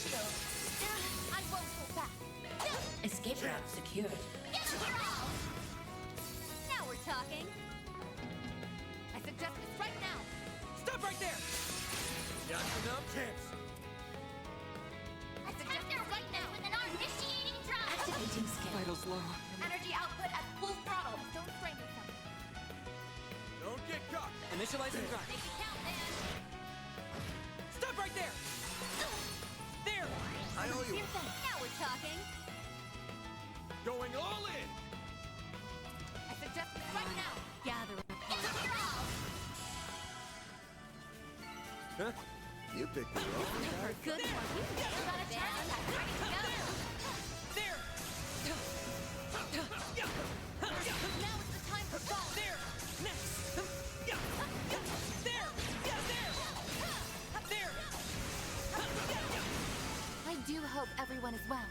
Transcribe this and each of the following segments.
shield. I won't pull back. Escape route secured. Now we're talking. I suggest this right now. Stop right there! Got enough chance. I suggest this right now. With an arm initiating drive. Activating skill. Vitals low. Energy output at full throttle. Don't strain yourself. Don't get caught. Initializing drive. Make it count, man. Stop right there! There! I owe you. Now we're talking. Going all in! I suggest this right now. Gather. Huh? You picked the wrong guy. Good one. You got a chance. Ready to go. There! Now is the time for fall. There! Next! There! There! There! I do hope everyone is well.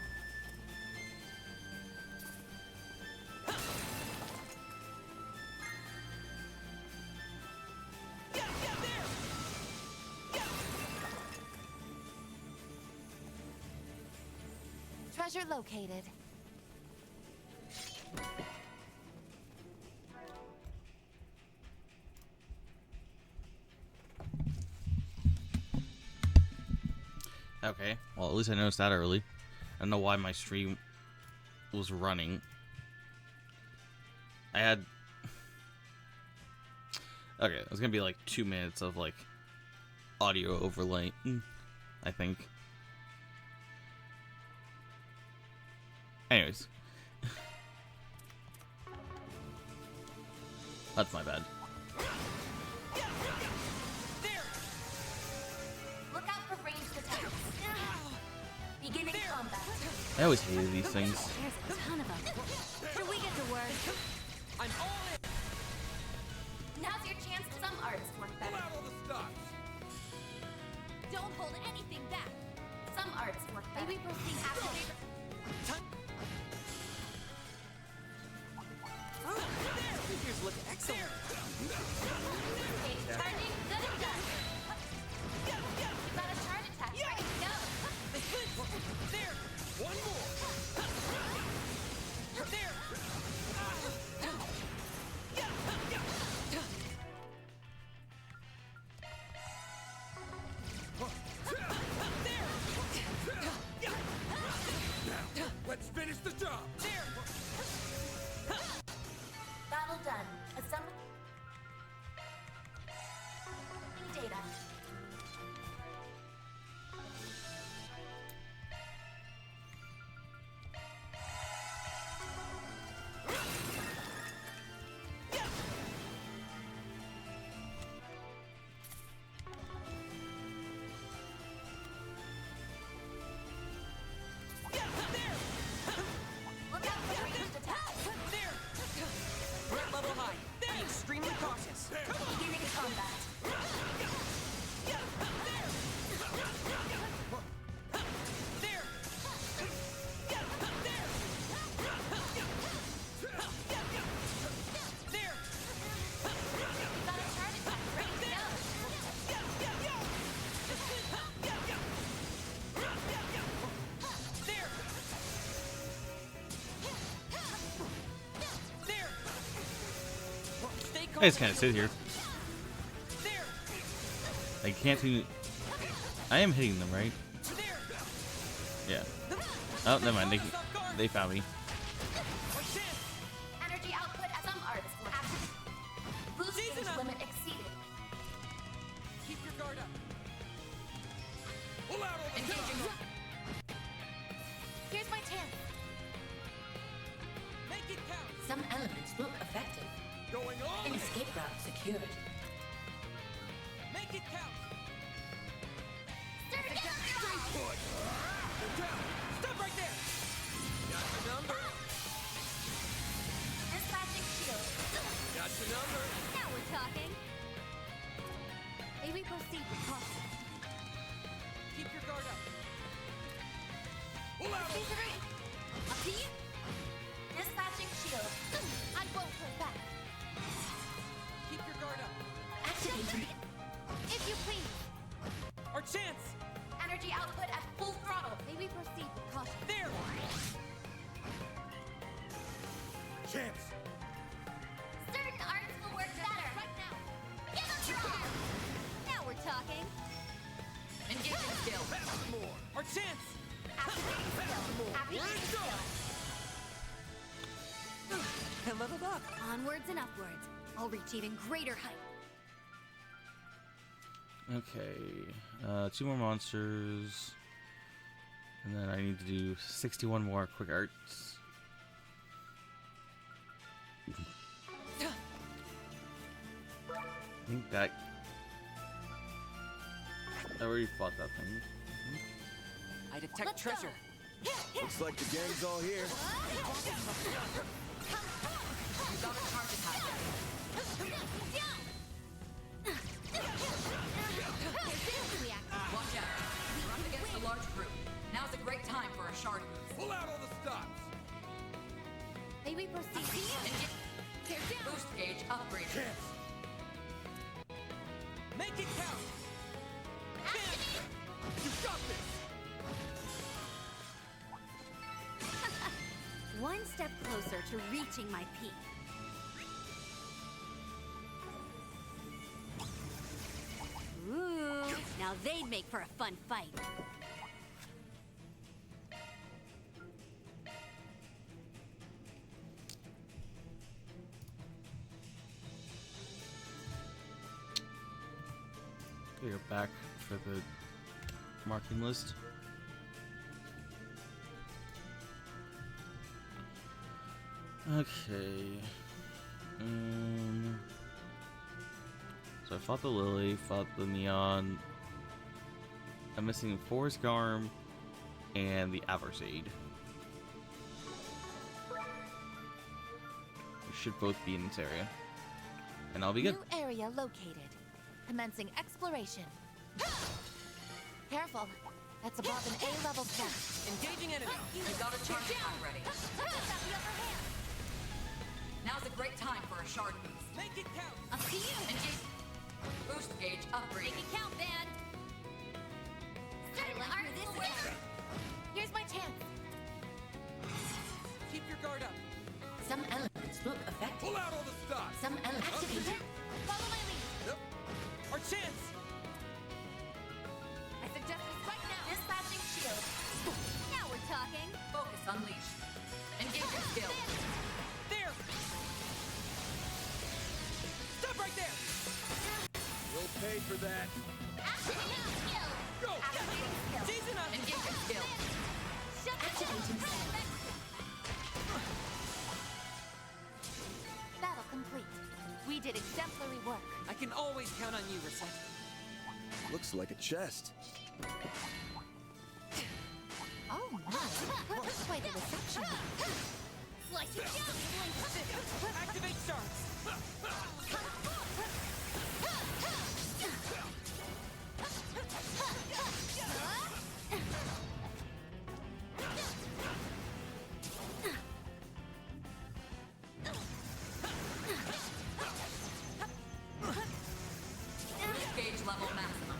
Treasure located. Okay, well at least I noticed that early. I don't know why my stream was running. I had... Okay, it was gonna be like 2 minutes of like audio overlay, I think. Anyways. That's my bad. Look out for ranged attacks. Beginning combat. I always hated these things. There's a ton of them. Should we get to work? I'm all in! Now's your chance. Some arts work Pull better. out all the stops! Don't hold anything back. Some arts work better. Maybe proceed activate. Figures look excellent. Okay, turning, good and done. Got a charge attack. Ready to go. There! One more! There! Let's finish the job! There! Battle done. Assemble data. Look out for ranged attacks. There! Threat level high. Be extremely cautious. Beginning combat. There! There! Got a charge attack. Ready to go. There! There! Stay I just kind of sit here. There! I can't see. I am hitting them, right? There! Yeah. Oh, never mind. They found me. Energy output at some arts will activate. Boost Season range up. limit exceeded. Keep your guard up. Pull out all the time. Here's my chance. Make it count. Some elements look effective. Going all in. Escape route secured. Make it count. Stay Stay put. They're down. Stop right there. Got the number. Dispatching shield. Got the number. Now we're talking. May we proceed with caution? Keep your guard up. Pull out all the Up to you. Dispatching shield. I won't pull back. Keep your guard up. Activating. If you please. Our chance. Energy energy output at full throttle. May we proceed with caution? There! Chance! Certain arts will work better. Right now. Give us your all. Now we're talking. Engaging skill. More! Our chance! Activating skill. Activating skill. I leveled up! Onwards and upwards. I'll reach even greater height. Okay, 2 more monsters, and then I need to do 61 more quick arts. I think that I already fought that thing. I detect Let's go. treasure. Looks like the gang's all here. You got a charge attack. Watch out. You're up against a large group. Now's a great time for a shard boost. Pull out all the stops! May we proceed? Tear down. Boost gauge upgraded. Chance! Make it count! Chance! You got this! One step closer to reaching my peak. Ooh, now they'd make for a fun fight. You're back for the marking list. Okay. So I fought the Lily, fought the Neon. I'm missing Forest Garm and the Aversade. We should both be in this area. And I'll be good. New area located. Commencing exploration. Careful. That's above an A-level test. Engaging enemy! You got a charge attack ready. Got the upper hand. Now's a great time for a shard boost. Make it count! I'll see you. Engage. Boost gauge upgraded. Make it count, band. Certain arts will work. Here's my chance. Keep your guard up! Some elements look effective. Pull out all the stops! Some elements Activate. Follow my lead. Yep. Our chance! I suggest we strike now. Dispatching shield. Now we're talking. Focus unleashed. Engaging skill. There! Stop right there! You'll pay for that. Activating skill. Go! Activating skill. Season up! Engaging skill. Shut Activating skill. Battle complete. We did exemplary work. I can always count on you, Reset. Looks like a chest. Oh my! Quite the reception. Slice it down. Activate shards! Boost gauge level maximum.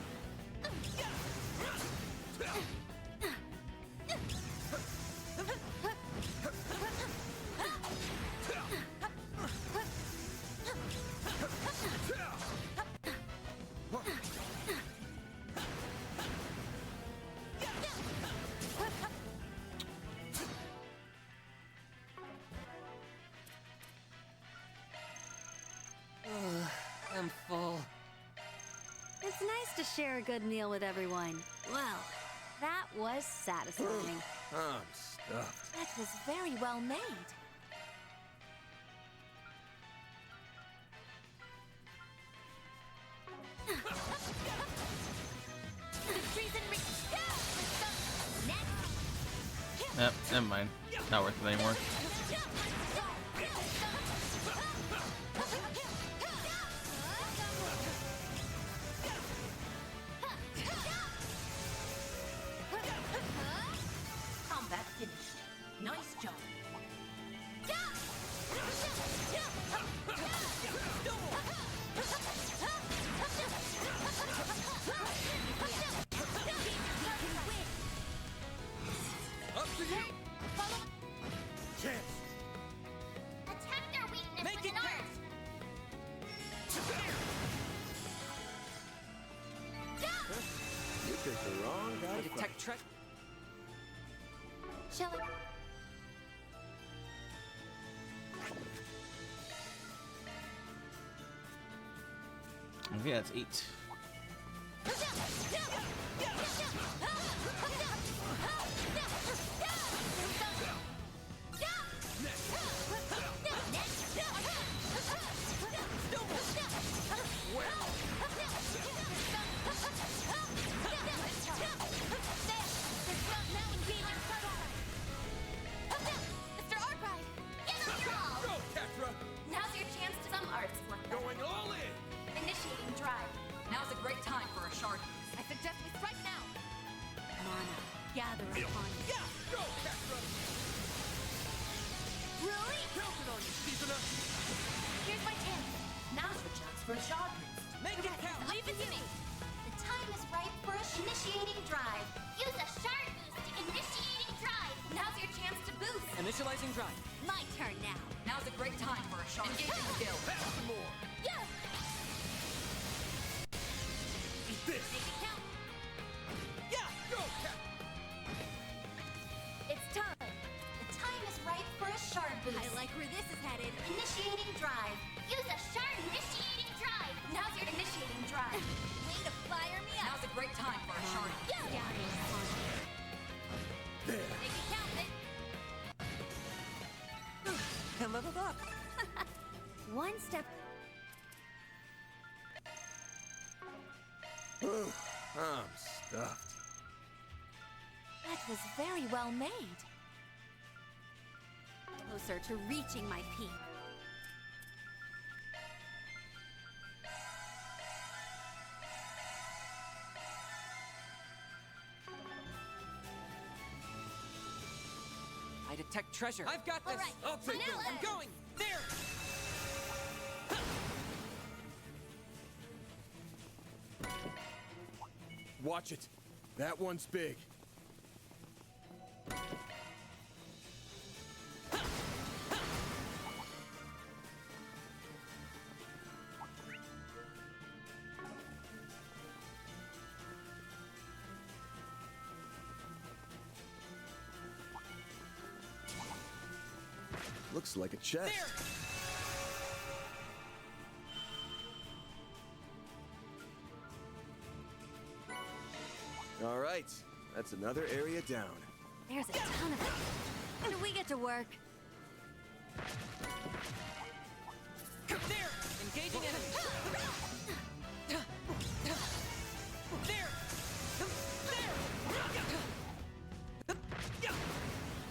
I'm full. It's nice to share a good meal with everyone. Well, that was satisfying. I'm stuffed. That was very well made. Yep, never mind. Not worth it anymore. Combat finished. Nice job. After you! Follow. Chance! Attack their weakness Make with it an art. count! You picked the wrong guy I to fight. detect treasure. Shall I? Okay, that's 8. Mr. Arkwright, get on your all! Go, Tetra! Now's your chance to some arts work. Going all in! Initiating drive. Now's a great time for a shard boost. I suggest we strike now. Mana, gather upon you. Yeah! Go, Tetra! Really? Counting on you, Stephena! Here's my chance. Now's your chance for a shot boost. Make it count! Leave it to me. The time is right for a initiating drive. Use a shard boost to initiating drive. Now's your chance to boost. Initializing drive. My turn now. Now's a great time for a shard boost. Engaging the guild. Pass some more! Yeah. Eat this! Make it count. Yeah! Go, Tetra! It's time. The time is right for a shard boost. I like where this is headed. Initiating drive. Use a shard initiating drive. Now's your initiating drive. Way to fire me up. Now's a great time for a shard boost. Yeah. There! Make it count. And leveled up. One step. I'm stuffed. That was very well made. Closer to reaching my peak. I detect treasure. I've got this. All right. I'll take Now them. I'm going. There. Watch it. That one's big. Looks like a chest. There. All right, that's another area down. There's a ton of them. And we get to work. There. Engaging enemy. There. There.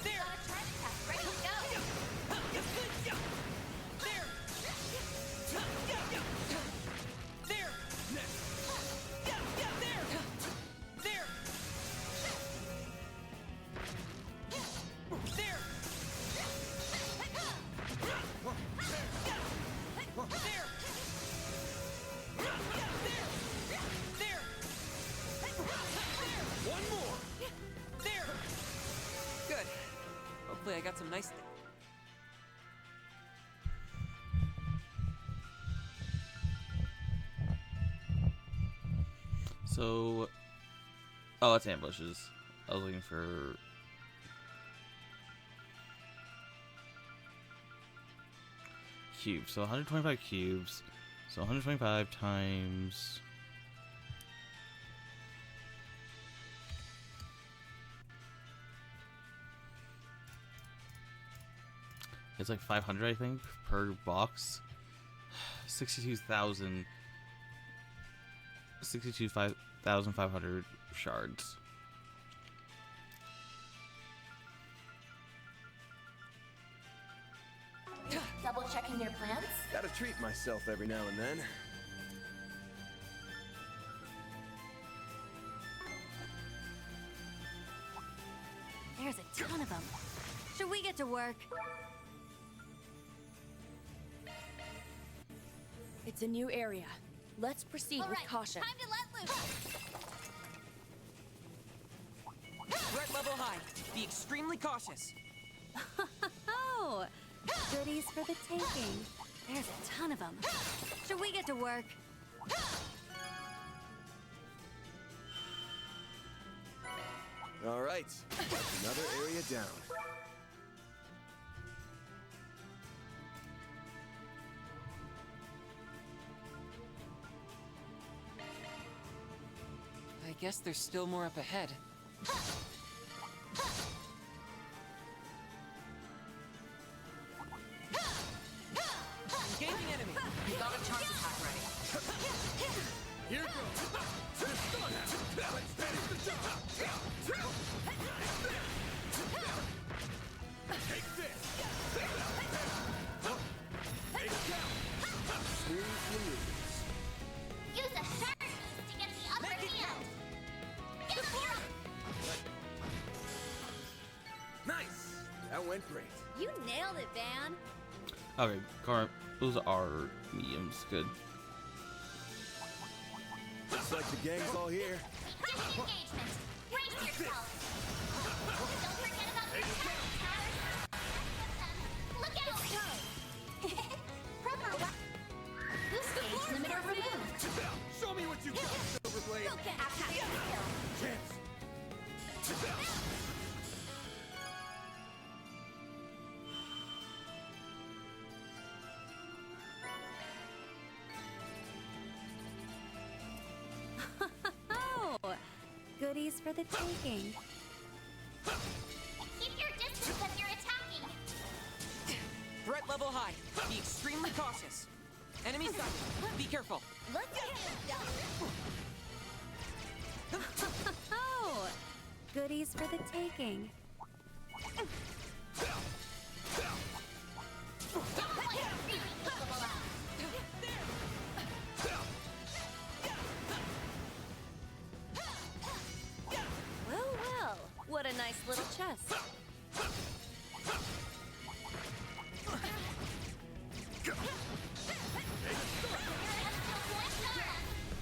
There. Charge attack. Ready to go. There. There. There. There. There. One more. There. Good. Hopefully I got some nice. So, oh, that's ambushes. I was looking for cubes. So 125 cubes. So 125 times. It's like 500, I think, per box. 62,500 shards. Double checking your plans? Gotta treat myself every now and then. There's a ton of them. Should we get to work? It's a new area. Let's proceed with caution. Time to let loose. Red level high. Be extremely cautious. Oh, goodies for the taking. There's a ton of them. Should we get to work? All right, that's another area down. I guess there's still more up ahead. Engaging enemy. You got a charge attack ready. Here goes. Let's finish the job. Take this. Take it down. Smooth maneuvers. Use a sharp beast to get the upper hand. Give him your... Nice. That went great. You nailed it, Van. Okay, those are mediums. Good. Looks like the gang's all here. Disengagement. Brace yourself. Don't forget about the towers. Look out! Proper Boost gauge limiter removed. Show me what you got, Silverblade. Go get activate skill. Chance. Oh, goodies for the taking. Keep your distance as you're attacking. Threat level high. Be extremely cautious. Enemy sighted. Be careful. Let's get it. Oh, goodies for the taking. Well, well, what a nice little chest.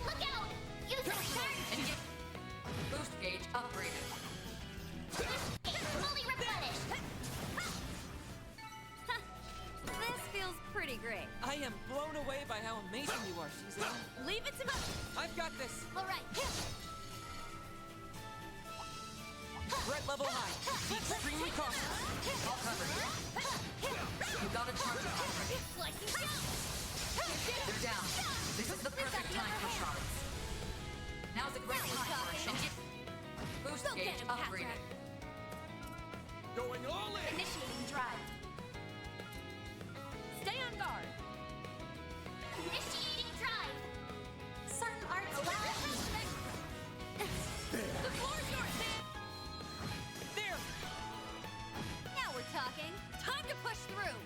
Look out! Use a sharp Boost gauge upgraded. fully replenished. This feels pretty great. I am blown away by how amazing you are, Susan. Leave it to me. I've got this. All right. Threat level high. Be extremely cautious. I'll cover you. You got a charge attack ready. They're down. This is the perfect time for shards. Now's a great time for a shot. Boost Go get gauge him, upgraded. Going all in. Initiating drive. Stay on guard. Initiating drive. Certain arts allow. The floor's yours. There. Now we're talking. Time to push through.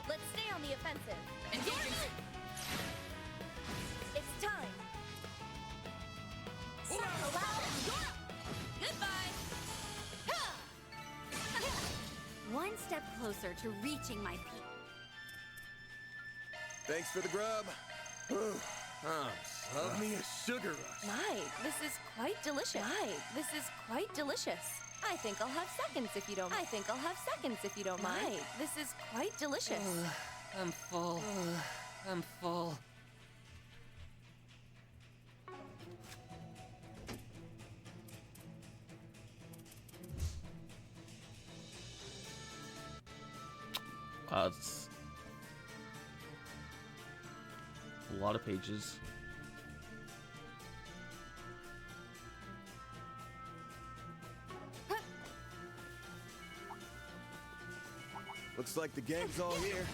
Let's stay on the offensive. Engaging. It's time. Certain allow. Goodbye. One step closer to reaching my peak. Thanks for the grub. Love me a sugar rush. My, this is quite delicious. This is quite delicious. I think I'll have seconds if you don't. I think I'll have seconds if you don't mind. This is quite delicious. I'm full. I'm full. It's a lot of pages. Looks like the gang's all here.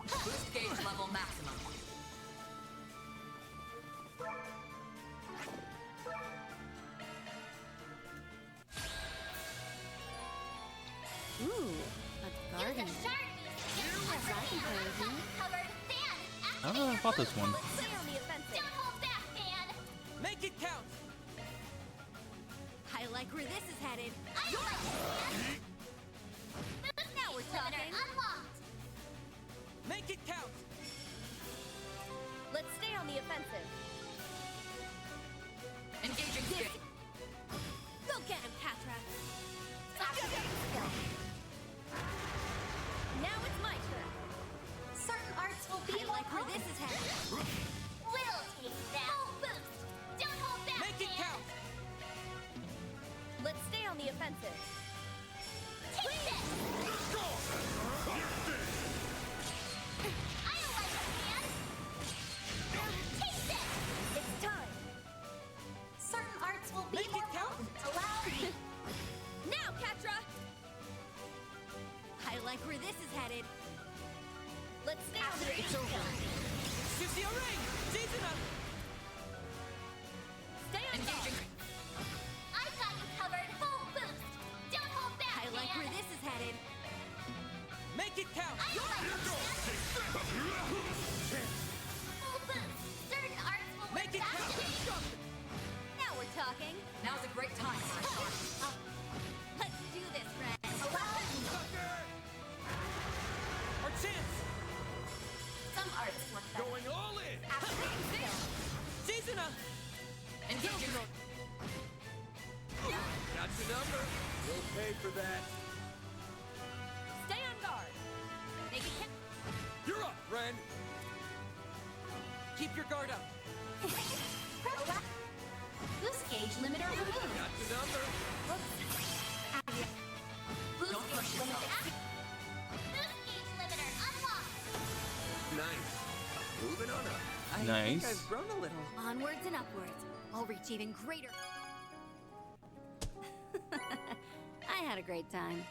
Boost gauge level maximum. Ooh, a garden. I don't know if I bought this one. Stay on the offensive. Don't hold back, man. Make it count. I like where this is headed. Now we're talking. Unlocked. Make it count. Let's stay on the offensive. ring! Season up! Stay on Engaging. I got you covered. Full boost. Don't hold back, I like man. where this is headed. Make it count! I like full boost. Certain arts will Make it work count! faster. Now we're talking. Now's a great time for a shot. Let's do this, friend. Sucker! Our chance! Some arts work better. Going all in! Season up! Engaging. Got your number. We'll pay for that. Stay on guard. Make it count. You're up, friend. Keep your guard up. Boost gauge limiter removed. Got your number. Boost Don't gauge push limiter. yourself. Boost gauge limiter unlocked. Nice. Moving on up. I think Nice. I've grown a little. Onwards and upwards. I'll reach even greater. I had a great time.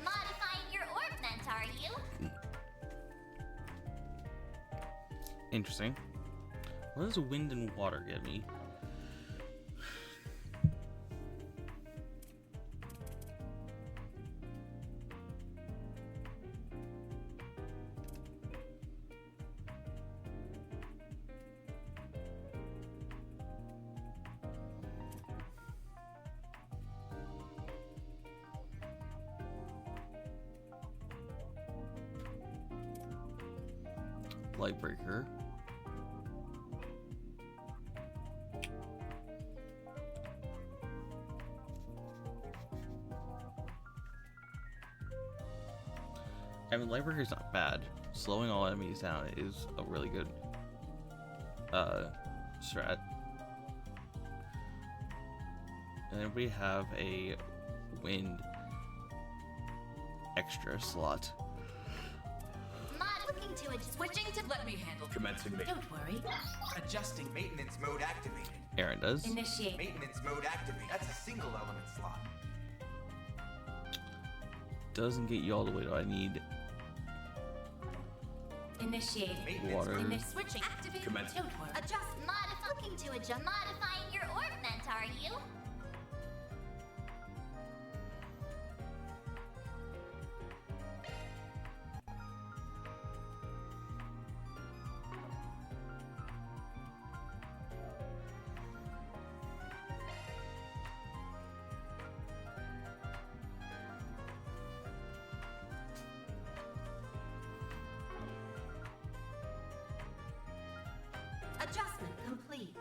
Modifying your ornament, are you? Interesting. What does wind and water get me? Lightbreaker. I mean, Lightbreaker's not bad. Slowing all enemies down is a really good strat. Does anybody have a wind extra slot? Looking to it. Switching to. Let me handle it. Commencing me. Don't worry. Adjusting maintenance mode activated. Aaron does. Initiate. Maintenance mode activated. That's a single element slot. Doesn't get you all the way to I need Initiate. Maintenance water. mode. Switching. Activate. Commence. Don't worry. Adjust. Looking to adjust. Modifying your ornament, are you? Adjustment complete.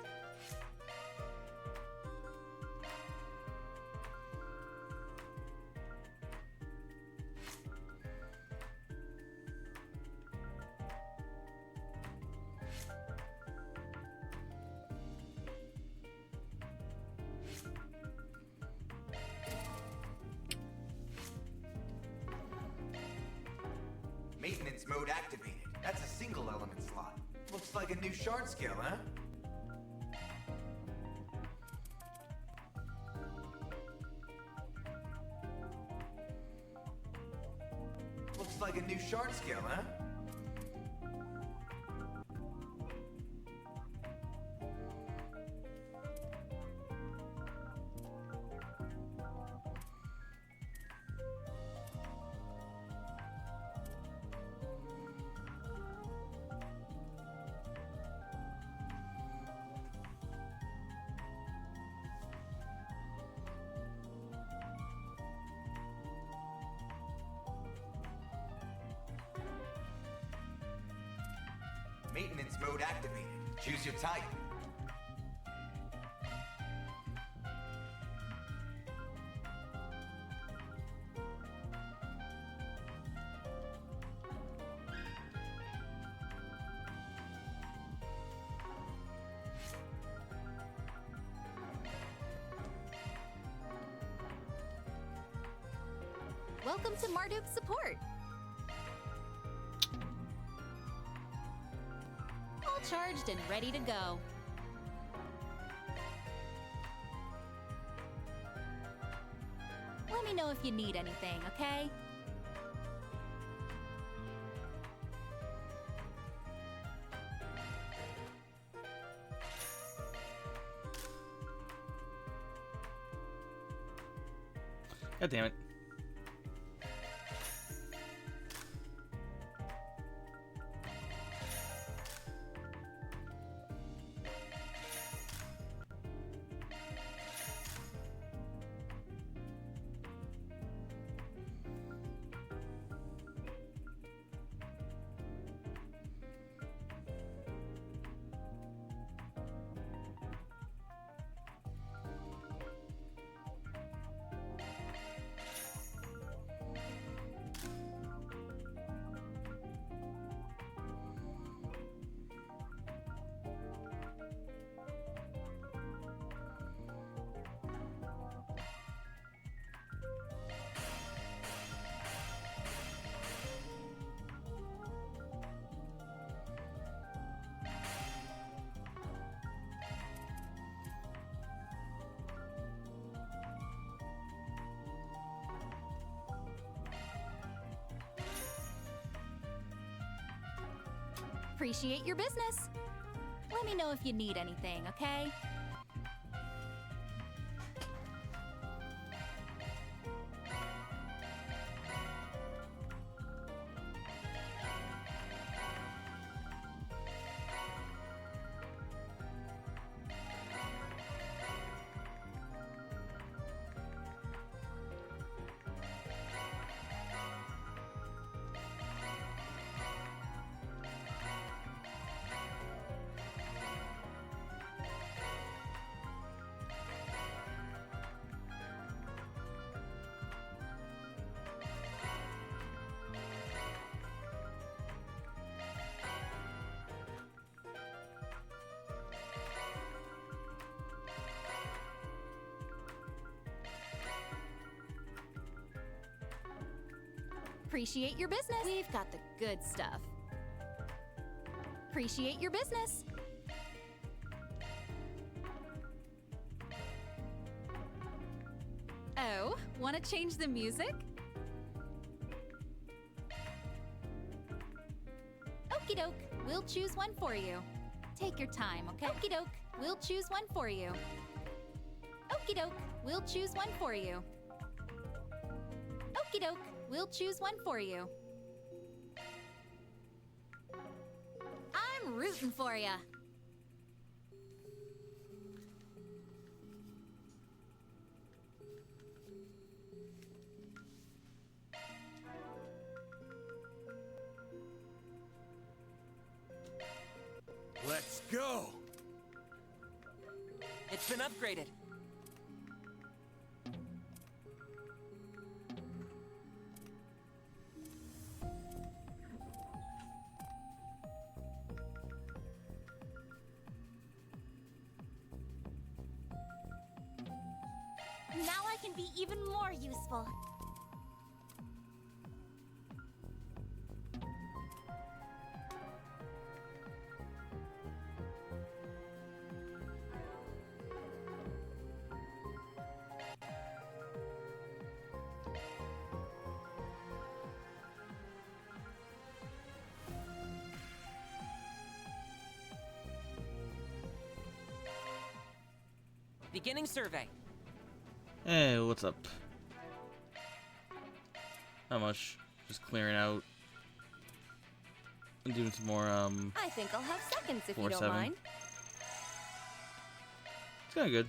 Maintenance mode activated. That's a single element slot. Looks like a new shard scale, huh? Looks like a new shard scale, huh? Maintenance mode activated. Choose your type. Welcome to Marduk's support. All charged and ready to go. Let me know if you need anything, okay? God damn it. Appreciate your business. Let me know if you need anything, okay? Appreciate your business. We've got the good stuff. Appreciate your business. Oh, want to change the music? Okie doke, we'll choose one for you. Take your time, okay? Okie doke, we'll choose one for you. Okie doke, we'll choose one for you. Okie doke, we'll choose one for you. I'm rooting for ya. Let's go! It's been upgraded. Now I can be even more useful. Beginning survey. Hey, what's up? Not much. Just clearing out. I'm doing some more, I think I'll have seconds if you don't 4-7. mind. It's kinda good.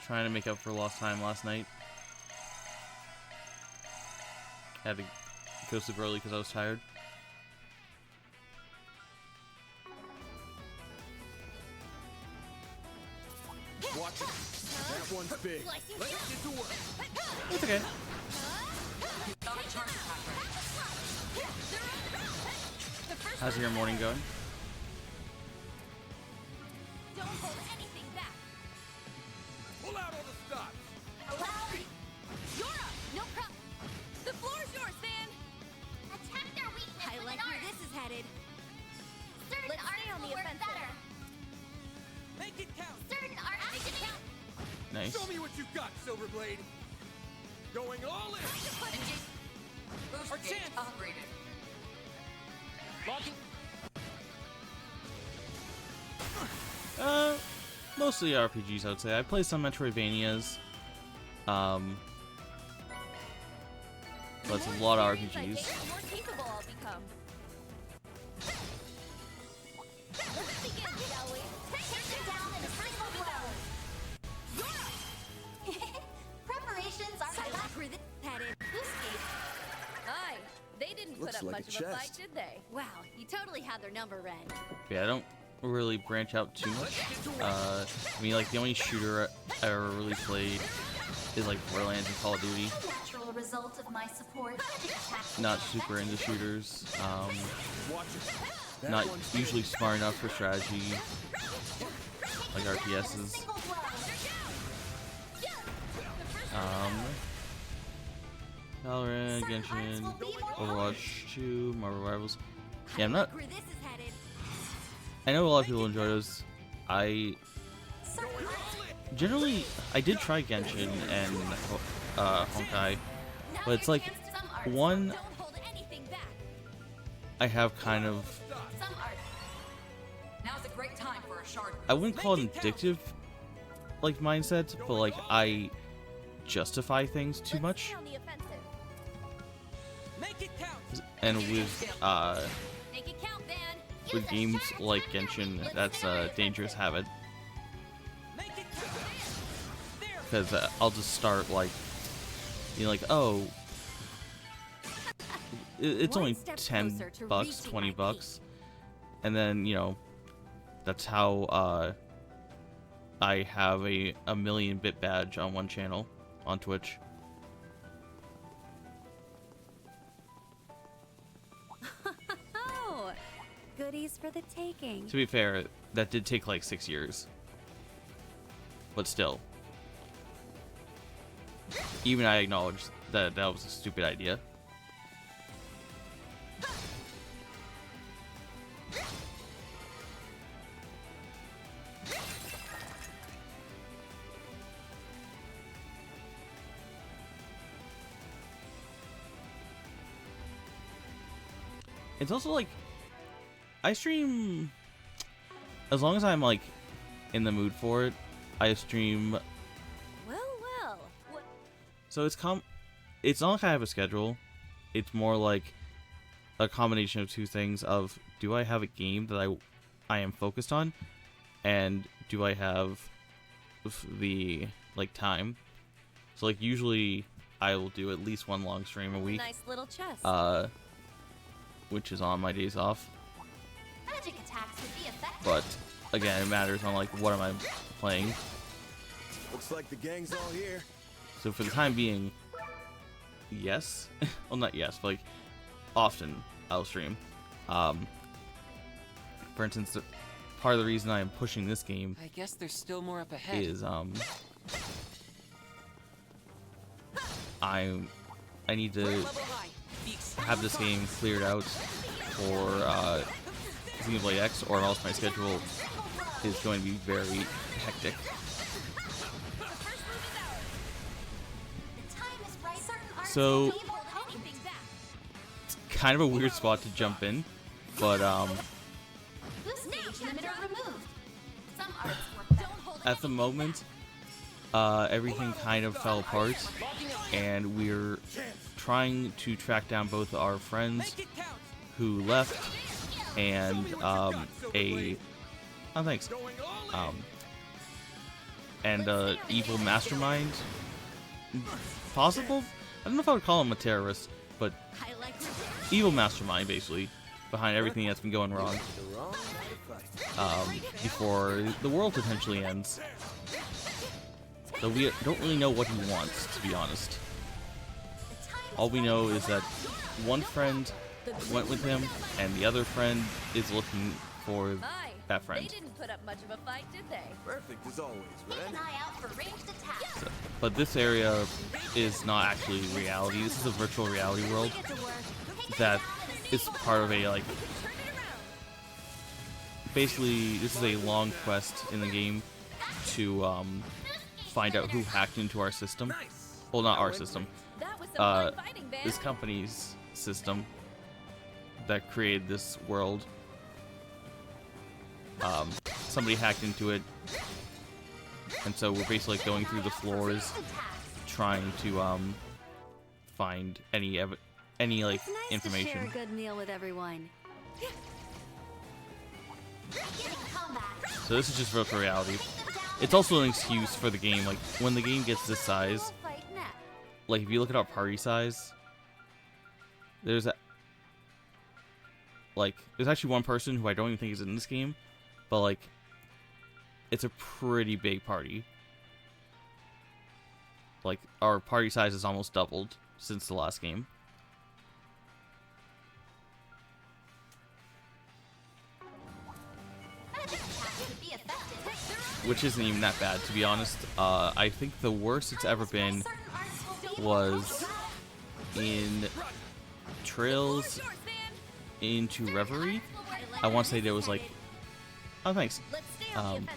Trying to make up for lost time last night. Had to go sleep early because I was tired. Watch it. That one's big. Let's get to work. It's okay. Got a charge pack ready. How's your morning going? Don't hold anything back. Pull out all the stops. Allow me. You're up. No problem. The floor's yours, Van. Attack their weakness I with like an where art. this is headed. Certain Let's arts stay on will the work offensive. better. Make it count. Certain arts Make it count. Nice. Show me what you got, Silverblade. Going all in. Boost Our gauge chance. upgraded. Locking. Mostly RPGs, I would say. I play some Metroidvanias. But it's a lot of RPGs. The more capable I'll become. Let's begin, shall we? Take it down in a single blow. Preparations are I like where this is headed. Boosty. Aye, they didn't Looks put up like much a of a fight, chest. did they? Wow, you totally had their number, Ren. Yeah, I don't really branch out too much. I mean, like, the only shooter I ever really played is, like, Borderlands and Call of Duty. Natural result of my support. Not super into shooters. Watch it. That Not one's usually smart enough for strategy, like RPSs. Single blow. Valorant, Genshin, Overwatch 2, Marvel Rivals. Yeah, I'm not. Where this is headed. I know a lot of people enjoy those. I generally I did try Genshin and Honkai, but it's like one Don't hold anything back. I have kind of. Some art. Now's a great time for a shard. I wouldn't call it an addictive like mindset, but like I justify things too much. On the offensive. Make it count. And with Make it count, Van. with games like Genshin, that's a dangerous habit Make it count. There. because I'll just start like being like, oh, it's One only step $10, closer to reaching my $20, and then that's how I have a million bit badge on one channel on Twitch. Oh, goodies for the taking. To be fair, that did take like 6 years. But still. Even I acknowledge that that was a stupid idea. It's also like I stream as long as I'm like in the mood for it. I stream, Well, well. What? so it's not like I have a schedule. It's more like a combination of two things of do I have a game that I am focused on, and do I have the like time. So like usually I will do at least one long stream a week. Nice little chest. Which is on my days off. Magic attacks would be effective. But again, it matters on like what am I playing. Looks like the gang's all here. So for the time being, yes. Well, not yes, but like often I'll stream. For instance, part of the reason I am pushing this game I guess there's still more up ahead. is I need to Level high. The have this game cleared out for Xenoblade X, or else my schedule is going to be very hectic. The time is right. Certain arts So- won't hold anything back. Kind of a weird spot to jump in, but Boost stage limiter removed. Some arts work better. Don't hold at the moment, everything kind of fell apart, and we're trying to track down both our friends Make it count. who left and thanks. Going all in. And evil mastermind. Possible? I don't know if I would call him a terrorist, but I like where this evil mastermind basically behind everything that's been going wrong The wrong way to fight. before the world potentially ends. So we don't really know what he wants, to be honest. All we know is that one friend went with him, and the other friend is looking for Aye, that they friend. didn't put up much of a fight, did they? Perfect as always, Keep Ren. an eye out for ranged attacks. But this area is not actually reality. This is a virtual reality world Get to work. that is part of a, like, Turn it around. basically, this is a long quest in the game to find out who hacked into our system. Nice. Well, not our system. That was some fine fighting, Van. This company's system that created this world. Somebody hacked into it, and so we're basically going through the floors, trying to find any like It's nice information. to share a good meal with everyone. So this is just virtual reality. It's also an excuse for the game. Like when the game gets this size, We'll fight next. like if you look at our party size, there's actually one person who I don't even think is in this game, but like it's a pretty big party. Like our party size has almost doubled since the last game. Which isn't even that bad, to be honest. I think the worst it's ever been was in Trails into Reverie. I want to say there was like... Oh, thanks. Let's stay on the offensive.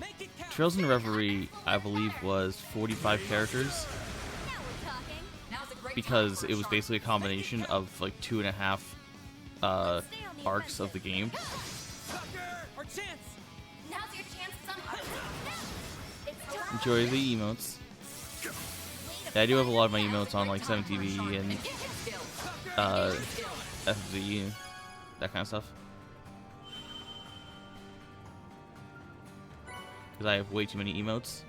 Make it count. Trails into Reverie, I believe, was 45 characters. Now we're talking. Now's a great Because time for it was sharp. basically a combination of like 2.5 arcs of the game. Sucker! Our chance. Now's your chance, some It's time. Enjoy the emotes. Yeah, I do have a lot of my emotes on like 7TV and FZ, that kind of stuff. Because I have way too many emotes.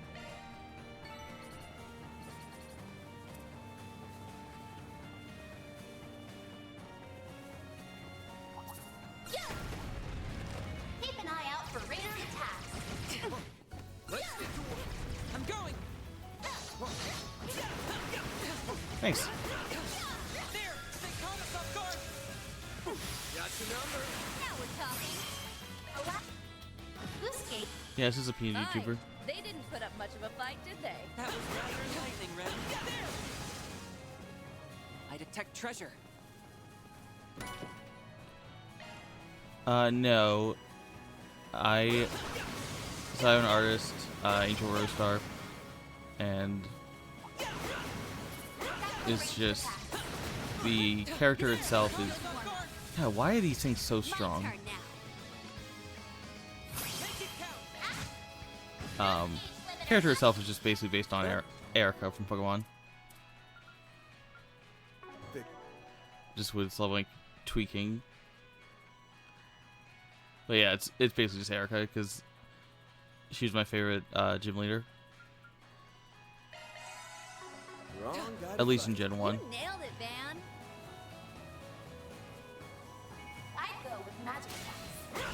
Keep an eye out for razor attacks. Let's get to work. I'm going. Thanks. There. They caught us off guard. Got your number. Now we're talking. Goose Gate. Yeah, this is a PNG Fine. YouTuber. They didn't put up much of a fight, did they? That was rather enlightening, Ren. There. I detect treasure. No. So I'm an artist, Angel Rosestar, and it's just the character itself is. Yeah, why are these things so strong? Turn now. Character itself is just basically based on Erica from Pokemon. Just with some like tweaking. But yeah, it's basically just Erica because she's my favorite gym leader, Wrong guy to at least in fight. Gen 1. You nailed it, Van. I go with magic attacks.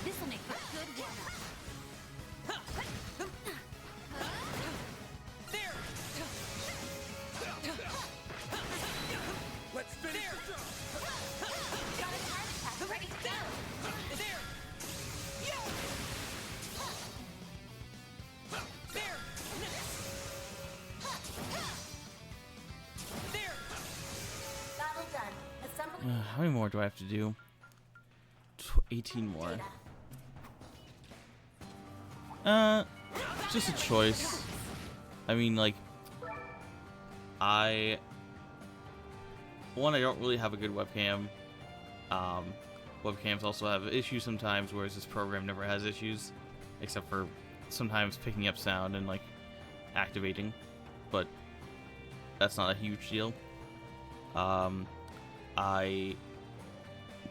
This'll make for a good warm-up. There. Let's finish the job. Got a charge attack ready to go. There. Yeah. There. There. Battle done. Assembly How many more do I have to do? 18 more. data. Just a choice. I mean, like, I don't really have a good webcam. Webcams also have issues sometimes, whereas this program never has issues, except for sometimes picking up sound and like activating, but that's not a huge deal. I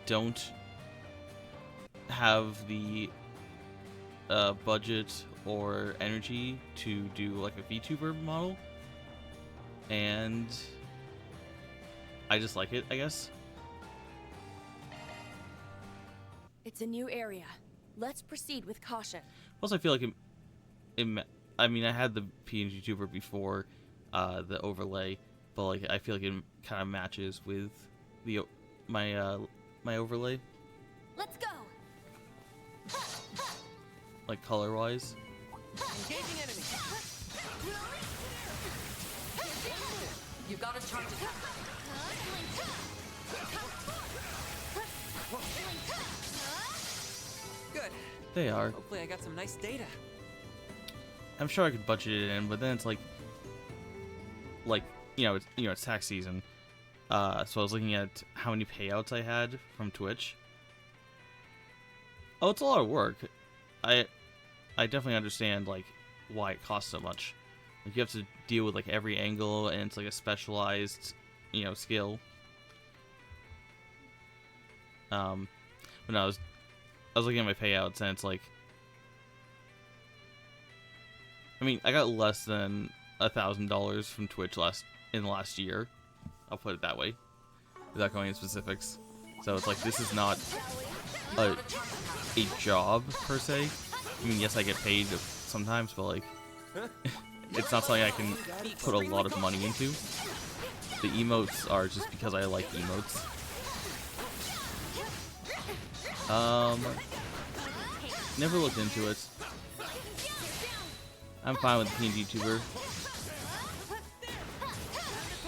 don't have the budget or energy to do like a VTuber model, and I just like it, I guess. It's a new area. Let's proceed with caution. Plus, I feel like I mean, I had the PNG tuber before the overlay, but like I feel like it kind of matches with the my overlay, Let's go. like color wise. Engaging enemy. You've got a charge attack. Good. They are. Hopefully I got some nice data. I'm sure I could budget it in, but then it's like it's tax season. So I was looking at how many payouts I had from Twitch. Oh, it's a lot of work. I definitely understand like why it costs so much. Like you have to deal with like every angle, and it's like a specialized, skill. But no, I was looking at my payouts, and it's like, I mean, I got less than $1,000 from Twitch in the last year. I'll put it that way, without going into specifics. So it's like, this is not a job per se. I mean, yes, I get paid sometimes, but like, it's not something I can put a lot of money into. The emotes are just because I like emotes. Never looked into it. I'm fine with being a YouTuber,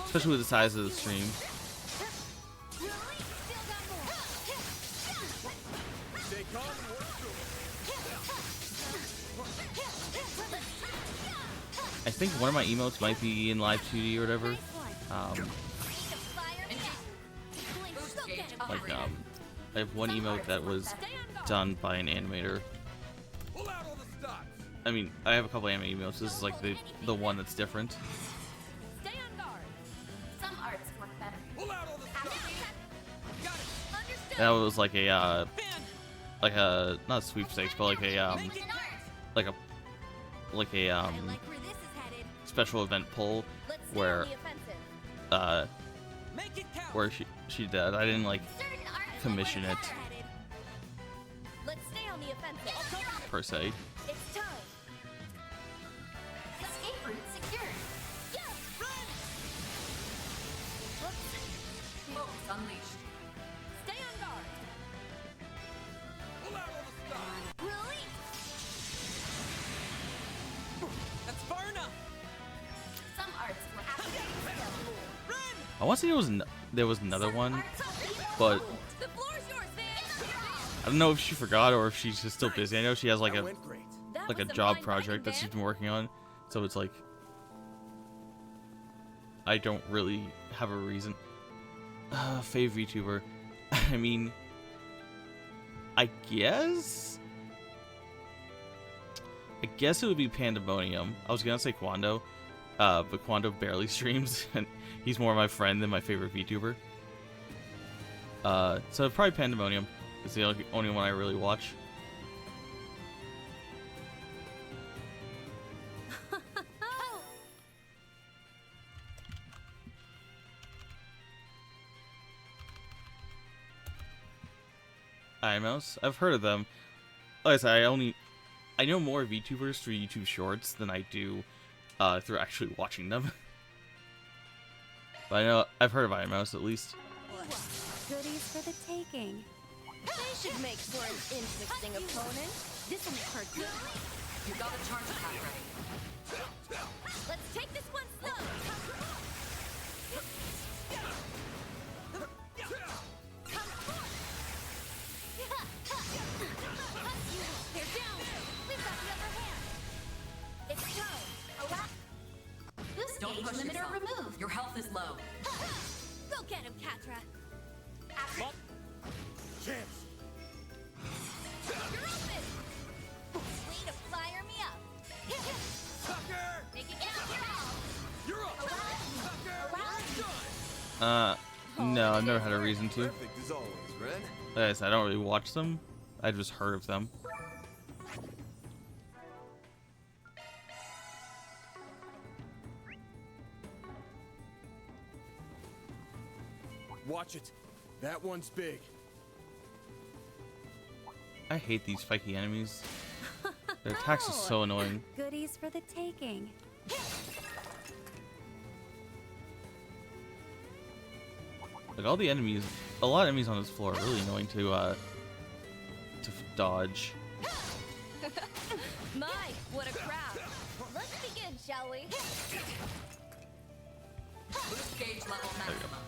especially with the size of the stream. I think one of my emotes might be in live 2D or whatever. I have one emote that was done by an animator. I mean, I have a couple anime emotes. This is like the one that's different. Stay on guard. Some arts work better. That was like a not sweepstakes, but like a special event poll where she did. I didn't like commission it Let's stay on the offensive. per se. It's time. Escape route secured. Focus unleashed. Stay on guard. That's far enough. Some arts work I want to say there was another one, but The floor's yours, Van. I don't know if she forgot or if she's just still busy. I know she has like That a went great. That was a job fine project that fighting, she's Van. been working on, so it's like I don't really have a reason. Favorite VTuber. I mean, I guess it would be Pandemonium. I was gonna say Quando, but Quando barely streams, and he's more my friend than my favorite VTuber. So probably Pandemonium is the only one I really watch. IMOs? I've heard of them. Like I said, I know more VTubers through YouTube Shorts than I do through actually watching them. But I know I've heard of IMOs at least. Goodies for the taking. They should make for an interesting opponent. This'll make her good. You got a charge attack ready. Let's take this one slow. They're down. We've got the upper hand. It's time. Boost Don't gauge push limiter yourself. removed. Your health is low. Go get him, Katra. Chance. You're open. Way to fire me up. Sucker! Make it count. You're up! Sucker! No, I've never had a reason to. Perfect as always, Ren. Like I said, I don't really watch them. I just heard of them. Watch it. That one's big. I hate these spiky enemies. Their attacks are so annoying. Goodies for the taking. Like all the enemies, a lot of enemies on this floor are really annoying to dodge. My, what a crowd. Let's begin, shall we? Boost gauge level maximum.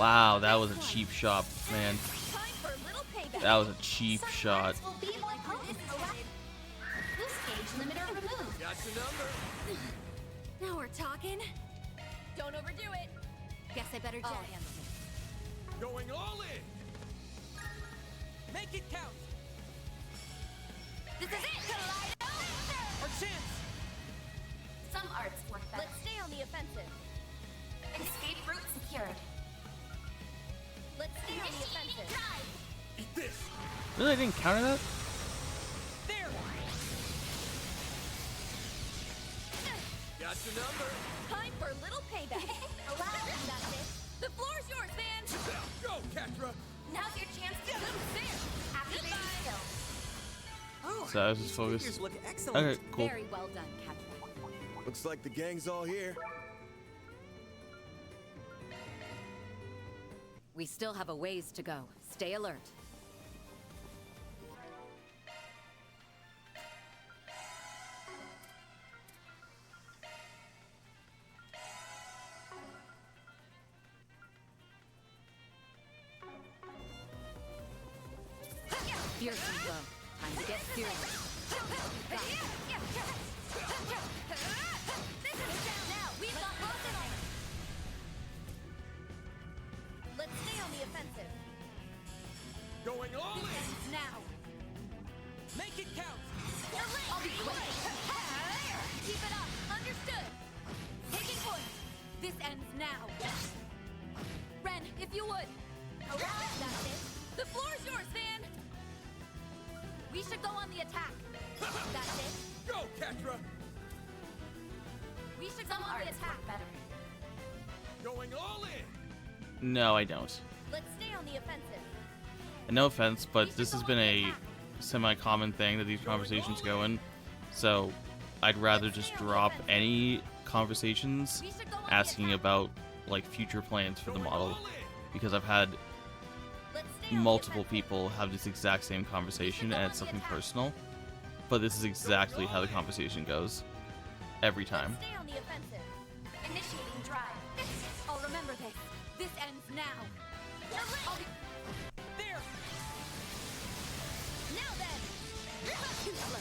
Wow, that was a cheap shot, man. Time for a little payback. That was a cheap shot. Will be more potent. Boost gauge limiter removed. Got your number. Now we're talking. Don't overdo it. Guess I better I'll jet. handle it. Going all in. Make it count. This is it. Our chance. Some arts work better. Let's stay on the offensive. Escape route secured. Let's stay on the Initiating offensive. drive. Eat this. Really, I didn't counter that? There. Got your number. Time for a little payback. That's it. The floor's yours, man. Go, Catra. Now's your chance to move there. Activating skill. Oh, So I was just figures focused. look excellent. Okay, cool. Very well done, Catra. Looks like the gang's all here. We still have a ways to go. Stay alert. Fierce and flow. Time to get serious. This is down now. We've got both of them. Let's stay on the offensive. Going all in. Ends now. Make it count. I'll be quick. Keep it up. Understood. Taking point. This ends now. Ren, if you would. That's it. The floor's yours, Van. We should go on the attack. That's it. Go, Catra. We should go Some on the arts attack. work better. Going all in. No, I don't. Let's stay on the offensive. And no offense, but this has been a semi-common thing that these conversations go in. So I'd rather just drop any conversations asking about like future plans for the model, because I've had Let's stay on multiple the offensive. people have this exact same conversation and it's something personal. But this is exactly how the conversation goes every time. Stay on the offensive. Initiating drive. I'll remember this. This ends now. I'll be... There. Now then. Too slow.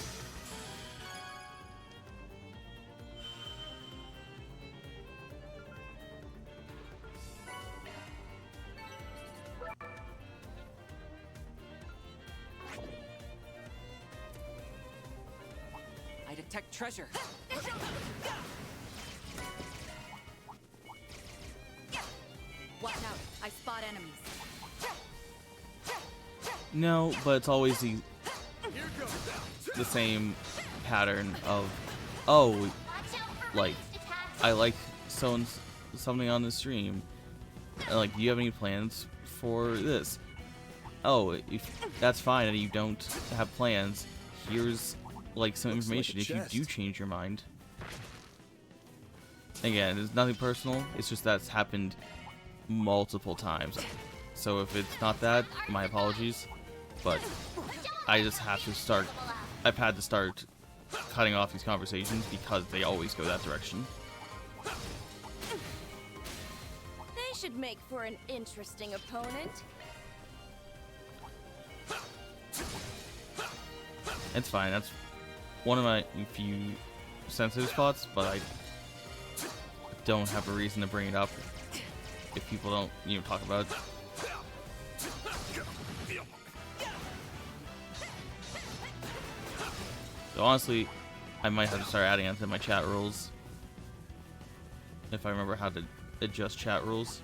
I detect treasure. Watch out. I spot enemies. No, but it's always Here goes. the same pattern of, oh, Watch out for like, ranged attacks. I like something on the stream. And, like, do you have any plans for this? Oh, if that's fine and you don't have plans, here's like some Looks like information a if you do chest. change your mind. Again, it's nothing personal, it's just that's happened multiple times. So if it's not that, my apologies. But I just have to start, I've had to start cutting off these conversations because they always go that direction. They should make for an interesting opponent. It's fine, that's one of my few sensitive spots, but I don't have a reason to bring it up if people don't, talk about it. So honestly, I might have to start adding it to my chat rules. If I remember how to adjust chat rules.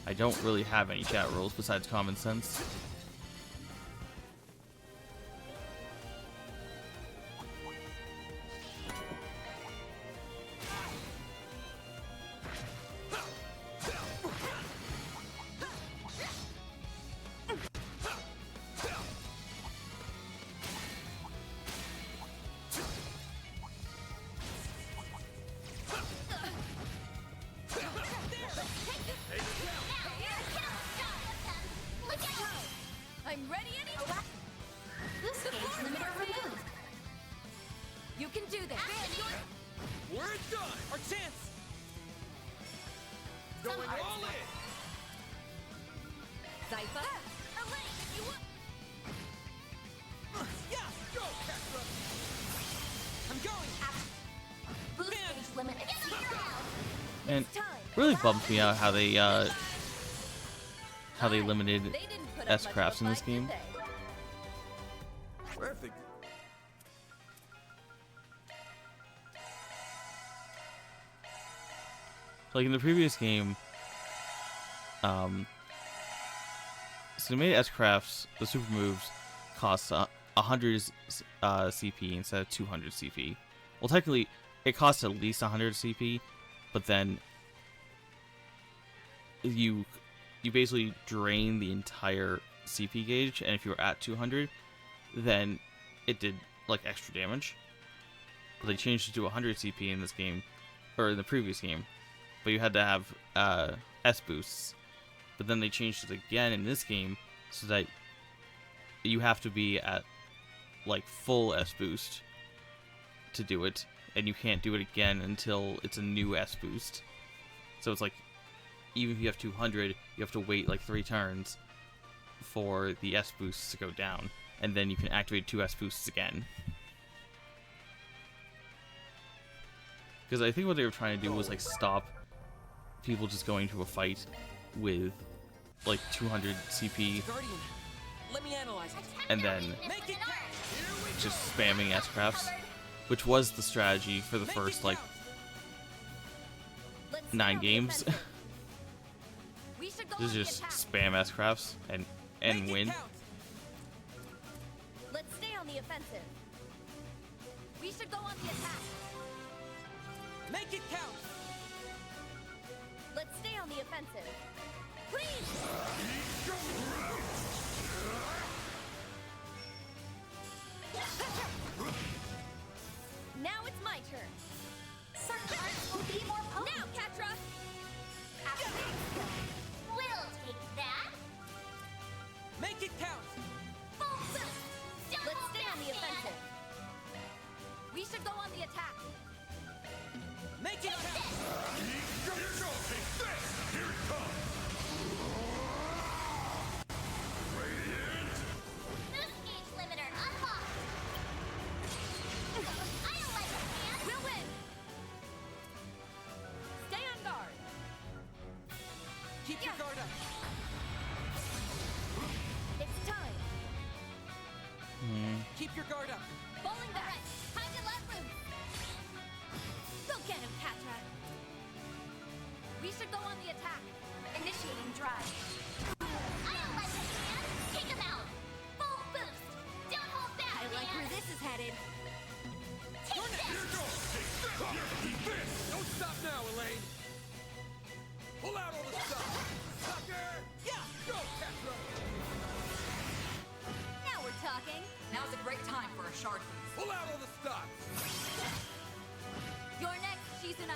I don't really have any chat rules besides common sense. Zypha? Elaine, if you want. Yeah, go, Ketra. I'm going. Boost stage limit exceeded. And really bummed me out how they limited They didn't put up much of a S-crafts in this fight, did game. they? Perfect. Like in the previous game, so they made S-crafts, the super moves, cost 100 CP instead of 200 CP. Well, technically, it costs at least 100 CP, but then you basically drain the entire CP gauge, and if you were at 200, then it did like extra damage. But they changed it to 100 CP in this game, or in the previous game. But you had to have S boosts. But then they changed it again in this game so that you have to be at like full S boost to do it, and you can't do it again until it's a new S boost. So it's like even if you have 200, you have to wait like 3 turns for the S boosts to go down, and then you can activate 2 S boosts again. Because I think what they were trying to do was like stop people just going to a fight with like 200 CP Guardian, let me analyze it. and then Make it count. just spamming S-crafts, which was the strategy for the Make first it like count. Let's 9 stay on the games. offensive. We should go Just on the just attack. spam S-crafts and Make it win. count. Let's stay on the offensive. We should go on the attack. Make it count. Let's stay on the offensive. Please! Now it's my turn. Certain arts will be more potent. Now, Catra! Activating skill. We'll take that. Make it count. Full boost. Let's stay on the offensive. We should go on the attack. Make it count. Boost gauge limiter unlocked. I don't like it, man. We'll win! Stay on guard. Keep your guard up. It's time. Keep your guard up. Falling back. Time to let loose. Go get him, Catra. We should go on the attack. Initiating drive. I don't like it, man. Take him out. Full boost. Don't hold back, I like man. where this is headed. Take this. Don't stop now, Elaine. Pull out all the stuff. Sucker! Yeah, Go, Ketra! Now we're talking. Now's a great time for a shard boost. Pull out all the stops. You're next, Shizuna.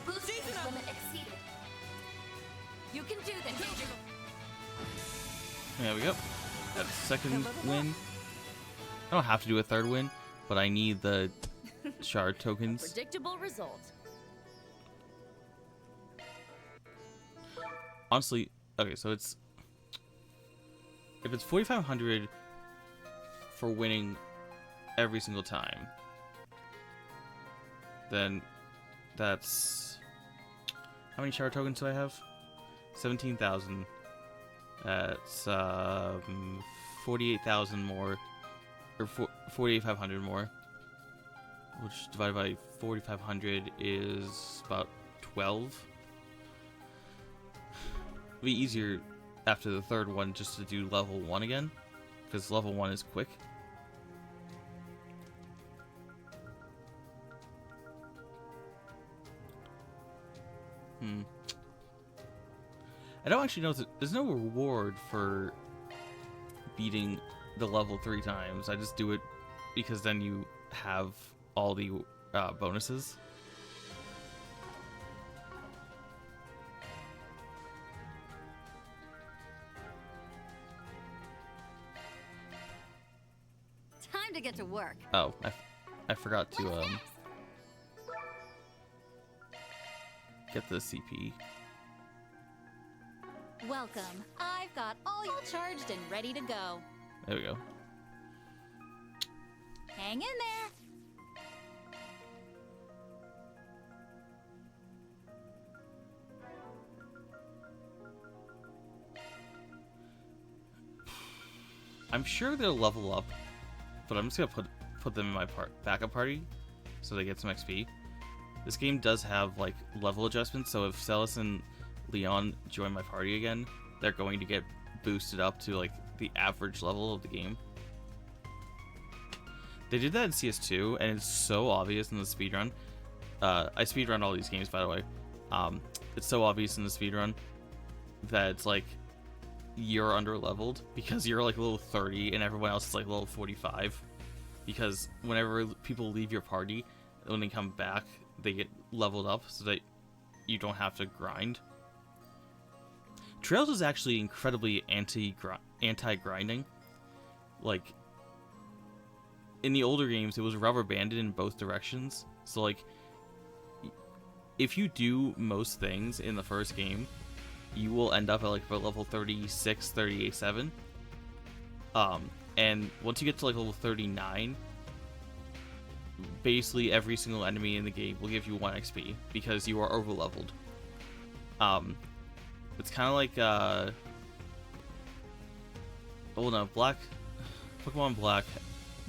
Boost gauge Season up. limit exceeded. You can do this. Engaging. There we go. Got a second win. I don't have to do a third win, but I need the shard tokens. Predictable result. Honestly, okay, so it's if it's 4,500 for winning every single time, then that's how many shard tokens do I have? 17,000. That's 48,000 more, or 4,500 more, which divided by 4,500 is about 12. It'll be easier after the third one just to do level 1 again, because level 1 is quick. I don't actually know if there's no reward for beating the level 3 times. I just do it because then you have all the bonuses. Time to get to work. Oh, I forgot to get the CP. Welcome. I've got all charged and ready to go. There we go. Hang in there. I'm sure they'll level up, but I'm just gonna put them in my backup party so they get some XP. This game does have like level adjustments, so if Celis and Leon join my party again, they're going to get boosted up to like the average level of the game. They did that in CS2, and it's so obvious in the speedrun. I speedrun all these games, by the way. It's so obvious in the speedrun that it's like you're under leveled because you're like level 30 and everyone else is like level 45. Because whenever people leave your party, when they come back, they get leveled up so that you don't have to grind. Trails is actually incredibly anti-grinding. Like, in the older games, it was rubber banded in both directions. So like, if you do most things in the first game, you will end up at like about level 36, 38, 7. And once you get to like level 39, basically every single enemy in the game will give you 1 XP because you are over leveled. It's kind of like oh no, Pokemon Black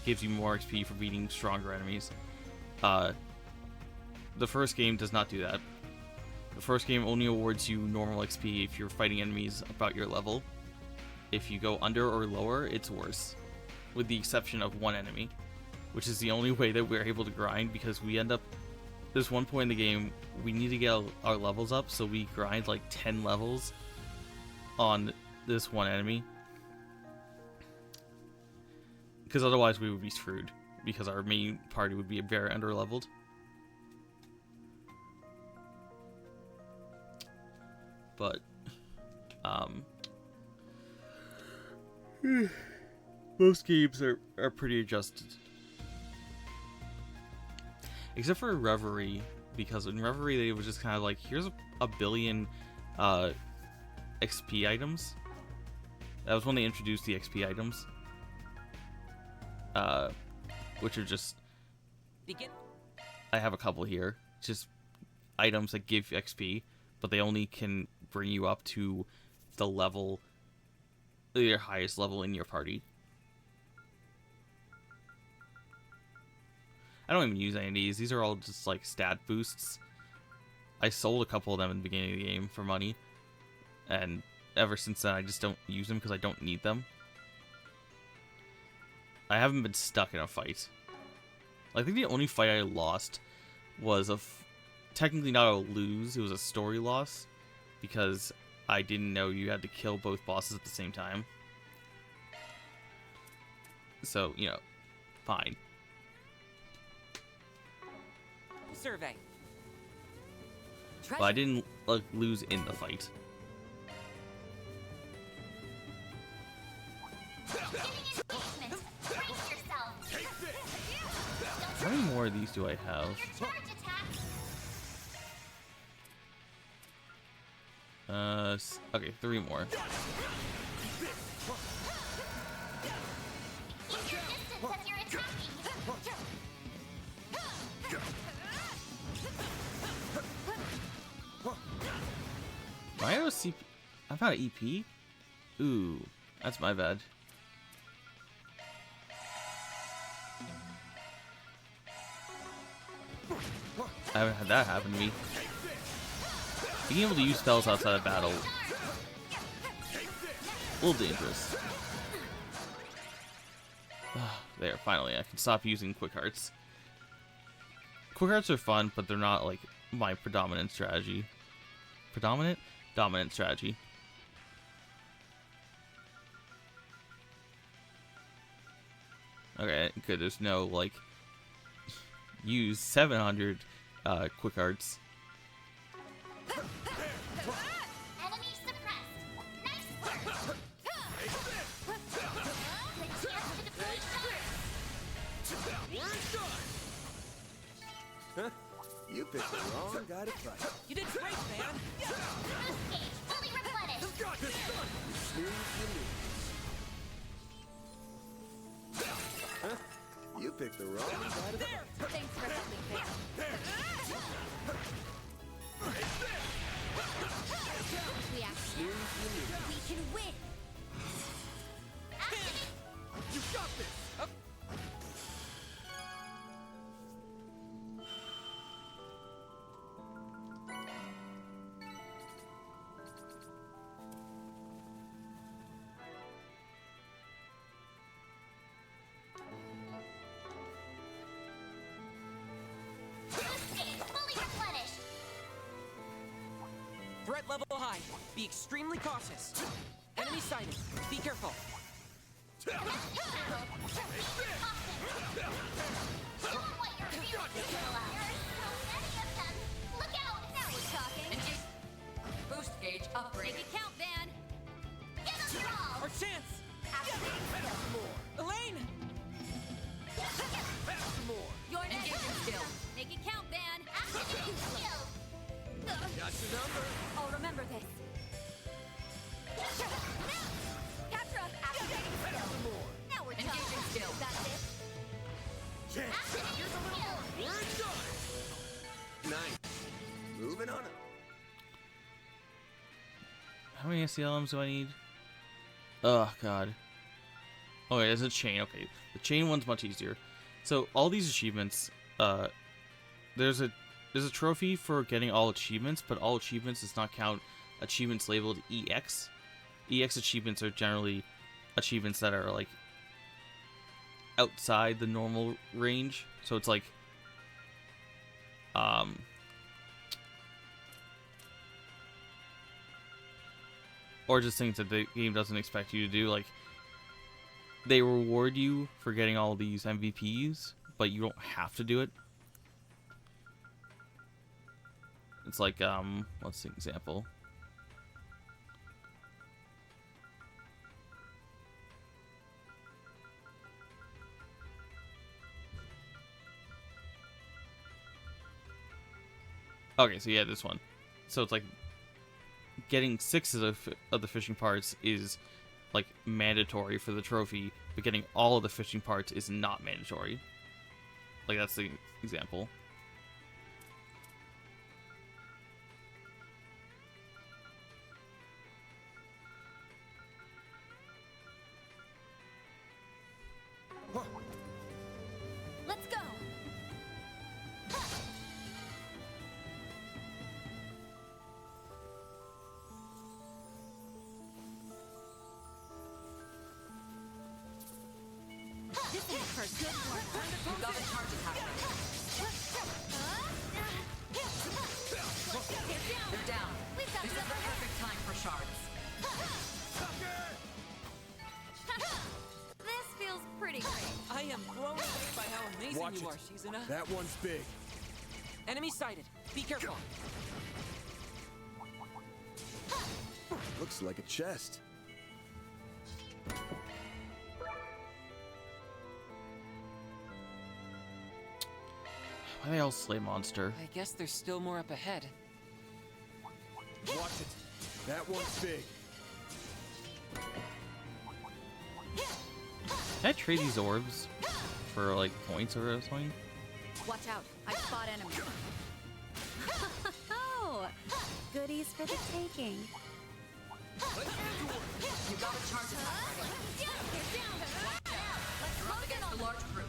gives you more XP for beating stronger enemies. The first game does not do that. The first game only awards you normal XP if you're fighting enemies about your level. If you go under or lower, it's worse. With the exception of one enemy, which is the only way that we're able to grind, because we end up... There's one point in the game, we need to get our levels up, so we grind like 10 levels on this one enemy. Because otherwise we would be screwed, because our main party would be very under-leveled. But, most games are pretty adjusted. Except for Reverie, because in Reverie they was just kind of like, here's a billion XP items. That was when they introduced the XP items. Which are just... I have a couple here. Just items that give XP, but they only can bring you up to the level, your highest level in your party. I don't even use any of these. These are all just like stat boosts. I sold a couple of them in the beginning of the game for money, and ever since then I just don't use them because I don't need them. I haven't been stuck in a fight. I think the only fight I lost was technically not a lose, it was a story loss, because I didn't know you had to kill both bosses at the same time. So, you know, fine. Survey. But I didn't like lose in the fight. How many more of these do I have? Okay, 3 more. I don't see. I found an EP. Ooh, that's my bad. I haven't had that happen to me. Being able to use spells outside of battle, a little dangerous. There, finally, I can stop using quick hearts. Quick hearts are fun, but they're not like my predominant strategy. Dominant strategy. Okay, good. There's no like use 700 quick arts. Enemy suppressed. Nice work. The chance to deploy shards. Huh? You picked the wrong guy to fight. You did great, man. Boost gauge fully replenished. picked the wrong side of the... Thanks for helping, Faith. We actually we can win. You got this! Fully replenished. Threat level high. Be extremely cautious. Enemy sighted. Be careful. Show 'em what you're feeling, Priscilla. There's so many of them. Look out! Now we're talking. Engage. Boost gauge Make upgraded. it count, Van. Give 'em your all. Our chance! Elaine! You're next. Engaging skill. Make it count, Van. Activating skill. Got your number. I'll remember this. Captra, activating skill. Now we're Engaging talking. skill. That's it. Activating skill. We're done! Nice. Moving on up. How many SCLMs do I need? Oh god. Okay, there's a chain. Okay, the chain one's much easier. So all these achievements, there's a trophy for getting all achievements, but all achievements does not count achievements labeled EX. EX achievements are generally achievements that are like outside the normal range. So it's like or just things that the game doesn't expect you to do. Like, they reward you for getting all these MVPs, but you don't have to do it. It's like, what's the example? Okay, so yeah, this one. So it's like getting 6 of the fishing parts is like mandatory for the trophy, but getting all of the fishing parts is not mandatory. Like, that's the example. Let's go. This is for good work. You got a charge attack. They're down. We've got This is the perfect time for shards. This feels pretty great. I am blown away by how amazing Watch you it. are, Shizuna. That one's big. Enemy sighted. Be careful. Looks like a chest. Why they all slay monster? I guess there's still more up ahead. Watch it. That one's big. Can I trade these orbs for like points or something? Watch out, I spot enemies. Oh, goodies for the taking. You got a charge attack ready. You're up against a large group.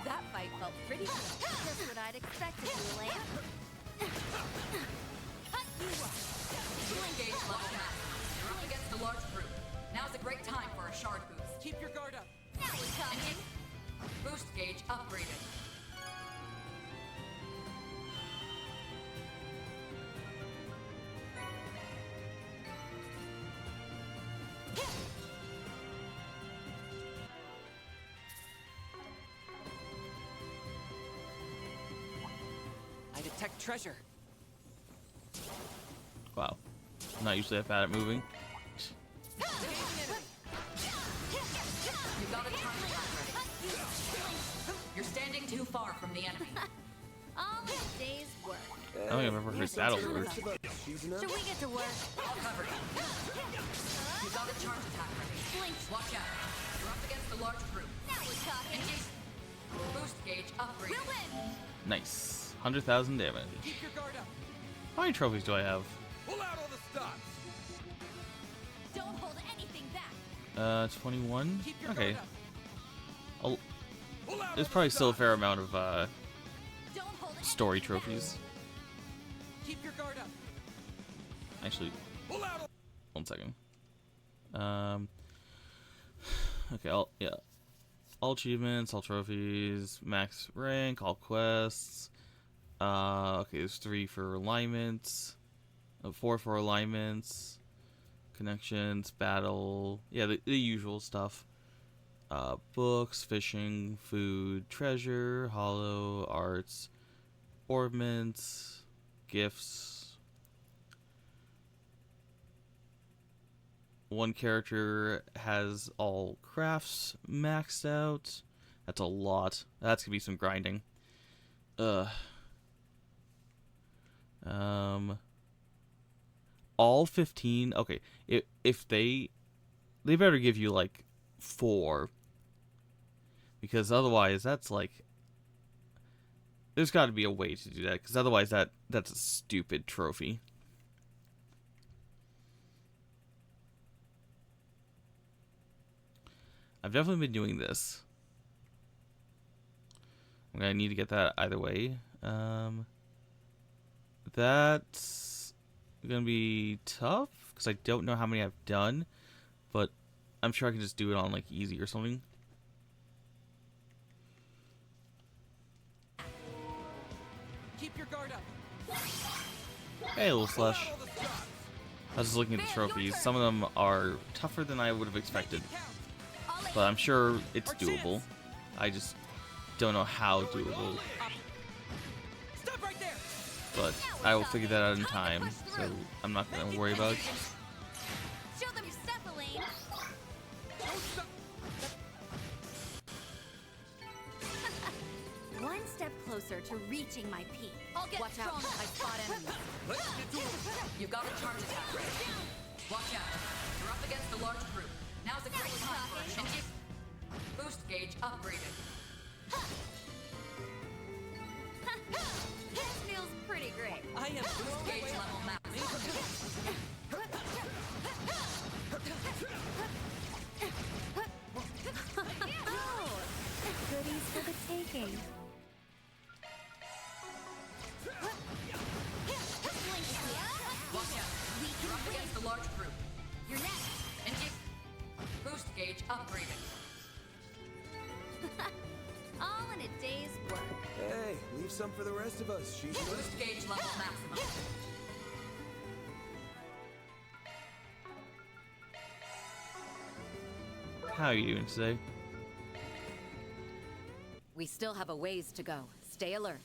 That fight felt pretty good. Just what I'd expect of you, Elaine. You engage level max. You're up against a large group. Now's a great time for a shard boost. Keep your guard up. Now we're talking. Boost gauge upgraded. I detect treasure. Wow. I'm not usually that bad at moving. You got a charge attack ready. You're standing too far from the enemy. All in a day's work. I don't think I've ever heard battle words. Shizuna? Should we get to work? I'll cover you. You got a a charge attack ready. Flinch. Watch out. You're up against a large group. Now we're talking. Engage. Boost gauge upgraded. We'll win. Nice. 100,000 damage. Keep your guard up. How many trophies do I have? Pull out all the stops. Don't hold anything back. 21? Keep your Okay. guard up. I'll, Pull out there's all probably the still a stops. fair amount of Don't hold story anything back. trophies. Keep your guard up. Actually, Pull out all... 1 second. Okay, all achievements, all trophies, max rank, all quests. Okay, there's 3 for alignments, 4 for alignments, connections, battle. Yeah, the usual stuff. Books, fishing, food, treasure, hollow, arts, ornaments, gifts. One character has all crafts maxed out. That's a lot. That's gonna be some grinding. All 15. Okay, if they better give you like 4, because otherwise that's like, there's got to be a way to do that, because otherwise that's a stupid trophy. I've definitely been doing this. I'm gonna need to get that either way. That's gonna be tough because I don't know how many I've done, but I'm sure I can just do it on like easy or something. Keep your guard up. Hey, little Pull out slush. all the stops. I was just looking at the trophies. Some of them are tougher than I would have expected, Count. but I'm sure it's doable. I just don't know how doable, Up. Stop right there. but I will figure that out in time, so I'm not gonna worry about it. Show them your stuff, Elaine. Don't stop. One step closer to reaching my peak. I'll get Watch out, stronger. I spot enemies. Let's get to it. You've got a charge attack ready. Watch out. You're up against a large group. Now's a great time for a shot. Boost gauge upgraded. This feels pretty great. I am Boost gauge level max. Oh, goodies for the taking. Watch out. You're up against a large group. You're next. Engage. Boost gauge upgraded. All in a day's work. Hey, leave some for the rest of us. She's Boost gauge level maximum. How are you doing today? We still have a ways to go. Stay alert.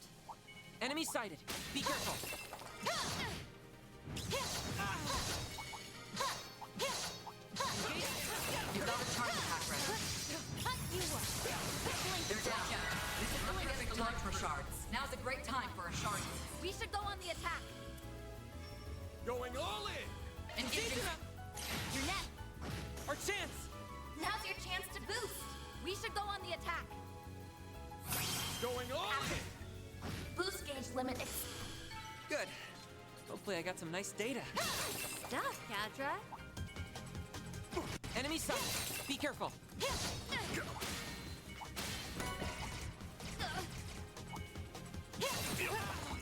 Enemy sighted. Be careful. You've got a charge attack ready. They're down. This is really against the large for shards. Now's a great time for a shard. We should go on the attack. going all in. Engaging. You're next. Our chance. Now's your chance to boost. We should go on the attack. Going all in. Boost gauge limit. Good. Hopefully I got some nice data. Stuff, Kadra. Enemy sighted. Be careful.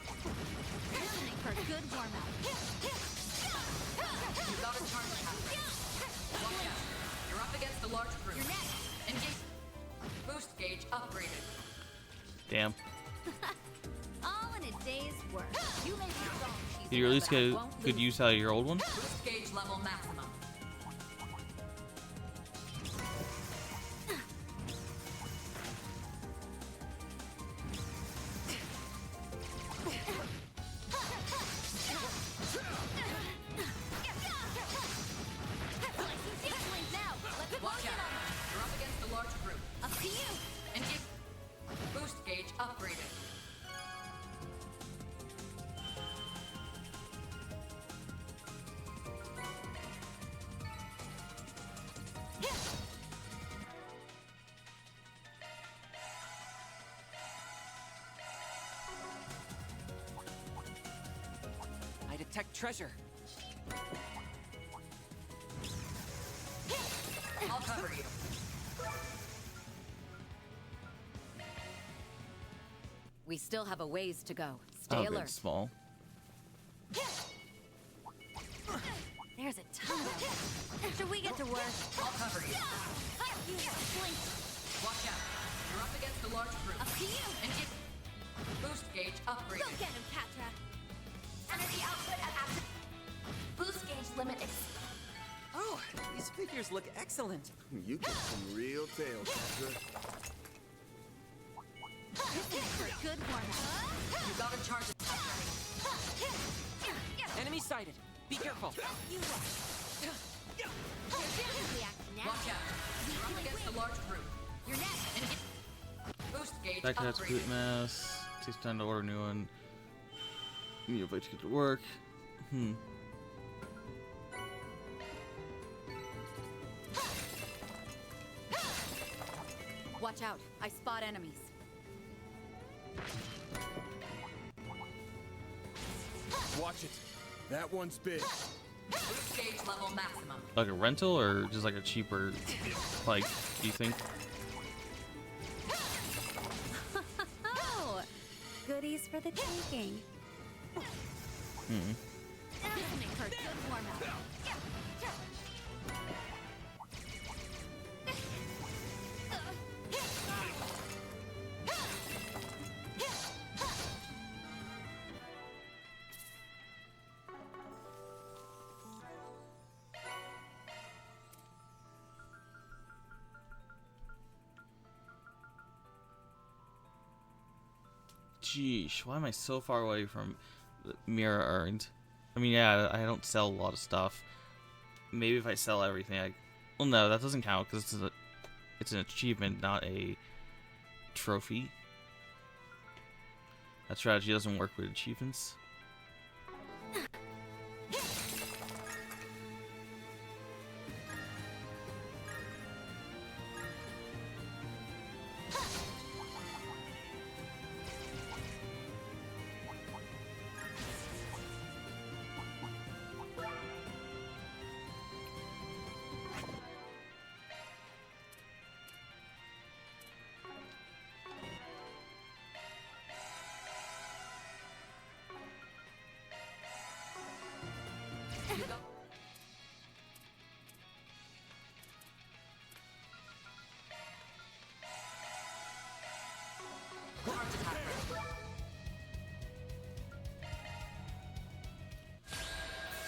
Listening for a good warm-up. You've got a charge attack ready. Watch out. You're up against a large group. You're next. Engage. Boost gauge upgraded. Damn. All in a day's work. You may be strong, Did you at least get a good use out of your old one? Boost gauge level maximum. Now, let's Watch out. You're up against a large group. up to you. Engage. Boost gauge upgraded. protect treasure. I'll cover you. We still have a ways to go. Stay Oh, good. alert. Small. There's a ton of them. Should we get to work? I'll cover you. Watch out. You're up against a large group. Up to you. And get boost gauge upgraded. Go get him, Patra. Energy output at active. Boost gauge limited. Oh, these figures look excellent. You get some real tails, Patra. This is for a good warm-up. You gotta charge it. Enemy sighted. Be careful. React now. Watch out. You're up against a large group. You're next. And get boost gauge That cat's boot upgraded. mass. Takes time to order a new one. You wait to get to work. Watch out. I spot enemies. Watch it. That one's big. Boost gauge level maximum. Like a rental or just like a cheaper, like, do you think? Oh, goodies for the taking. This will make for a good warm-up. Geesh, why am I so far away from the mirror earned? I mean, yeah, I don't sell a lot of stuff. Maybe if I sell everything, well, no, that doesn't count because it's an achievement, not a trophy. That strategy doesn't work with achievements.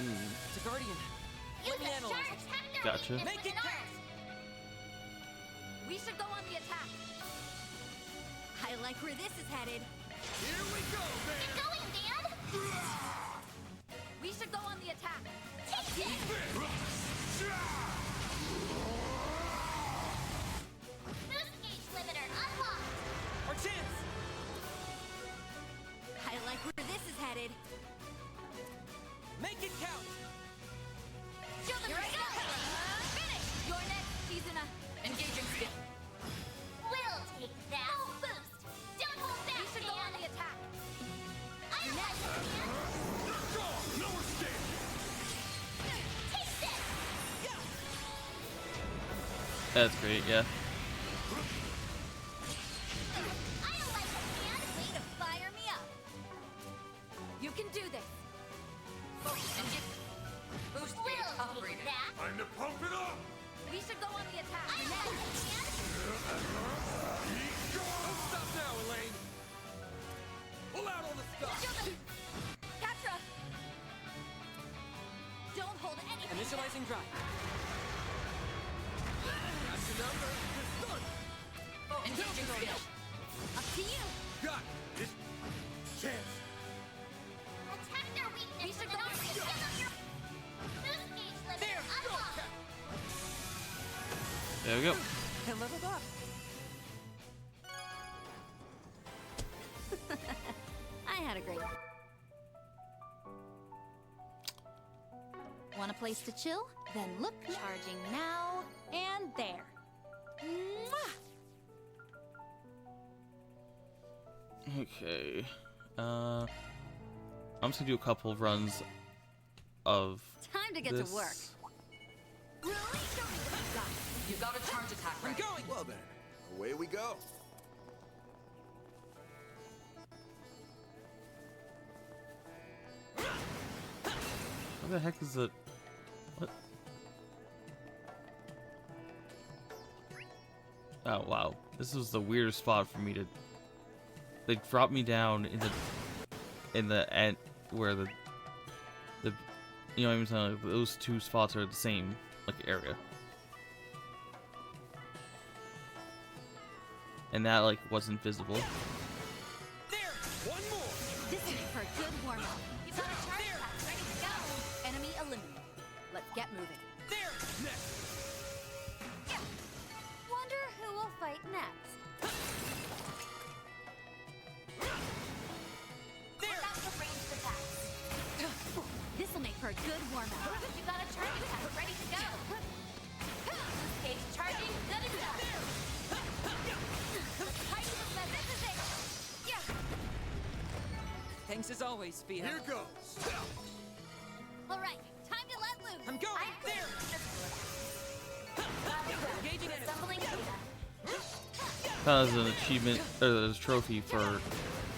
It's a guardian. Use Let me a analyze sharp it. tactic. Gotcha. Make it count. We should go on the attack. I like where this is headed. Here we go, man. Get going, Dan. We should go on the attack. Take this. Boost gauge limiter unlocked. Our chance. I like where this is headed. Make it count. Show them your skill. Finish. You're next, Kizuna. Engaging skill. We'll take that. Full boost. Don't hold We back, should go on Dan. the attack. I like it, Dan. No escape. Take this. That's great, yeah. I like it, Dan. Way to fire me up. You can do this. And get boost gauge We'll take upgraded. that. Time to pump it up. We should go on the attack. I like it, Dan. Don't stop now, Elaine. Pull out all the stuff. Show them. Patra. Don't hold anything. Initializing drive. That's your number. You're stunned. Engaging skill. Up to you. Got this chance. Attack their weakness. We should with go an on the arc attack. Boost gauge limiter There, go, unlocked. Cap. There we go. And leveled up. I had a great. Want a place to chill? Then look. Charging now and there. Mwah! Okay. I'm just gonna do a couple of runs of Time to get this. to work. Really? Show me what you got. You've got a charge attack I'm ready. going! Well then, away we go. What the heck is the... What? Oh, wow. This was the weirdest spot for me to... They dropped me down in the end where the you know what I'm saying, like, those two spots are the same like area. And that like wasn't visible. There! One more! This will make for a good warm-up. You've got a charge attack ready to go. Enemy eliminated. Let's get moving. There! Next! Wonder who will fight next. Look out for ranged attacks. This will make for a good warm-up. You've got a charge attack ready to go. Boost gauge charging, good and done. Let's tighten this mess. This is it. Yeah. Thanks as always, Fia. Here goes. All right, time to let loose. I'm going! I'm There! Engaging enemy. Assembling data. That was an achievement, or a trophy for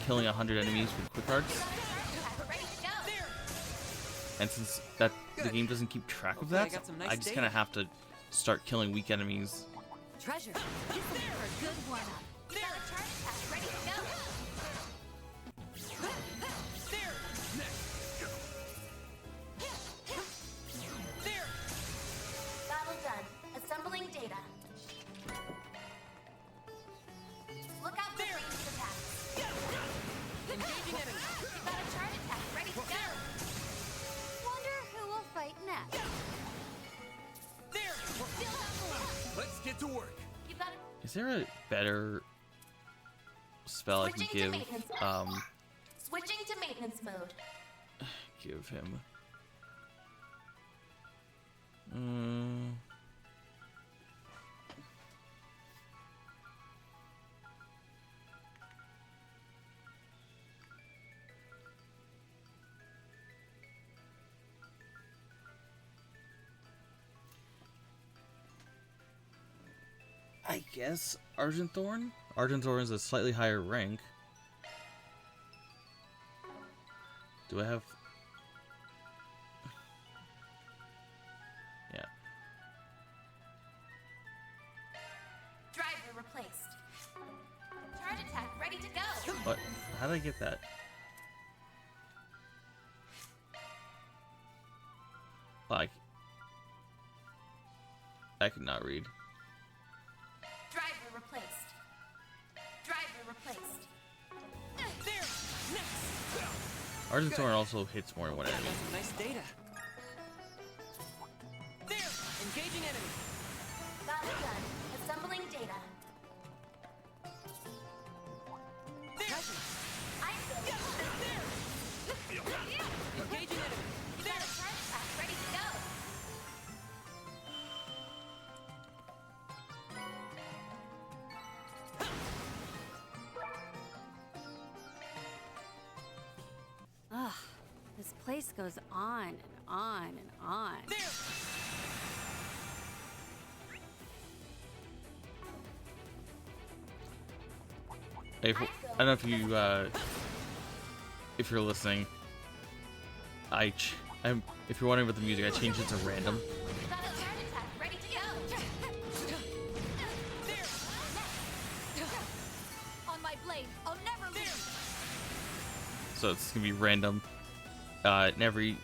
killing 100 enemies with quick cards. Charge attack ready to go. There! And since that the game doesn't keep track of Hopefully I that, got some nice I just data. kind of have to start killing weak enemies. Treasure. This will make for a good warm-up. You've got a charge attack ready to go. There! Next! There! Battle done. Assembling data. Look out for ranged attacks. Engaging enemy. You've got a charge attack ready to go. Wonder who will fight next. There! Let's get to work. You've got a Is there a better spell I can Switching to give? maintenance. Switching to maintenance mode. Give him. I guess Argent Thorn? Argent Thorn is a slightly higher rank. Do I have... Yeah. Driver replaced. Charge attack ready to go. What? How did I get that? Like... I could not read. Driver replaced. Driver replaced. There! Next! Argent Thorn also hits more than one enemy. Got some nice data. There! Engaging enemy. Battle done. Assembling data. There! I'm good. Engaging enemy. You got a charge attack ready to go. Ugh, this place goes on and on and on. There! If, I don't know if you're listening. If you're wondering about the music, I changed it to random. You got a charge attack ready to go. On my blade, I'll never leave. So it's gonna be random in every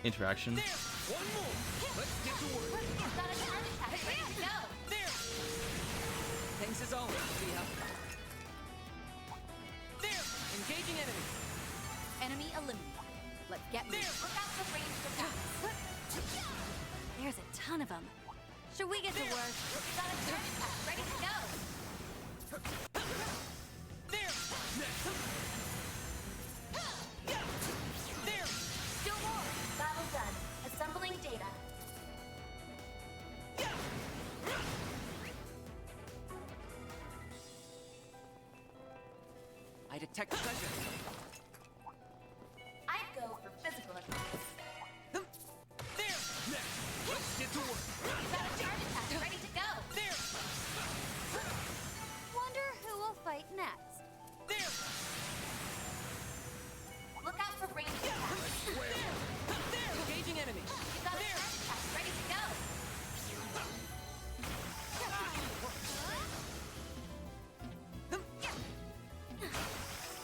interaction. There! One more! Let's get to work. You got a charge attack ready to go. There! Thanks as always, Fia. There! Engaging enemy. Enemy eliminated. Let's get moving. Look out for ranged attacks. There's a ton of them. Should we get to work? You got a charge attack ready to go. There! Next! There! Still more. Battle done. Assembling data. I detect treasure. I'd go for physical attacks.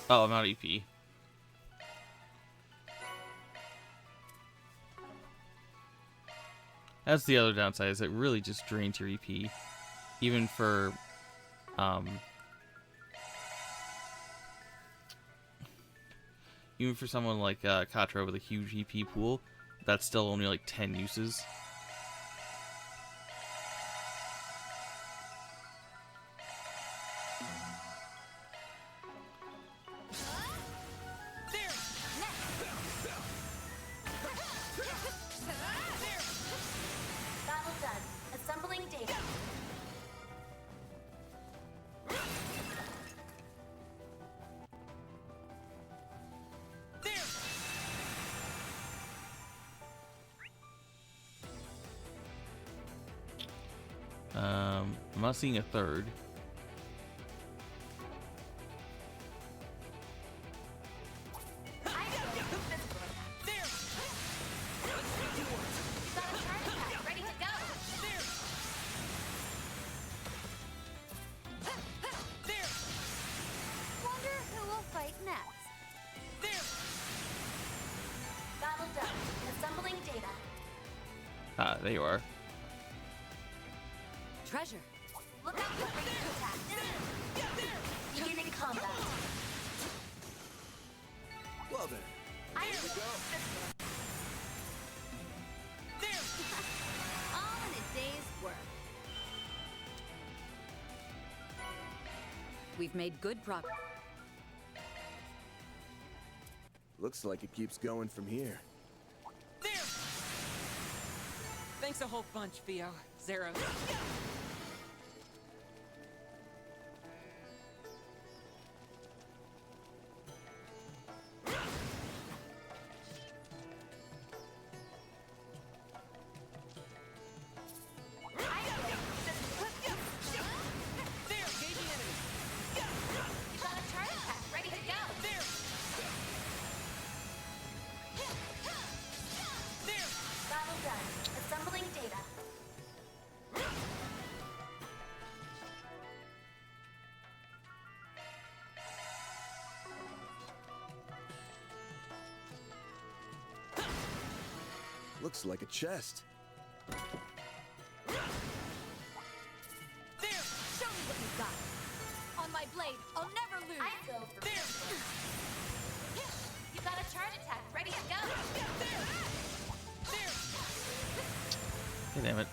Oh, I'm out of EP. That's the other downside, is it really just drains your EP. Even for, even for someone like Katra with a huge EP pool, that's still only like 10 uses. Battle done. Assembling data. I'm not seeing a third. Ready to go. Wonder who will fight next. Battle done. Assembling data. Ah, there you are. Treasure. Look out for ranged attacks. Beginning combat. Well then, I here we go. All in a day's work. We've made good progress. Looks like it keeps going from here. Thanks a whole bunch, Theo. Zero. You got a charge attack. Ready to go. Battle done. Assembling data. Looks like a chest. Show me what you've got. On my blade, I'll never lose. I go for You got a charge attack. Ready to go. Hey, damn it.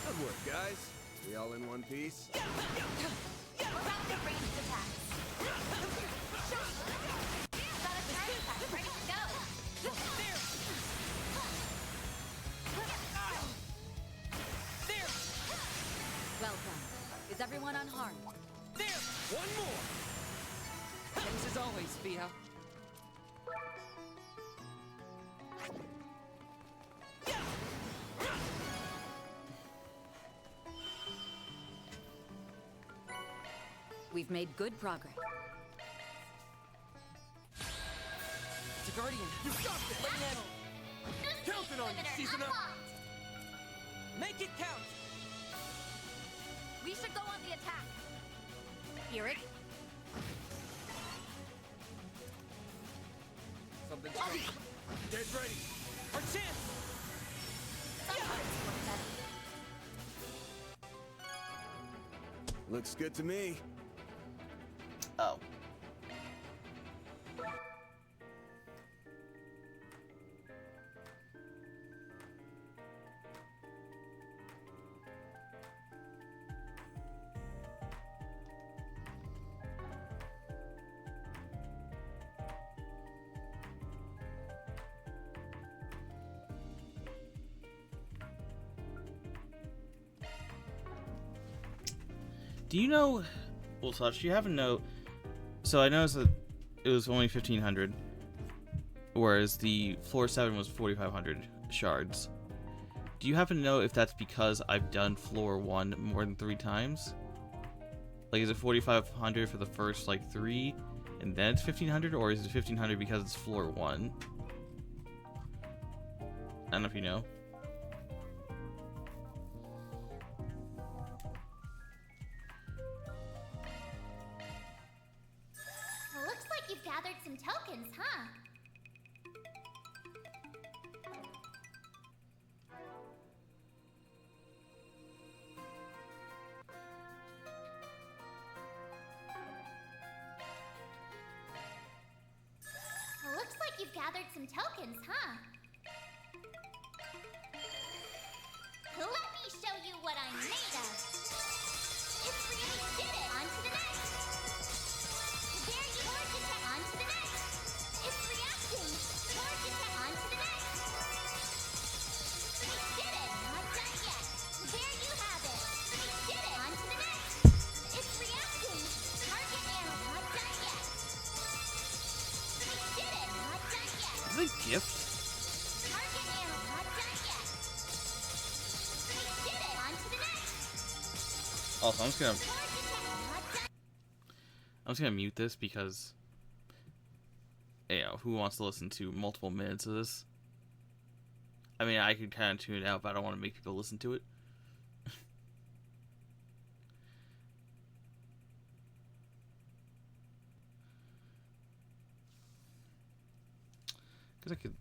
Good work, guys. We all in one piece? Look out for ranged attacks. You got a charge attack. Ready to go. Well done. Is everyone unharmed? One more! Thanks as always, Theo. We've made good progress. It's a Guardian. You got this! Let me handle it. Counting on you, season up! Make it count! We should go on the attack. Hear it? Something's coming. Get ready. Our chance! Looks good to me. Oh. Do you know, well, Such, do you have a note? So I noticed that it was only 1,500, whereas the floor 7 was 4,500 shards. Do you happen to know if that's because I've done floor 1 more than 3 times? Like, is it 4,500 for the first, like, 3, and then it's 1,500, or is it 1,500 because it's floor 1? I don't know if you know. gathered some tokens, huh? Looks like you've gathered some tokens, huh? Let me show you what I'm made of. It's really did it. On to the next. There you are. On to the next. It's reacting. Charge attack. On to the next. We did it. Not done yet. There you have it. We did it. On to the next. It's reacting. Target animal. Not done yet. We did it. Not done yet. Is it a gift? Target animal. Not done yet. We did it. On to the next. Also, I'm just gonna Charge attack. Not done. mute this because, you know, who wants to listen to multiple minutes of this? I mean, I could kind of tune it out, but I don't want to make people listen to it. Because I could.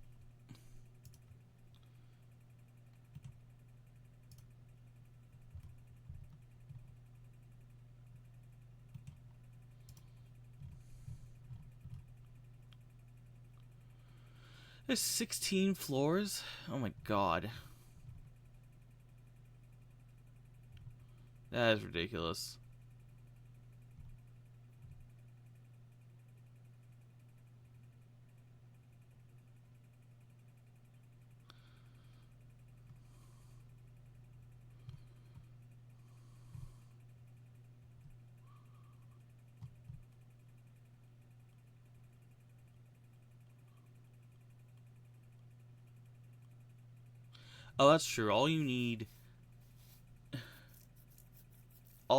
There's 16 floors? Oh my god. That is ridiculous. Oh, that's true. All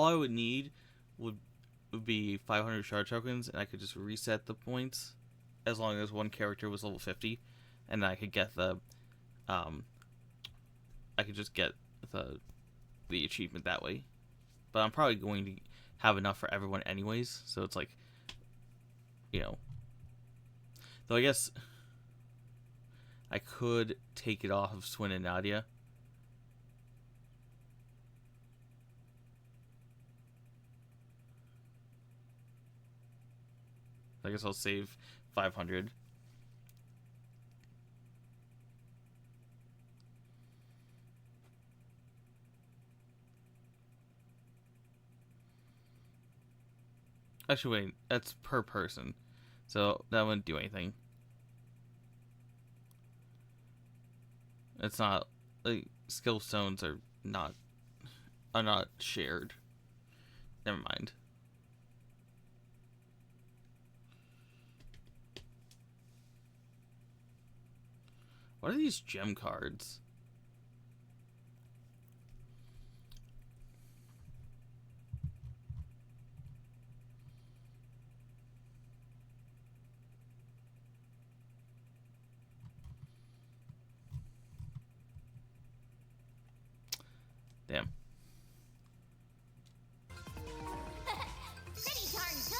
I would need would be 500 shard tokens, and I could just reset the points as long as one character was level 50, and I could get the, I could just get the achievement that way. But I'm probably going to have enough for everyone anyways, so it's like, you know. Though I guess I could take it off of Swin and Nadia. I guess I'll save 500. Actually, wait, that's per person, so that wouldn't do anything. It's not like skill stones are not shared. Never mind. What are these gem cards? Damn. Pretty darn good.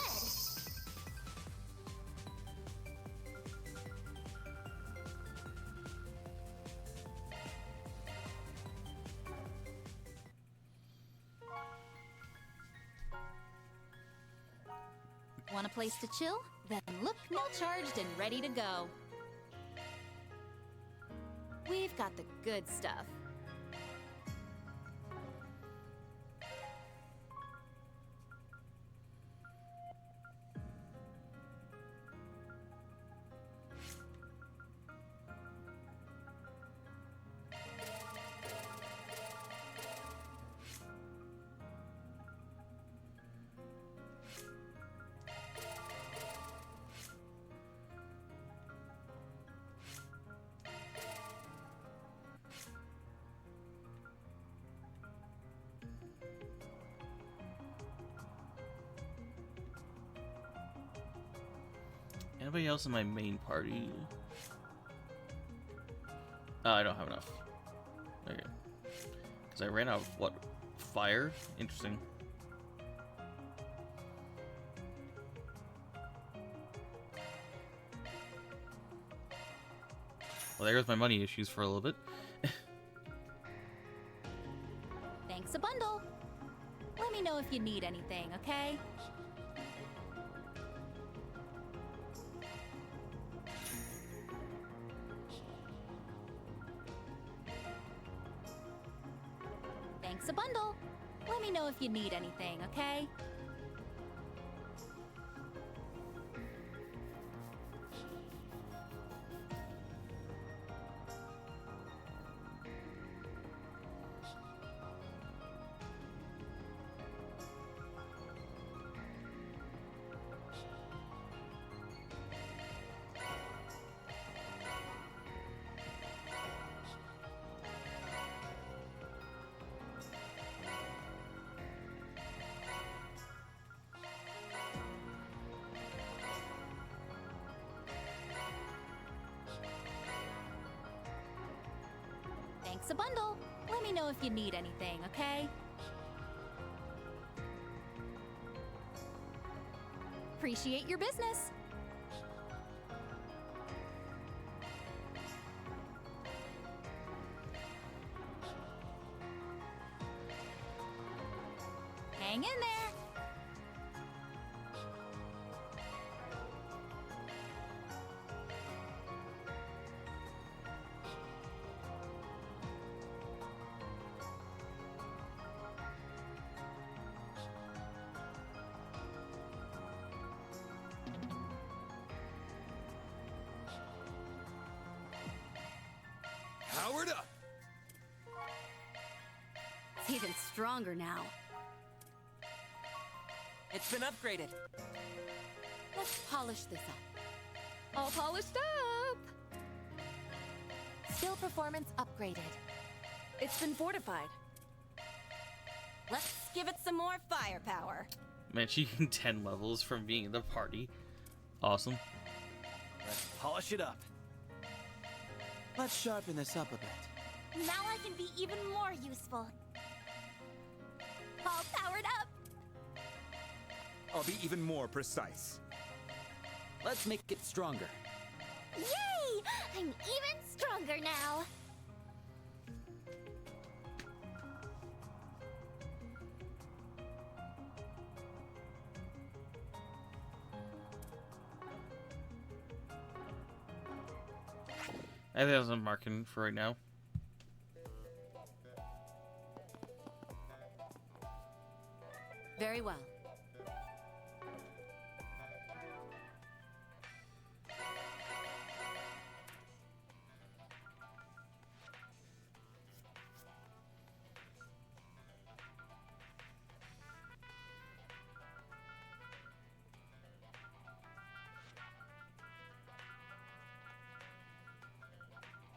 Want a place to chill? Then look, now charged and ready to go. We've got the good stuff. Anybody else in my main party? I don't have enough. Okay. Because I ran out of, what, fire? Interesting. Well, there goes my money issues for a little bit. Thanks a bundle. Let me know if you need anything, okay? Thanks a bundle. Let me know if you need anything, okay? Thanks a bundle. Let me know if you need anything, okay? Appreciate your business. Hang in there. Powered up! It's even stronger now. It's been upgraded. Let's polish this up. All polished up! Skill performance upgraded. It's been fortified. Let's give it some more firepower. Man, she gained 10 levels from being in the party. Awesome. Let's polish it up. Let's sharpen this up a bit. Now I can be even more useful. All powered up. I'll be even more precise. Let's make it stronger. Yay! I'm even stronger now. I think that's a marking for right now. Very well.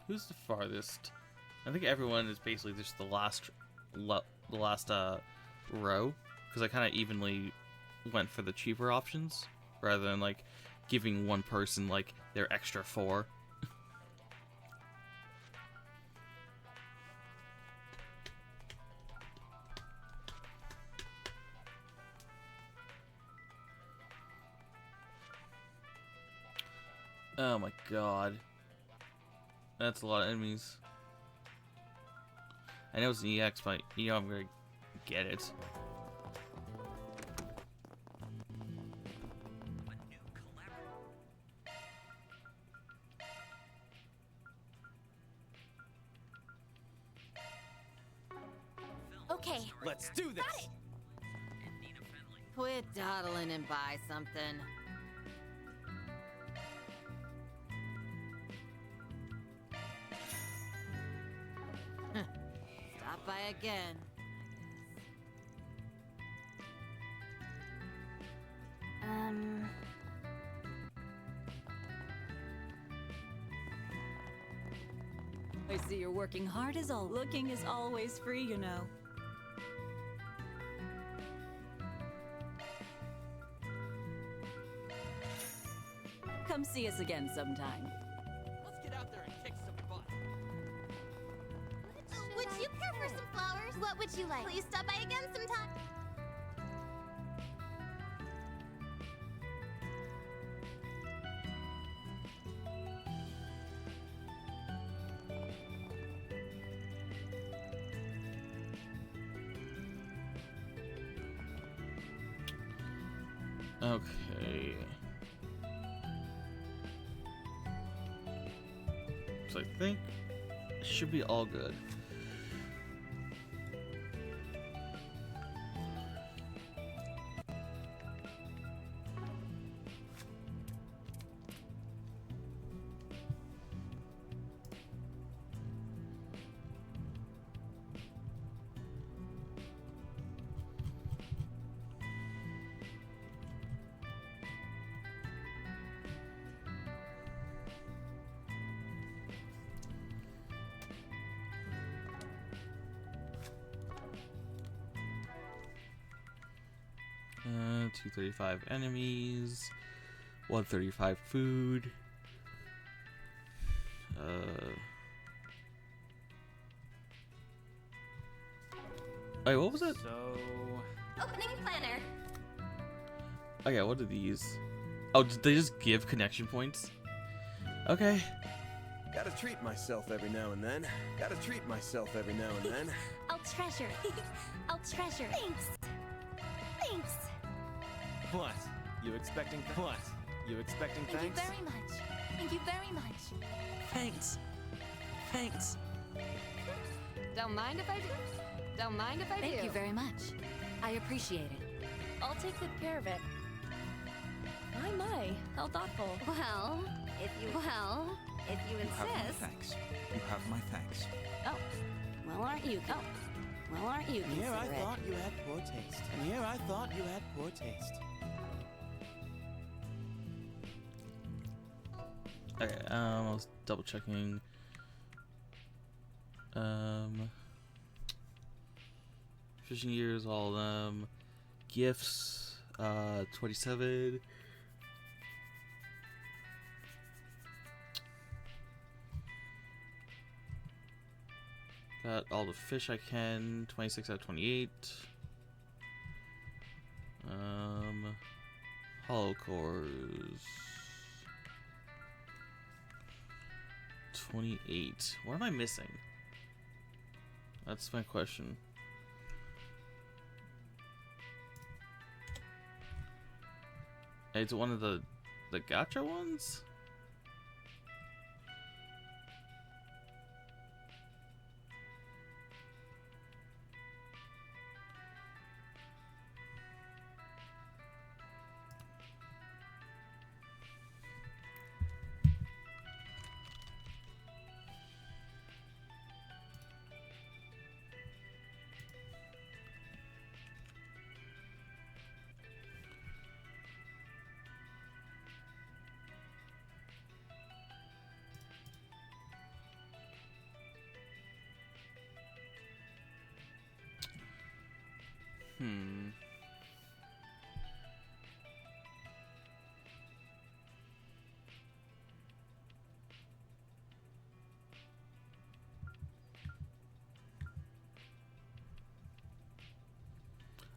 Who's the farthest? I think everyone is basically just the last row, because I kind of evenly went for the cheaper options rather than like giving one person like their extra 4. Oh my god. That's a lot of enemies. I know it's an EX, but you know I'm gonna get it. Okay. Let's do this! Quit dawdling and buy something. Stop by again. I see you're working hard as all. Looking is always free, you know. Come see us again sometime. Let's get out there and kick some butt. Would you care for some flowers? What would you like? Please stop by again sometime. Okay. So I think it should be all good. Uh, 235 enemies, 135 food. Wait, what was it? So... Opening planner. Oh yeah, what are these? Oh, did they just give connection points? Okay. Gotta treat myself every now and then. Gotta treat myself every now and then. I'll treasure. I'll treasure. Thanks. Thanks. What? You expecting what? You expecting Thank thanks? you very much. Thank you very much. Thanks. Thanks. Don't mind if I do. Don't mind if I do. Thank you very much. I appreciate it. I'll take good care of it. My, how thoughtful. Well, if you insist. Thanks. You have my thanks. Oh, Well, aren't you? Oh, well, aren't you? Here I considerate? thought you had poor taste. Here I thought you had poor taste. Okay, I was double checking. Fishing gears, all of them. Gifts, 27. Got all the fish I can, 26 out of 28. Hollow cores. 28. What am I missing? That's my question. It's one of the gacha ones?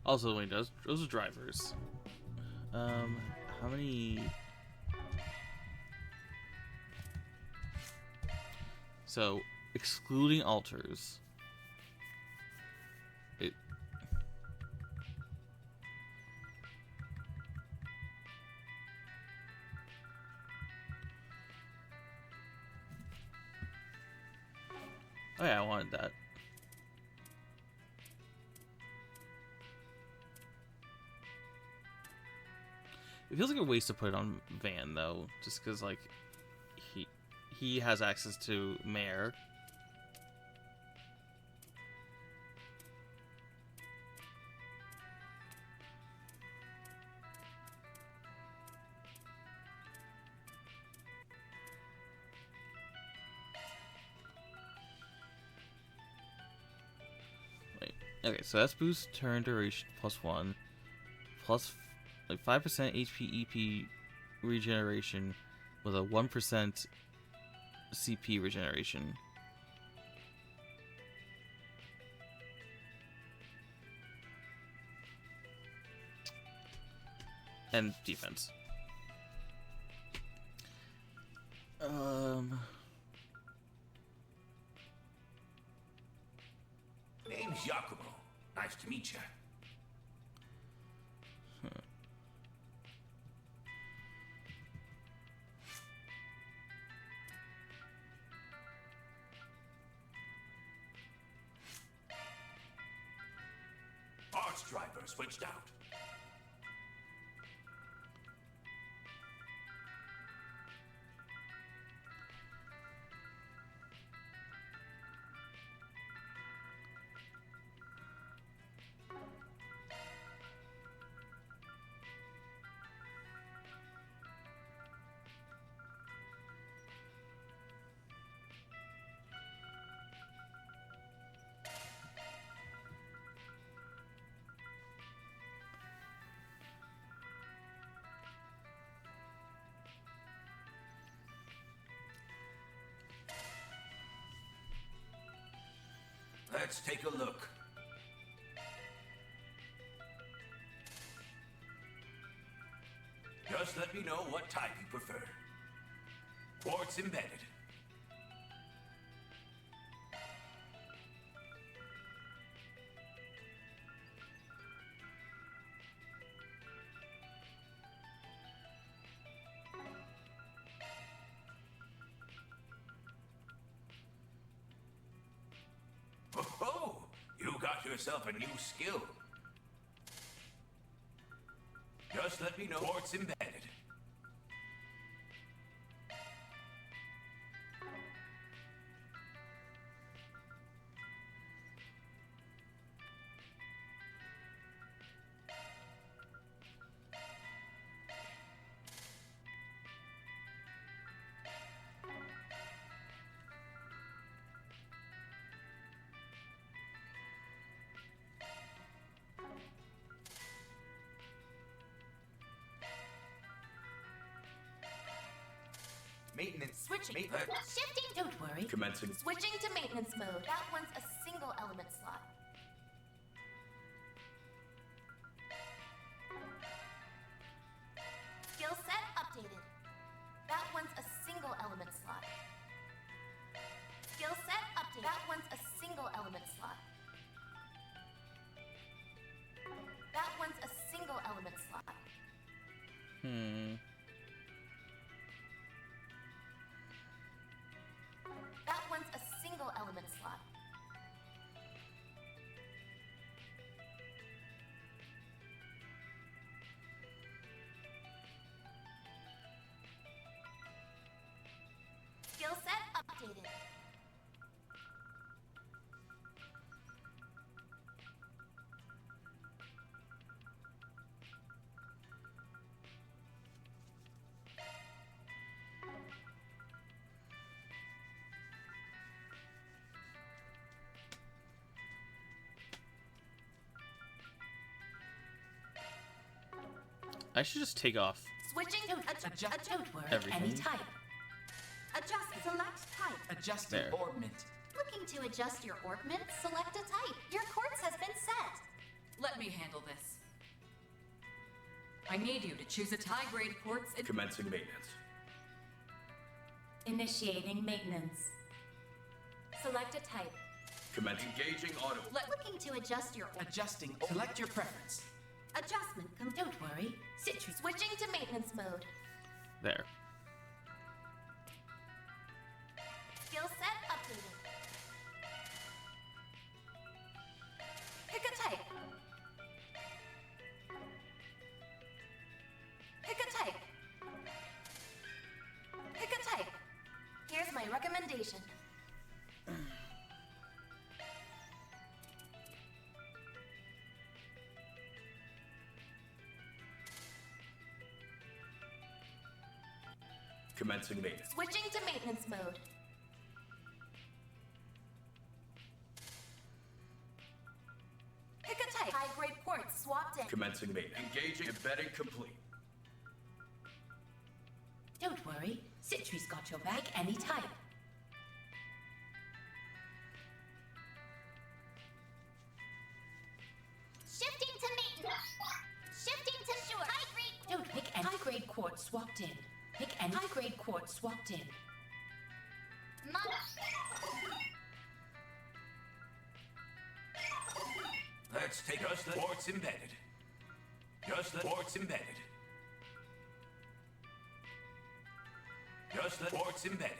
Also, when he does, those are drivers. How many? So, excluding altars. It. Oh yeah, I wanted that. It feels like a waste to put it on Van though, just because like he has access to Mare. Wait, okay, so that's boost turn duration +1, plus like 5% HP EP regeneration with a 1% CP regeneration. And defense. Name's Yakumo. Nice to meet you. bus driver switched out. Let's take a look. Just let me know what type you prefer. Quartz embedded. Oh, you got yourself a new skill. Just let me know quartz embedded. Maintenance. Switching. Maintenance. Shifting. Don't worry. Commencing. Switching to maintenance mode. That one's a single element slot. Skill set updated. That one's a single element slot. Skill set updated. That one's a single element slot. That one's a single element slot. That one's a single element slot. Skill set updated. I should just take off. Switching to adjust. Don't worry. Everything. Any type. Adjust. Select type. Adjusting There. orbment. Looking to adjust your orbment? Select a type. Your quartz has been set. Let me handle this. I need you to choose a tie-grade quartz. Commencing maintenance. Initiating maintenance. Select a type. Commencing. Engaging auto. Looking to adjust your Adjusting. Select your preference. Adjustment. Don't worry. Citrus. Switching to maintenance mode. There. Skill set updated. Pick a type. Pick a type. Pick a type. Here's my recommendation. Commencing maintenance. Switching to maintenance mode. Pick a type. High-grade quartz swapped in. Commencing maintenance. Engaging. Embedding complete. Don't worry. Citrus got your back any type. shifting to maintenance. Shifting to sure. High-grade. Don't pick any high-grade quartz swapped in. Pick any high-grade quartz swapped in. Let's take just the quartz embedded. Just the quartz embedded. Just the quartz embedded.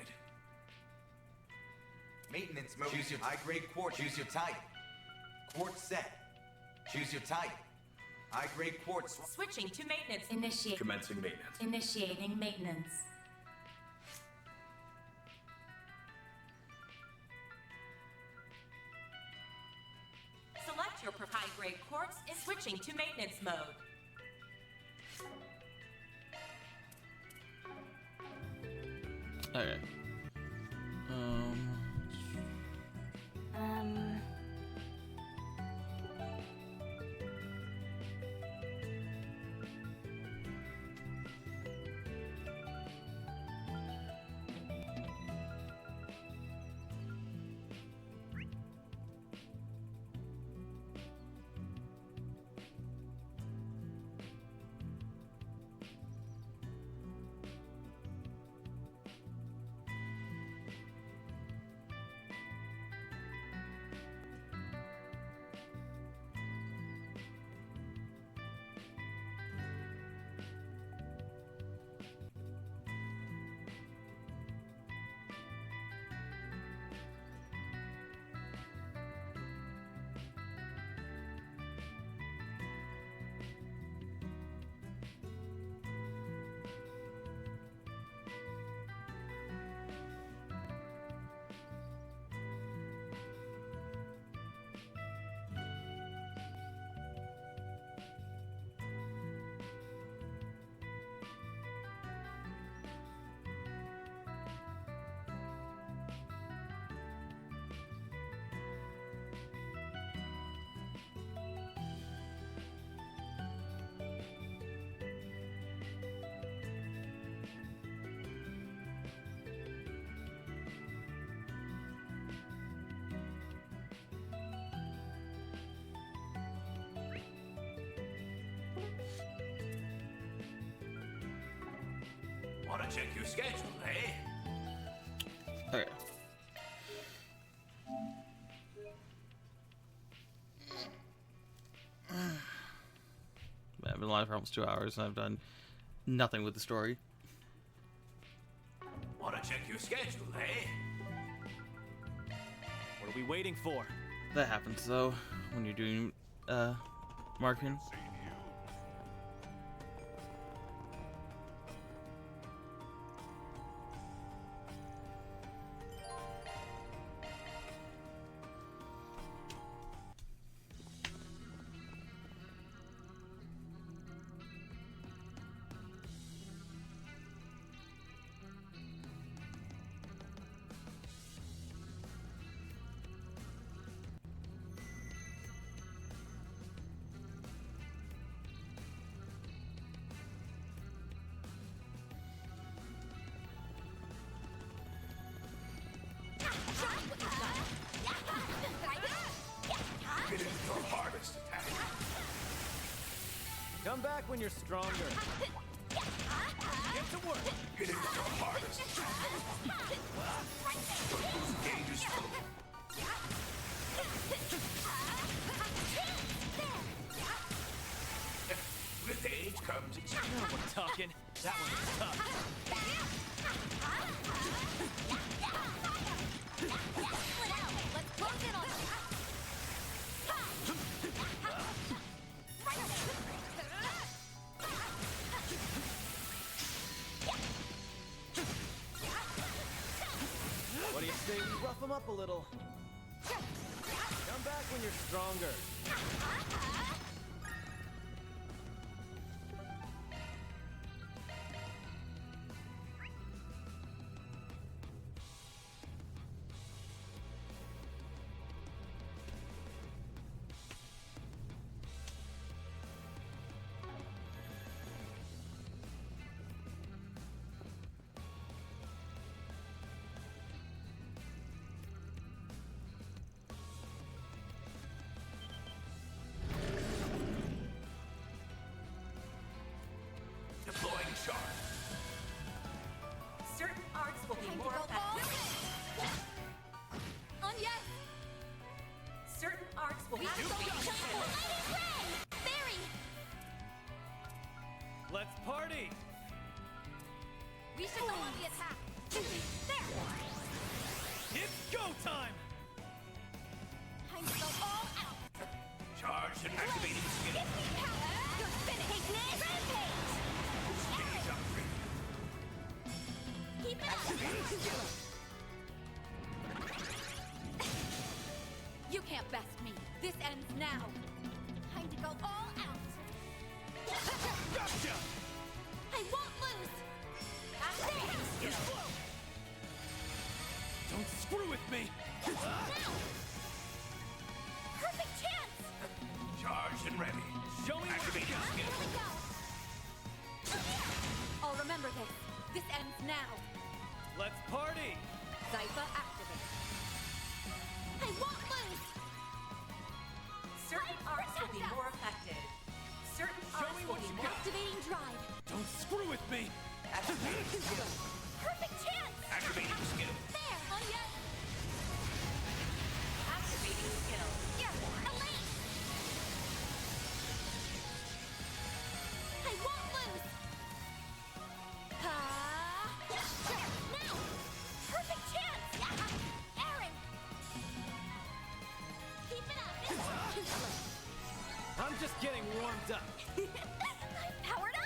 Maintenance mode. Choose your high-grade quartz. Choose your type. Quartz set. Choose your type. High-grade quartz. Switching to maintenance. Commencing maintenance. Initiating maintenance. Select your high-grade quartz is switching to maintenance mode. Okay. Wanna check your schedule, eh? Okay. I've been live for almost 2 hours and I've done nothing with the story. Wanna check your schedule, eh? What are we waiting for? That happens though when you're doing marking. Get into your hardest attack. Come back when you're stronger. Get to work. Get into your hardest attack. Boost gauge is full. With age comes Now we're talking. That one was tough. Let's close in on them. What do you say we rough them up a little? Come back when you're stronger. deploying shard. Certain arts will be more effective. On yes. Certain arts will be Barry. Let's party! We should go on the attack. There. It's go time! Time to go all out. Shard Charge and activating skill. Give me power! You're finished! Rampage! Stage upgrade. Keep it up! You can't best me. This ends now. Time to go all out. Gotcha! I won't lose. Activating skill. Don't screw with me! Now! Perfect chance! Charged and ready. Show me what you Activating got! Here skill. we go. I'll remember this. This ends now. Let's party! Zypha activate. I won't lose. Certain arts will be more effective. Certain Show arts me will what be you more got. Activating drive. Don't screw with me! Activating skill. Perfect chance. Activating skill. There. Oh yes. activating skill. Yeah. Elite. I won't lose. Now. Perfect chance. Aaron. Keep it up. It's too slow. I'm just getting warmed up. I'm powered up.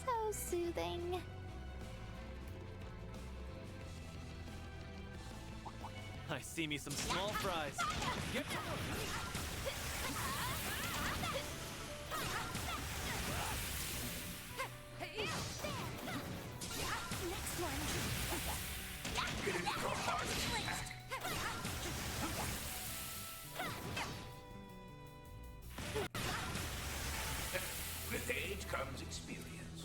So soothing. I see me some small fries. Get to work. Next one. Get into your hardest attack. With age comes experience.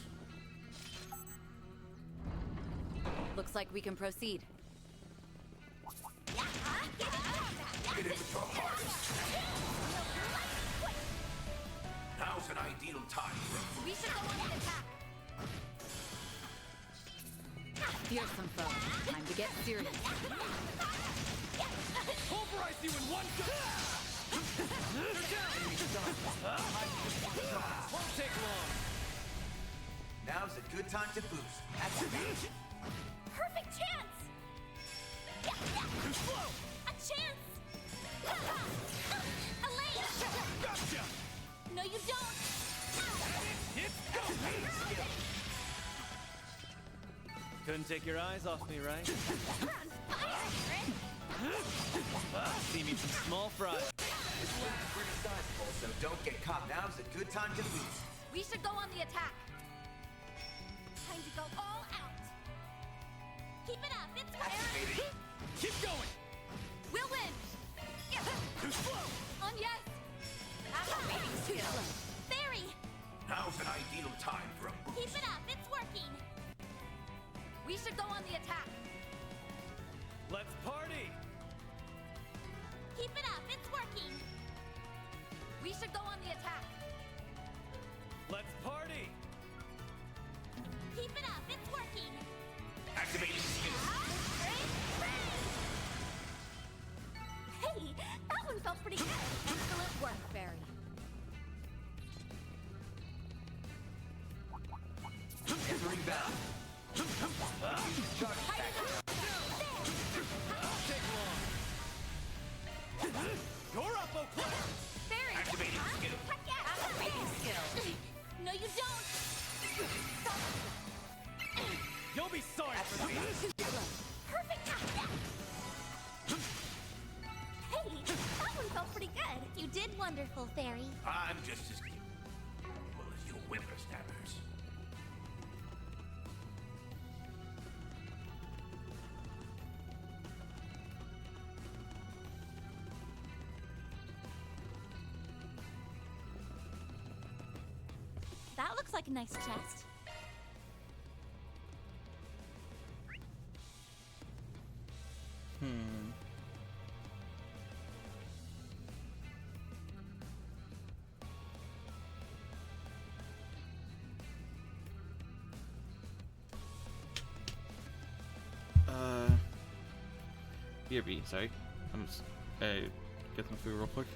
Looks like we can proceed. Get into your hardest attack. Now's an ideal time for We should go on the attack. Fearsome foe. Time to get serious. Pulverize you in one go! Won't take long. Now's a good time to boost. Activate. Perfect chance. A chance. Elaine. Gotcha! No, you don't. It's go! Couldn't take your eyes off me, right? We're on fire, Aaron. See me some small fries. This one's pretty sizable, so don't get caught. Now's a good time to boost. We should go on the attack. Time to go all out. Keep it up. It's Activating. Keep going! We'll win. Too slow! On yes. Activating skill. Fairy. Now's an ideal time for a boost. Keep it up. It's working. We should go on the attack. Let's party! Keep it up. It's working. We should go on the attack. Let's party! Keep it up. It's working. Activating skill. Hey, that one felt pretty good. Excellent work, Barry. Entering battle. Charge attack. Won't take long. You're up, Eau Claire! Barry. Activating skill. Heck yeah. Activating skill. No, you don't. You'll be sorry for this! Perfect. Hey, that one felt pretty good. You did wonderful, Fairy. I'm just as capable as you whippersnappers. That looks like a nice chest. BRB, sorry. I'm just get some food real quick.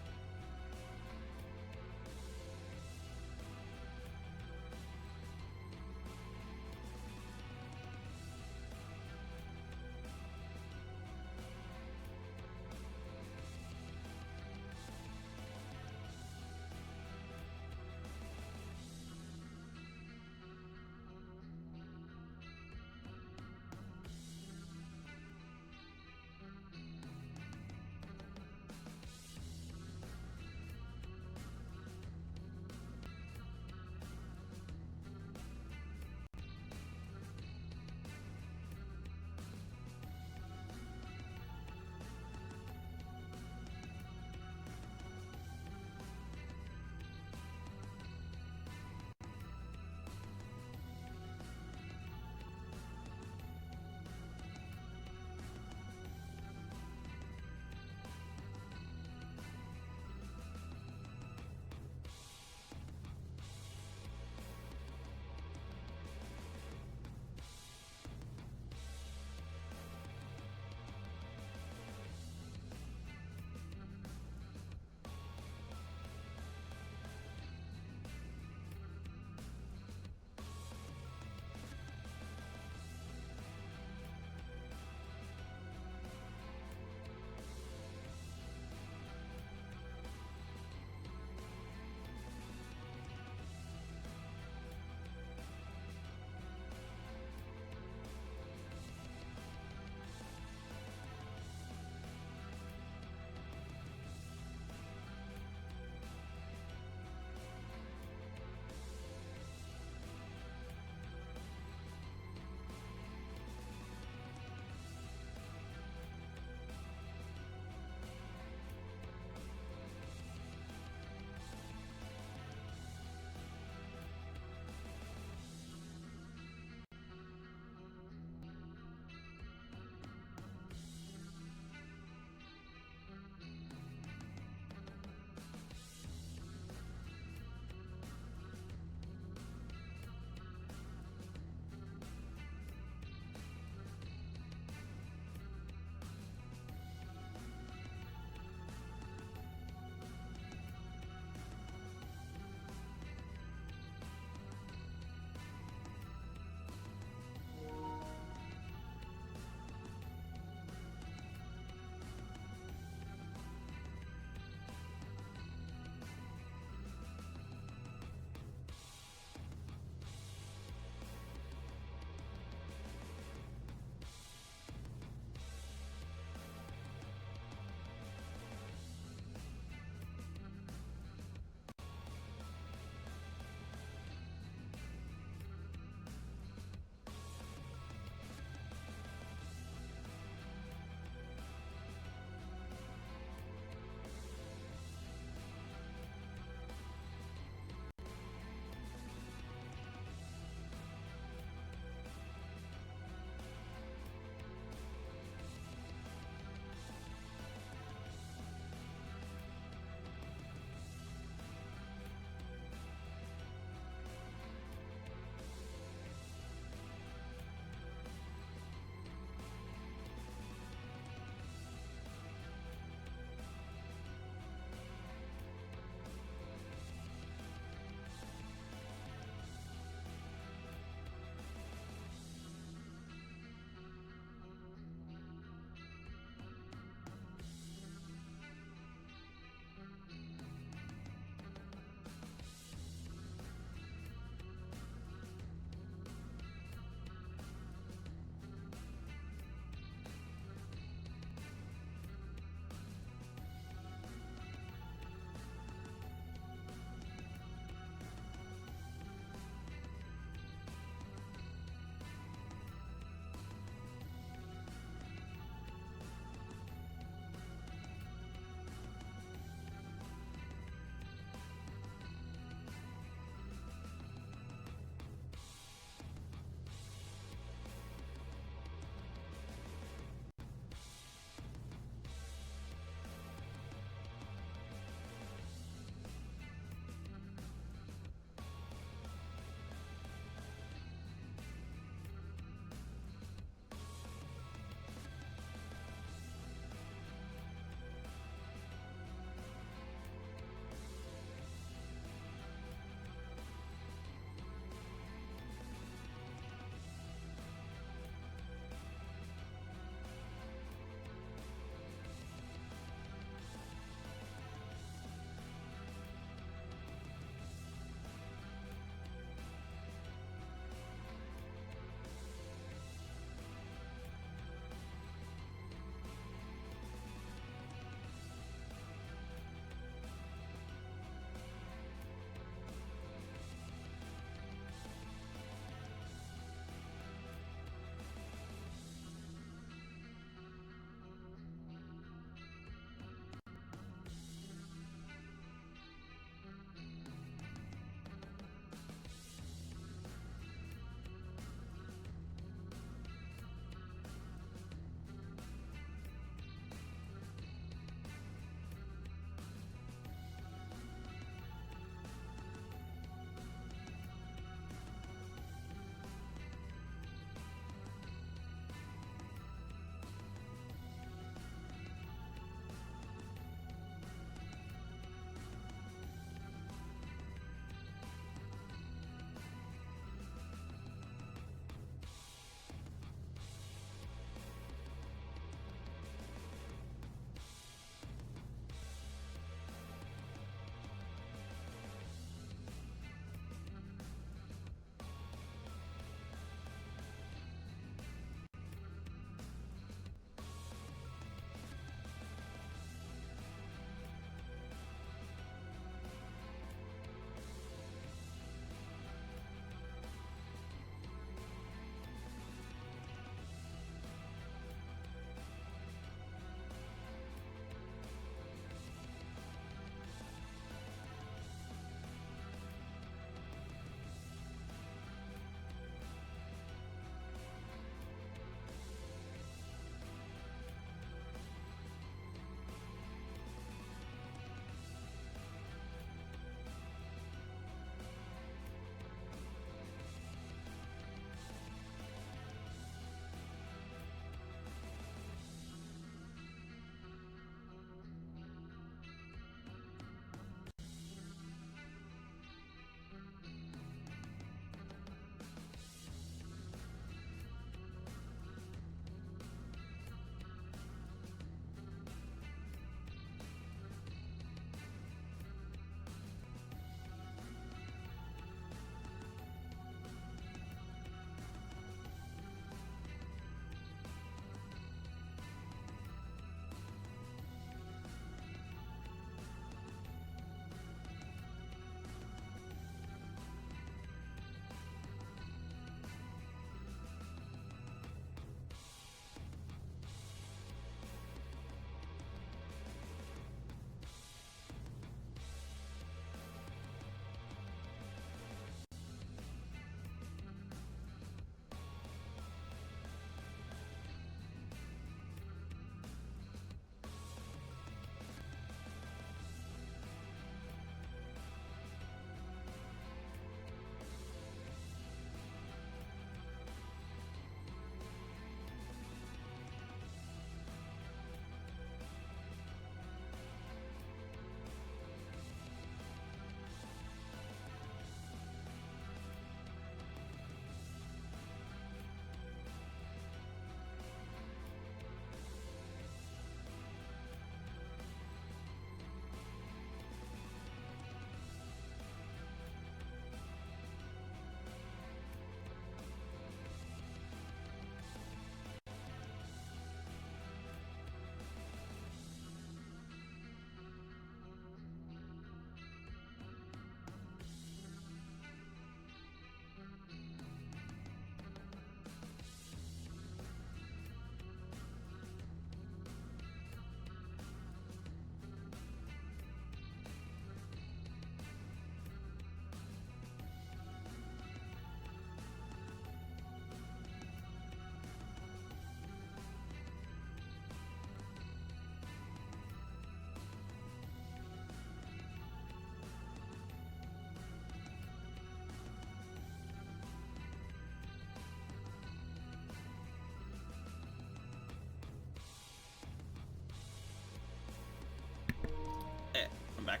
back.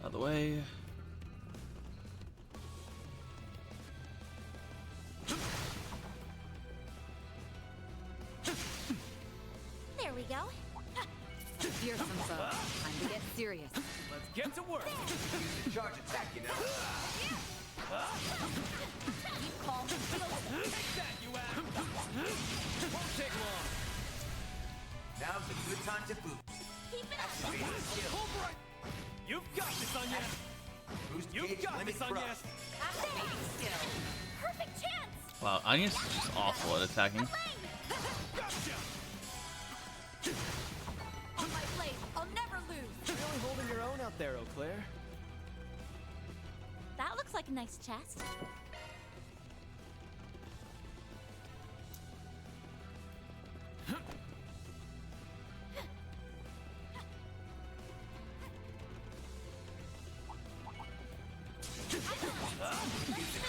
Out of the way. There we go. Fearsome foe. Time to get serious. Let's get to work. Use the charge attack, you know. Keep calm and feel it. Take that, you ass. Won't take long. Now's a good time to boost. Keep it up. Activate the skill. Hold right. You've got this on yes. Boost You've gauge got limit this on thrust. yes. Activating skill. Perfect chance. Wow, Anya's just awful at attacking. Gotcha. On my blade, I'll never lose. Really holding your own out there, Eau Claire. That looks like a nice chest.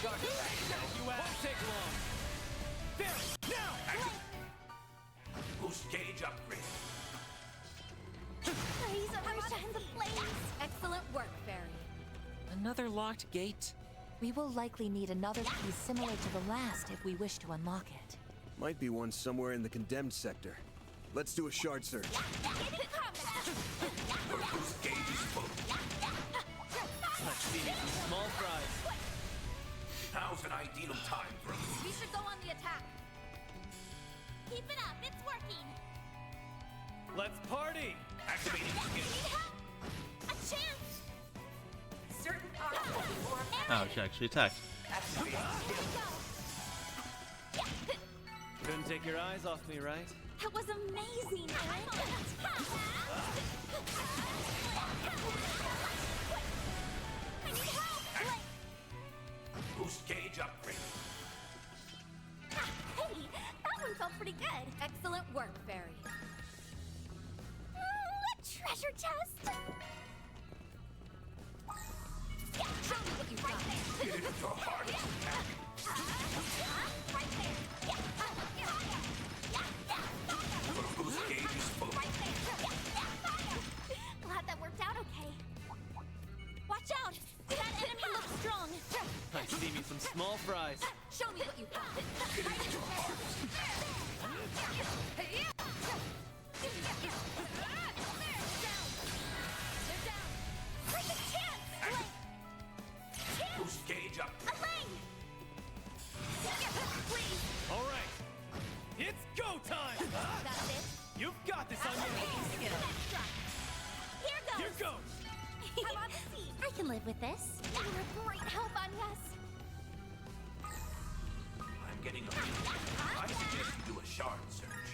You ass. Won't take long. There. Now. Boost gauge upgrade. Praise overshine the flames. Excellent work, Fairy. Another locked gate? We will likely need another key similar to the last if we wish to unlock it. Might be one somewhere in the condemned sector. Let's do a shard search. Your boost gauge is full. Let's see some small fries. Now's an ideal time for a move. We should go on the attack. Keep it up, it's working. Let's party. Activating skill. Need help? A chance. Certain parts will be more Oh, she actually attacked. Activating skill. Couldn't take your eyes off me, right? That was amazing. I need help. Boost gauge upgrade. Hey, that one felt pretty good. Excellent work, Fairy. A treasure chest. Show me what you've got. Get it into heart attack. Right there. Your boost gauge is full. Glad that worked out okay. Watch out! That enemy looks strong. I see me some small fries. Show me what you've got. Get it into heart. They're down. Take a chance. Boost gauge upgrade. Elaine. Please. All right. It's go time. That's it. You've got this on you. Extra. Here goes. Here goes. I'm on the seat. I can live with this. You're a great help, Anyas. I'm getting a feeling. I suggest you do a shard search.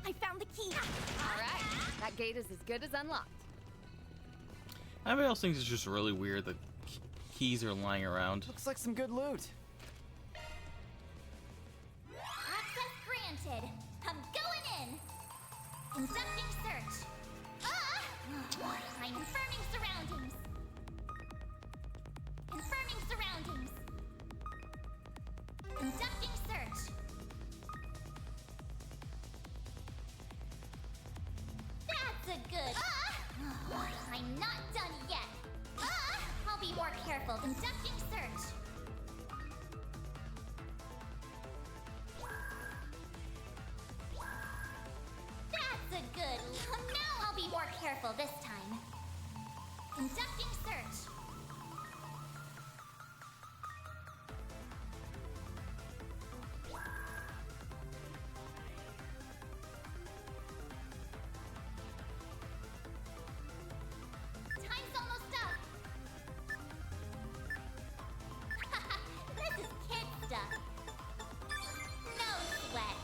I found the key. All right. That gate is as good as unlocked. Everybody else thinks it's just really weird that keys are lying around. Looks like some good loot. Access granted. I'm going in. Conducting search. I'm confirming surroundings. Confirming surroundings. Conducting search. That's a good. I'm not done yet. I'll be more careful. Conducting search. That's a good. Now I'll be more careful this time. Conducting search. Time's almost up. This is kid stuff. No sweat.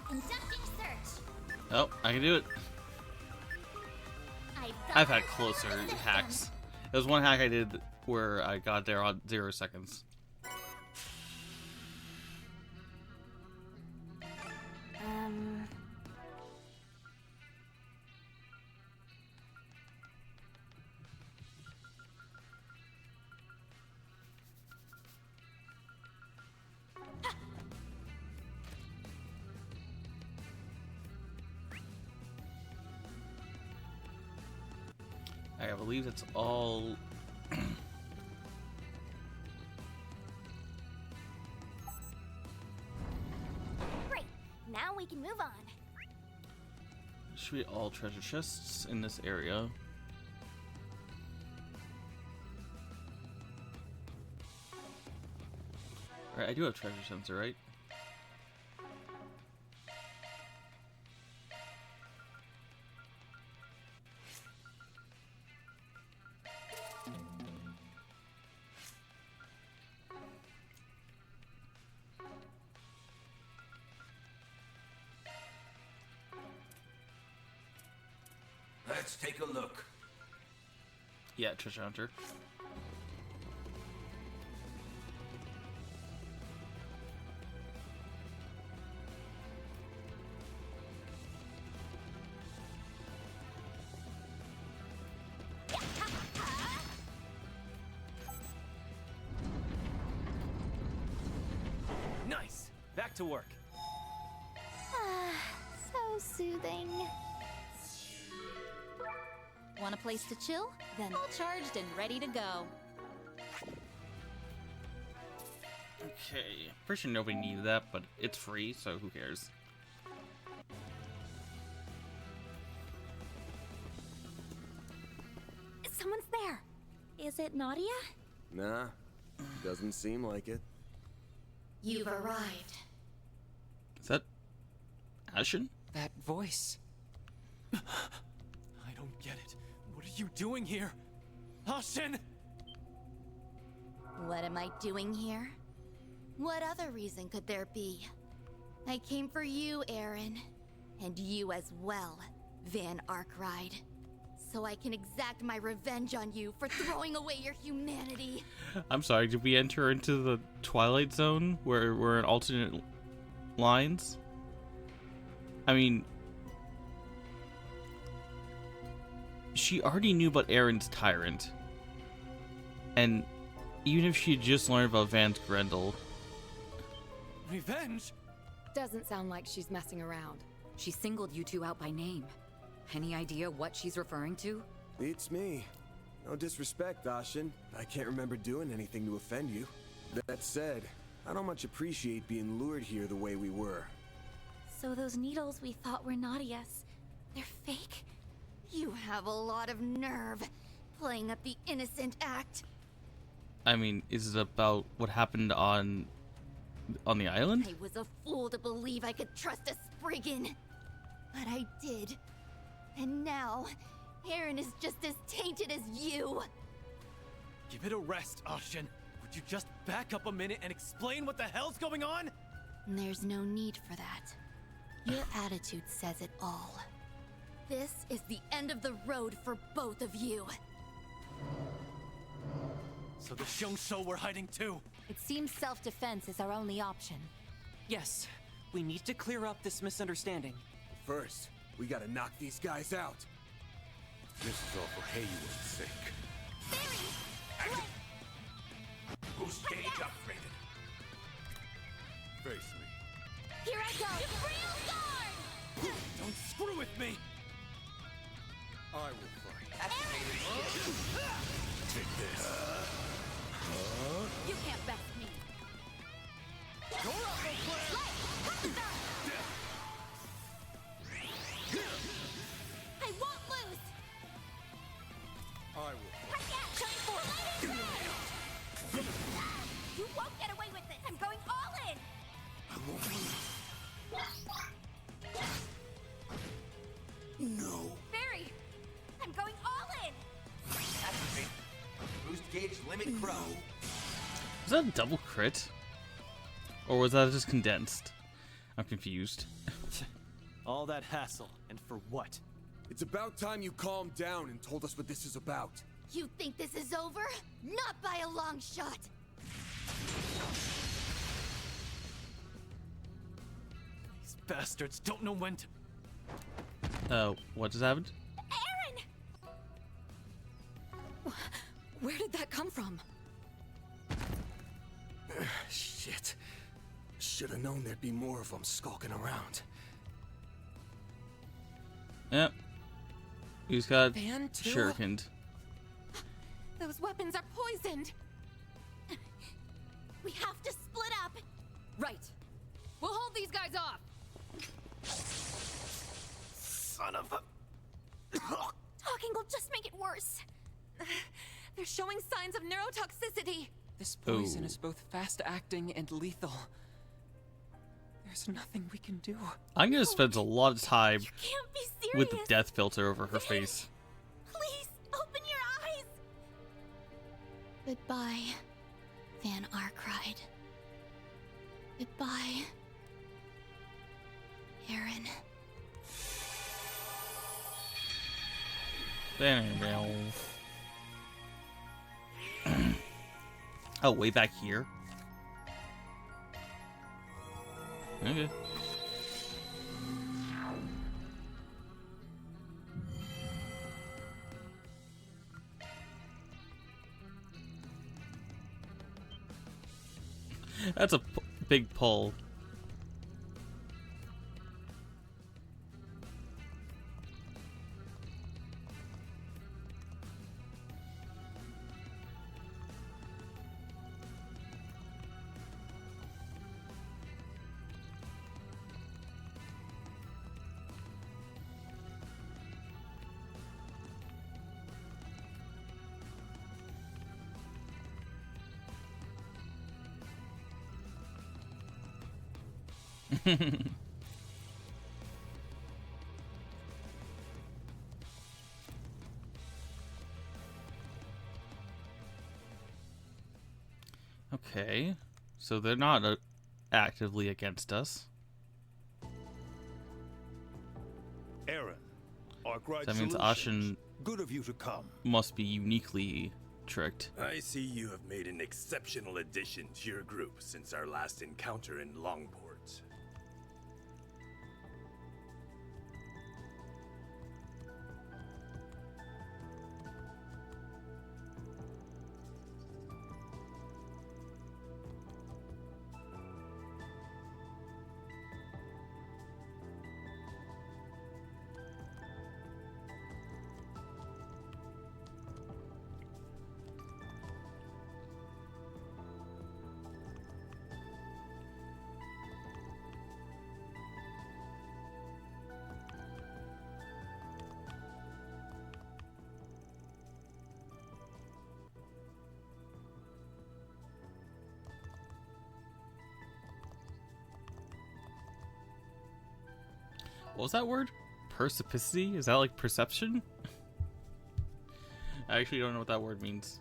Conducting search. Oh, I can do it. I've had closer System. hacks. There was one hack I did where I got there on 0 seconds. I believe that's all. Great. Now we can move on. Should be all treasure chests in this area. Right, I do have treasure sensor, right? Let's take a look. Yeah, treasure hunter. Nice. Back to work. So soothing. Want a place to chill? Then all charged and ready to go. Okay, pretty sure nobody needed that, but it's free, so who cares? Someone's there. Is it Nadia? Nah, doesn't seem like it. You've arrived. Is that Ashen? That voice. I don't get it. What are you doing here? Ashen! What am I doing here? What other reason could there be? I came for you, Aaron. And you as well, Van Arkride. So I can exact my revenge on you for throwing away your humanity. I'm sorry, did we enter into the Twilight Zone where we're in alternate lines? I mean, she already knew about Aaron's tyrant. And even if she had just learned about Van's Grendel. Revenge? Doesn't sound like she's messing around. She singled you two out by name. Any idea what she's referring to? Beats me. No disrespect, Ashen. I can't remember doing anything to offend you. That said, I don't much appreciate being lured here the way we were. So those needles we thought were Nadia's, they're fake? You have a lot of nerve, playing up the innocent act. I mean, is it about what happened on the island? I was a fool to believe I could trust a Spriggan. But I did. And now, Aaron is just as tainted as you. Give it a rest, Ashen. Would you just back up a minute and explain what the hell's going on? There's no need for that. Your attitude says it all. This is the end of the road for both of you. So the Xiongshou were hiding too. It seems self-defense is our only option. Yes, we need to clear up this misunderstanding. First, we gotta knock these guys out. This is all for Hayward's sake. Boost gauge upgraded. Face me. Here I go! Real guard! Don't screw with me! I will fight. Take this. You can't best me. I won't lose! I will. You won't get away with this! I'm going all in! No. Barry! I'm going all in! Activate. Boost gauge limit pro. Was that a double crit? Or was that just condensed? I'm confused. All that hassle, and for what? It's about time you calmed down and told us what this is about. You think this is over? Not by a long shot! These bastards don't know when to... What just happened? Aaron! Where did that come from? Shit. Should've known there'd be more of them skulking around. Yep. He's got Van too? shurikened. Those weapons are poisoned. We have to split up. Right. We'll hold these guys off. Son of a... Talking will just make it worse. They're showing signs of neurotoxicity. This poison Oh. is both fast-acting and lethal. There's nothing we can do. I'm gonna spend a lot of time Can't be serious. with the death filter over her face. Please, open your eyes. Goodbye, Van Arkride. Goodbye, Aaron. Oh, way back here? Okay. That's a big pull. Okay, so they're not actively against us. Aaron, Arkwright That means Solutions. Ashen Good of you to come. must be uniquely tricked. I see you have made an exceptional addition to your group since our last encounter in Longport. What was that word? Perspicity? Is that like perception? I actually don't know what that word means.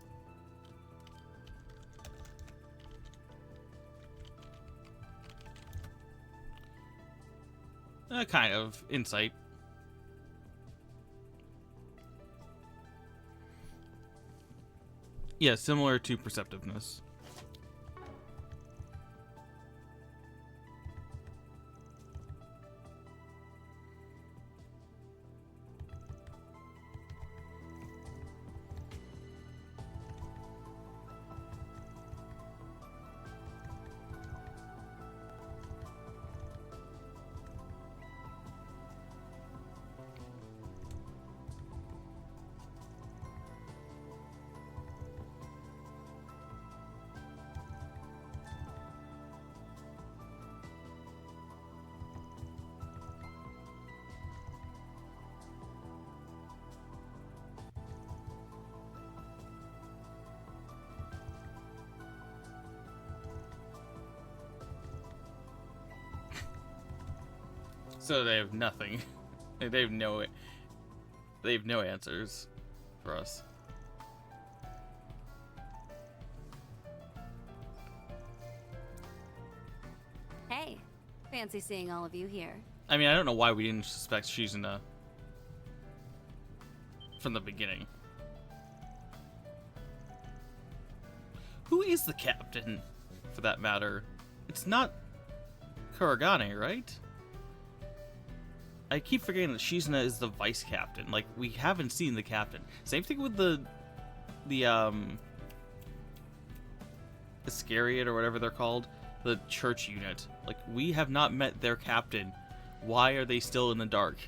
Kind of. Insight. Yeah, similar to perceptiveness. So they have nothing. They have no answers for us. Hey, fancy seeing all of you here. I mean, I don't know why we didn't suspect Shizuna from the beginning. Who is the captain, for that matter? It's not Kuragane, right? I keep forgetting that Shizuna is the vice captain. Like, we haven't seen the captain. Same thing with the Iscariot or whatever they're called, the church unit. Like, we have not met their captain. Why are they still in the dark?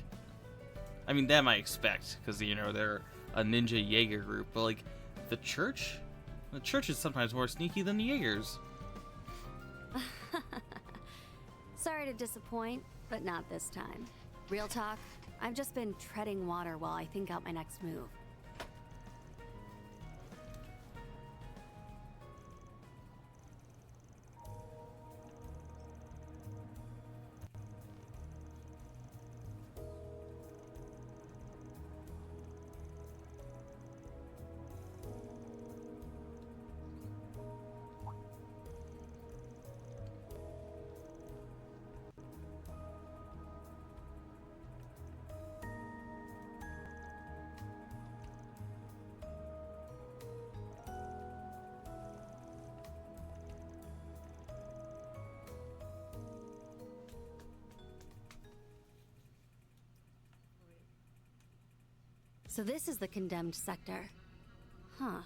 I mean, them I expect, because, you know, they're a ninja Jaeger group, but, like, The church? The church is sometimes more sneaky than the Jaegers. Sorry to disappoint, but not this time. Real talk, I've just been treading water while I think out my next move. So this is the condemned sector. Huh.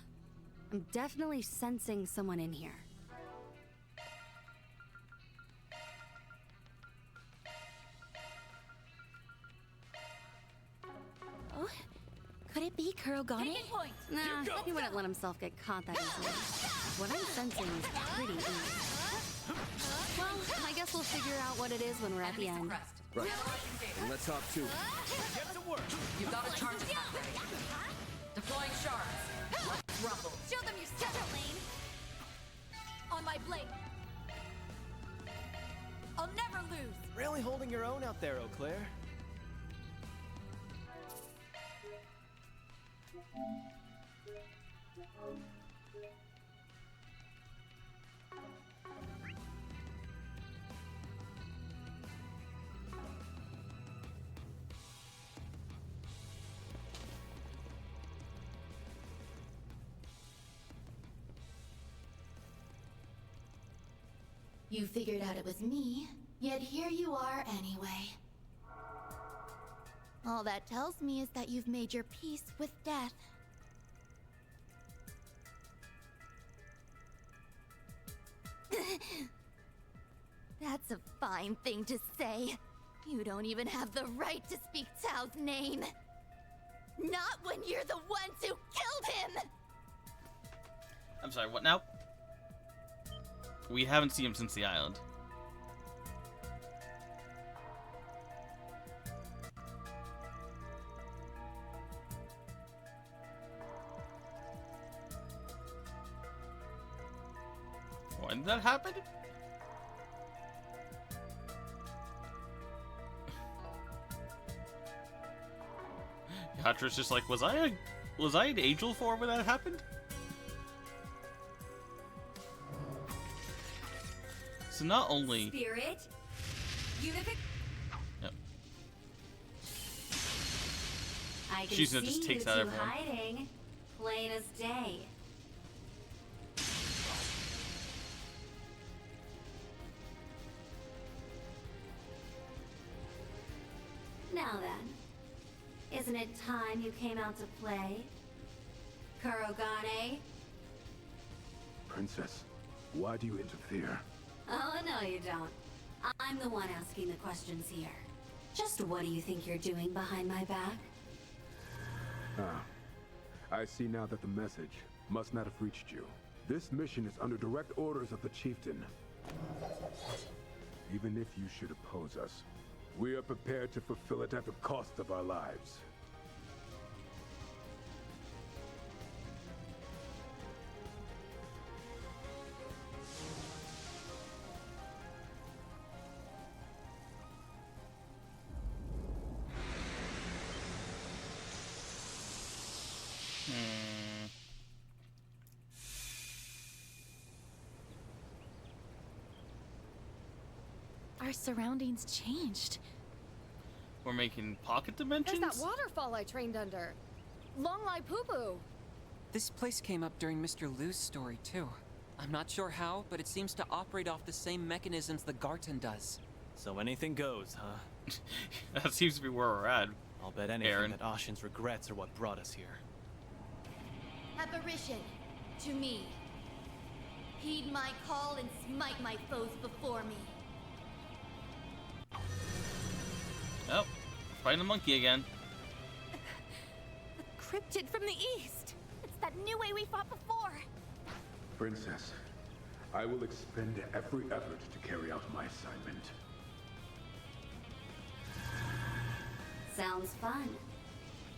I'm definitely sensing someone in here. Oh, could it be Kurogane? Taking point. Nah, he wouldn't let himself get caught that easily. What I'm sensing is pretty easy. Well, I guess we'll figure out what it is when we're at the end. Right. And let's hop too. Get to work. You've got a charge attack ready. Deploying shards. Let's rumble. Show them your schedule, Lane. On my blade. I'll never lose. Really holding your own out there, Eau Claire. You figured out it was me, yet here you are anyway. All that tells me is that you've made your peace with death. That's a fine thing to say. You don't even have the right to speak Tao's name. Not when you're the ones who killed him! I'm sorry, what now? We haven't seen him since the island. When did that happen? Yatra's just like, was I an angel form when that happened? So not only Spirit, unific. Yep. I can She's gonna see just takes you out two everyone. hiding, plain as day. Now then, isn't it time you came out to play? Kurogane? Princess, why do you interfere? Oh, no you don't. I'm the one asking the questions here. Just what do you think you're doing behind my back? Ah, I see now that the message must not have reached you. This mission is under direct orders of the chieftain. Even if you should oppose us, we are prepared to fulfill it at the cost of our lives. Our surroundings changed. We're making pocket There's dimensions? that waterfall I trained under. Long Lai Poo Poo. This place came up during Mr. Liu's story, too. I'm not sure how, but it seems to operate off the same mechanisms the Garten does. So anything goes, huh? That seems to be where we're at. I'll bet anything Aaron. that Ashin's regrets are what brought us here. Apparition, to me. Heed my call and smite my foes before me. Oh, fighting a monkey again. Cryptid from the east. It's that that new way we fought before. Princess, I will expend every effort to carry out my assignment. Sounds fun.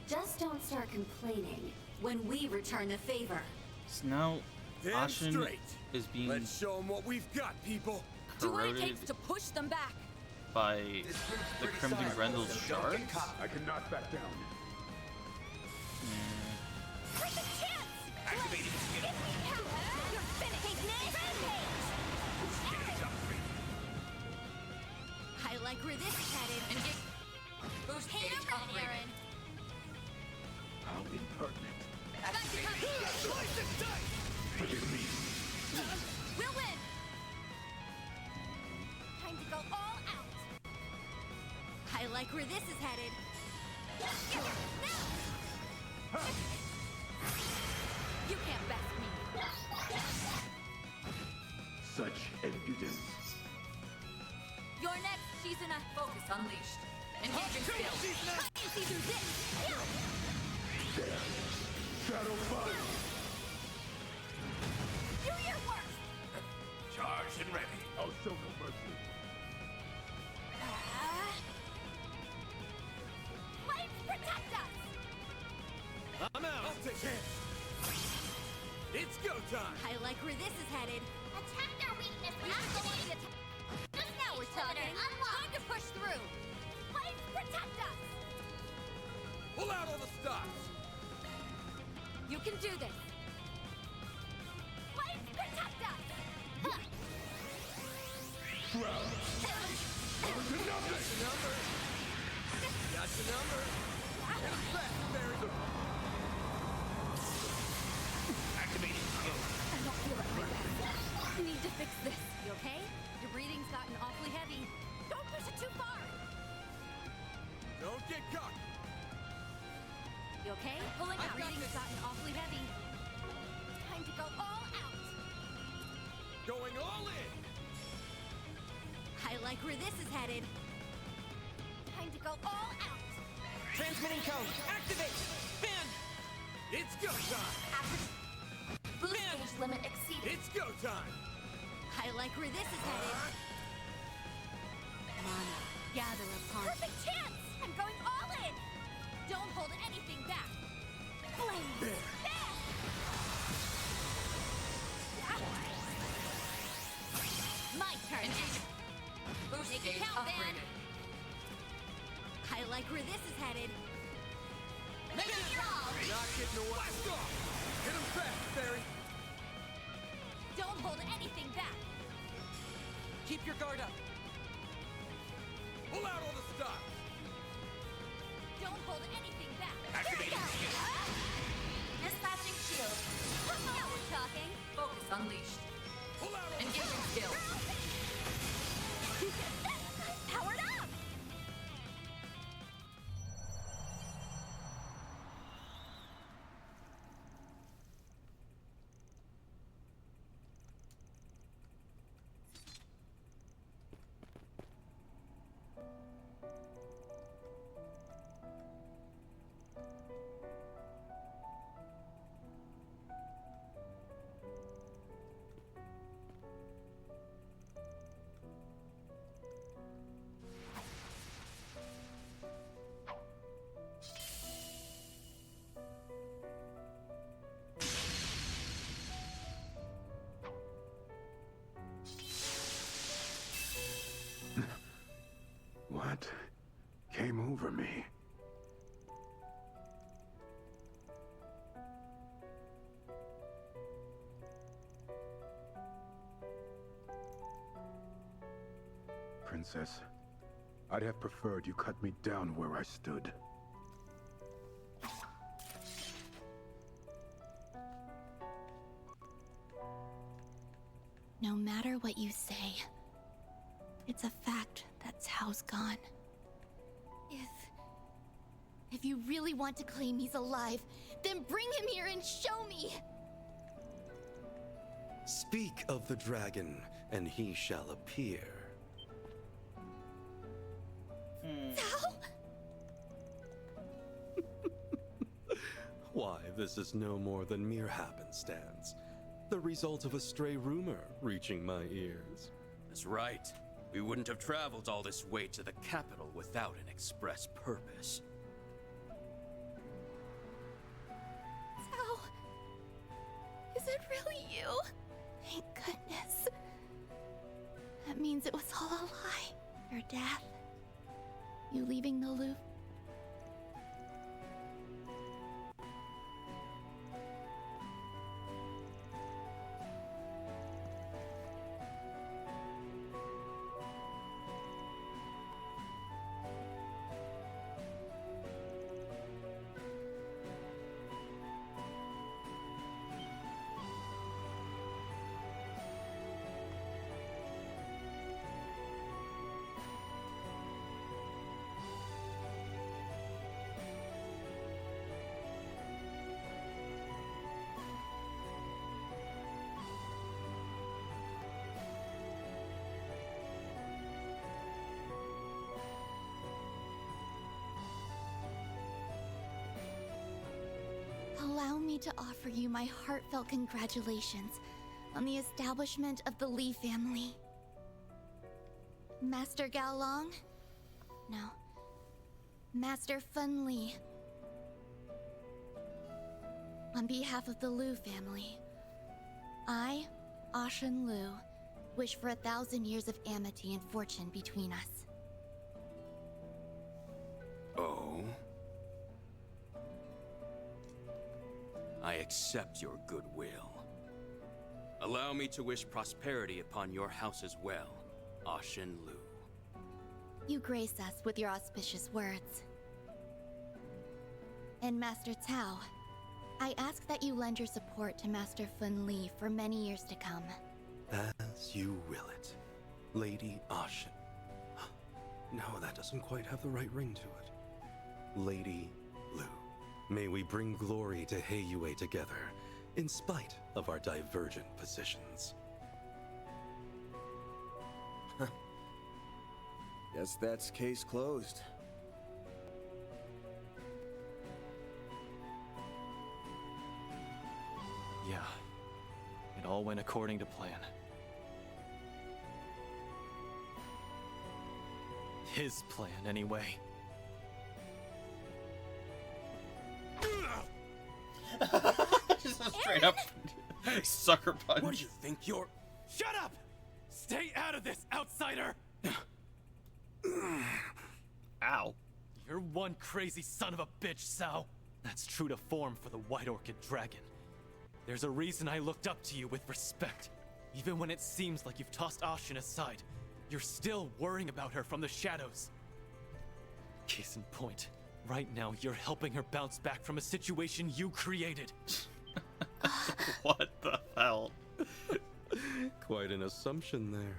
Just don't start complaining when we return the favor. So now, Damn Ashen straight. is being Let's show them what we've got, people. Do what it corroded takes to push them back. by the Crimson Grendel's shards. I cannot back down. Perfect chance! Activating skill. Give me power! You're finished! Rampage! I like where this is headed. Engage. Boost gauge upgraded. Aaron. How impertinent. Slice and dice! Forgive me. We'll win! Time to go all out! I like where this is headed. Now! You can't best me. Such impudence. You're next, Shizuna. Focus unleashed. Engaging skill. Try and see through this. There. Shadow fire. Do your worst! Charged and ready. I'll show no mercy. Flames protect us! I'm out. I'll take it. It's go time. I like where this is headed. Attack their weakness. Activate. Now we're talking. Time to push through. Flames protect us! Pull out all the stops. You can do this. Flames protect us! Huh. Over to nothing. Got your number. Hit 'em fast, Barry. Activating skill. I don't feel like my best. We need to fix this. You okay? Your breathing's gotten awfully heavy. Don't push it too far. Don't get caught. You okay? Pulling out. Breathing's gotten awfully heavy. Time to go all out. Going all in. I like where this is headed. Time to go all out. Transmitting code. Activate. Man. It's go time. Boost gauge limit exceeded. It's go time. I like where this is headed. Mana, gather upon. Perfect chance! I'm going all in. Don't hold anything back. Flame. There. My turn. Boost Make it gauge count, Van. upgraded. I like where this is headed. Not getting away. Blast off. Hit 'em fast, Barry. Don't hold anything back. Keep your guard up. Pull out all the stops. Don't hold anything back. Activating skill. Dispatching shield. Now we're talking. Focus unleashed. Pull out all the Engaging skill. Powered up. What came over me? Princess, I'd have preferred you cut me down where I stood. No matter what you say, it's a fact that Cao's gone. If you really want to claim he's alive, then bring him here and show me! Speak of the dragon, and he shall appear. Cao? Why, this is no more than mere happenstance. The result of a stray rumor reaching my ears. That's right. We wouldn't have traveled all this way to the capital without an express purpose. Sao, is it really you? Thank goodness. That means it was all a lie. Your death. You leaving the loop. Allow me to offer you my heartfelt congratulations on the establishment of the Lee family. Master Gao Long? No. Master Fun Lee. On behalf of the Liu family, I, Ashen Liu, wish for 1,000 years of amity and fortune between us. Oh? I accept your goodwill. Allow me to wish prosperity upon your house as well, Ashen Liu. You grace us with your auspicious words. And Master Cao, I ask that you lend your support to Master Fun Lee for many years to come. As you will it, Lady Ashen. No, that doesn't quite have the right ring to it. Lady Liu. May we bring glory to Heiyue together, in spite of our divergent positions. Guess that's case closed. Yeah, it all went according to plan. His plan, anyway. Just a straight up sucker punch. What do you think you're... Shut up! Stay out of this, outsider! Ow. You're one crazy son of a bitch, Sao. That's true to form for the White Orchid Dragon. There's a reason I looked up to you with respect. Even when it seems like you've tossed Ashen aside, you're still worrying about her from the shadows. Case in point, right now you're helping her bounce back from a situation you created. What the hell? Quite an assumption there.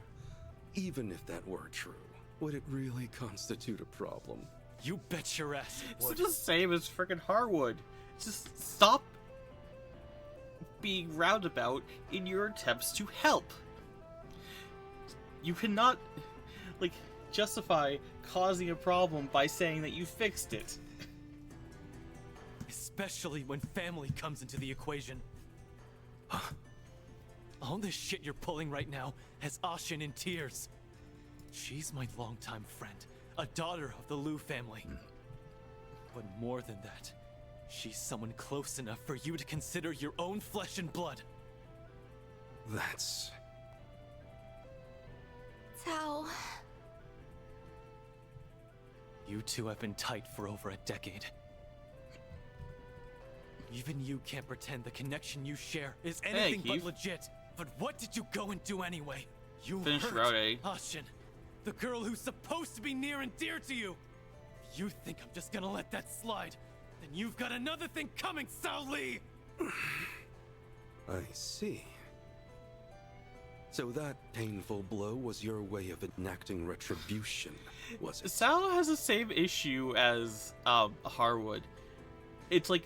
Even if that were true, would it really constitute a problem? You bet your ass it would. It's the same as freaking Harwood. Just stop being roundabout in your attempts to help. You cannot, like, justify causing a problem by saying that you fixed it. Especially when family comes into the equation. All this shit you're pulling right now has Ashen in tears. She's my longtime friend, a daughter of the Liu family. But more than that, she's someone close enough for you to consider your own flesh and blood. That's... Cao... You two have been tight for over a decade. Even you can't pretend the connection you share is anything but legit. But what did you go and do anyway? You hurt Ashen, the girl who's supposed to be near and dear to you. If you think I'm just gonna let that slide, then you've got another thing coming, Sao Lee! I see. So that painful blow was your way of enacting retribution, was it? Sao has the same issue as Harwood. It's like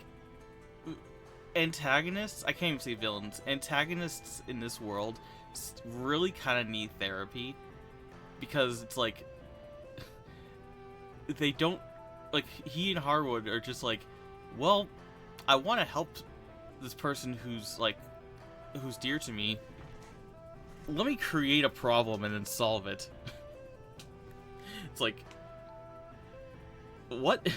antagonists, I can't even say villains, antagonists in this world really kind of need therapy, because it's like they don't, like, he and Harwood are just like, well, I want to help this person who's like, who's dear to me. Let me create a problem and then solve it. It's like, what?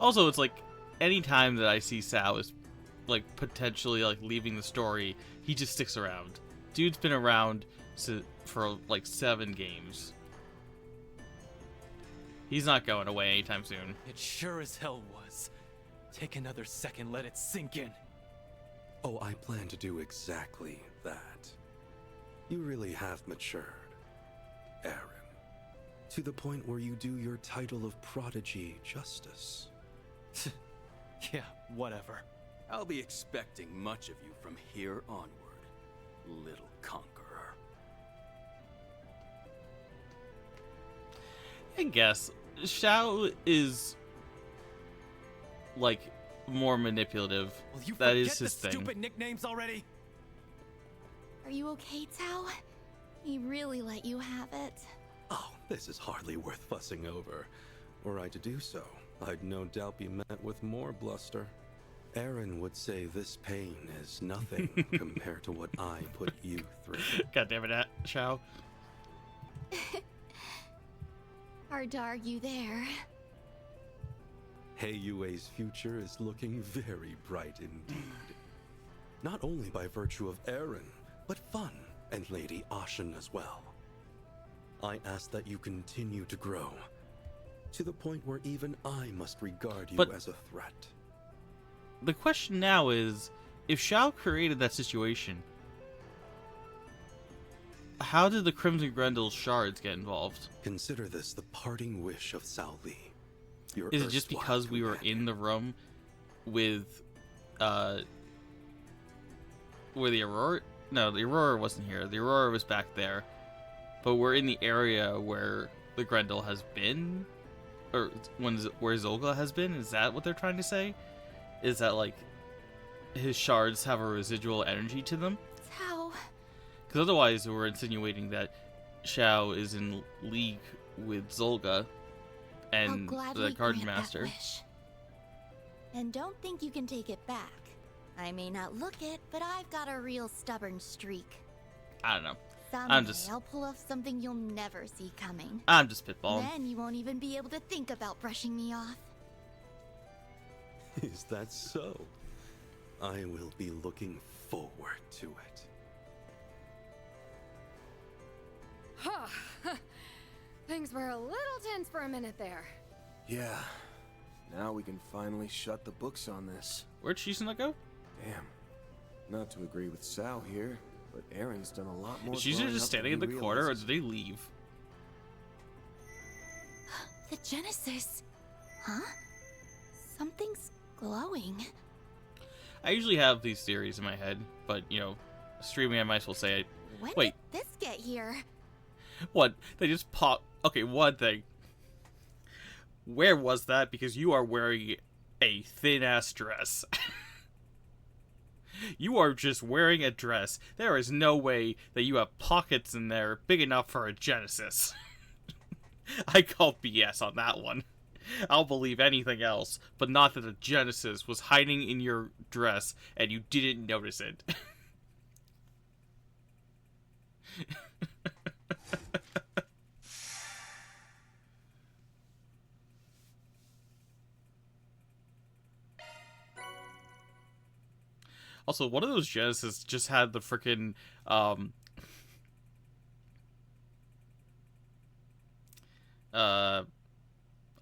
Also, it's like, anytime that I see Sao is like potentially like leaving the story, he just sticks around. Dude's been around for like 7 games. He's not going away anytime soon. It sure as hell was. Take another second, let it sink in. Oh, I plan to do exactly that. You really have matured, Aaron. To the point where you do your title of prodigy justice. Yeah, whatever. I'll be expecting much of you from here onward, little conqueror. I guess Xiao is like more manipulative. Will you that forget is his the thing. stupid nicknames already? Are you okay, Tao? He really let you have it. Oh, this is hardly worth fussing over. Were I to do so, I'd no doubt be met with more bluster. Aaron would say this pain is nothing compared to what I put you through. God damn it, Xiao. Hard to argue there. Heiyue's future is looking very bright indeed. Not only by virtue of Aaron, but Fun and Lady Ashen as well. I ask that you continue to grow, to the point where even I must regard you as a threat. The question now is, if Xiao created that situation, how did the Crimson Grendel's shards get involved? Consider this the parting wish of Cao Li. Is it just because we were in the room with the Aurora? No, the Aurora wasn't here. The Aurora was back there. But we're in the area where the Grendel has been? Or where Zolga has been? Is that what they're trying to say? Is that, like, his shards have a residual energy to them? Tao. Because otherwise we're insinuating that Xiao is in league with Zolga and the Garden Master. And don't think you can take it back. I may not look it, but I've got a real stubborn streak. I don't know. Someday I'll pull off something you'll never see coming. I'm just spitballing. Then you won't even be able to think about brushing me off. Is that so? I will be looking forward to it. Huh. Things were a little tense for a minute there. Yeah. Now we can finally shut the books on this. Where'd Shisuna go? Damn. Not to agree with Sal here, but Aaron's done a lot more. Is Shisuna just standing in the corner, or did they leave? The Genesis. Huh? Something's glowing. I usually have these theories in my head, but, you know, streaming I might as well say it. When Wait. did this get here? What? They just pop. Okay, one thing. Where was that? Because you are wearing a thin-ass dress. You are just wearing a dress. There is no way that you have pockets in there big enough for a Genesis. I call BS on that one. I'll believe anything else, but not that a Genesis was hiding in your dress and you didn't notice it. Also, one of those Genesis just had the frickin'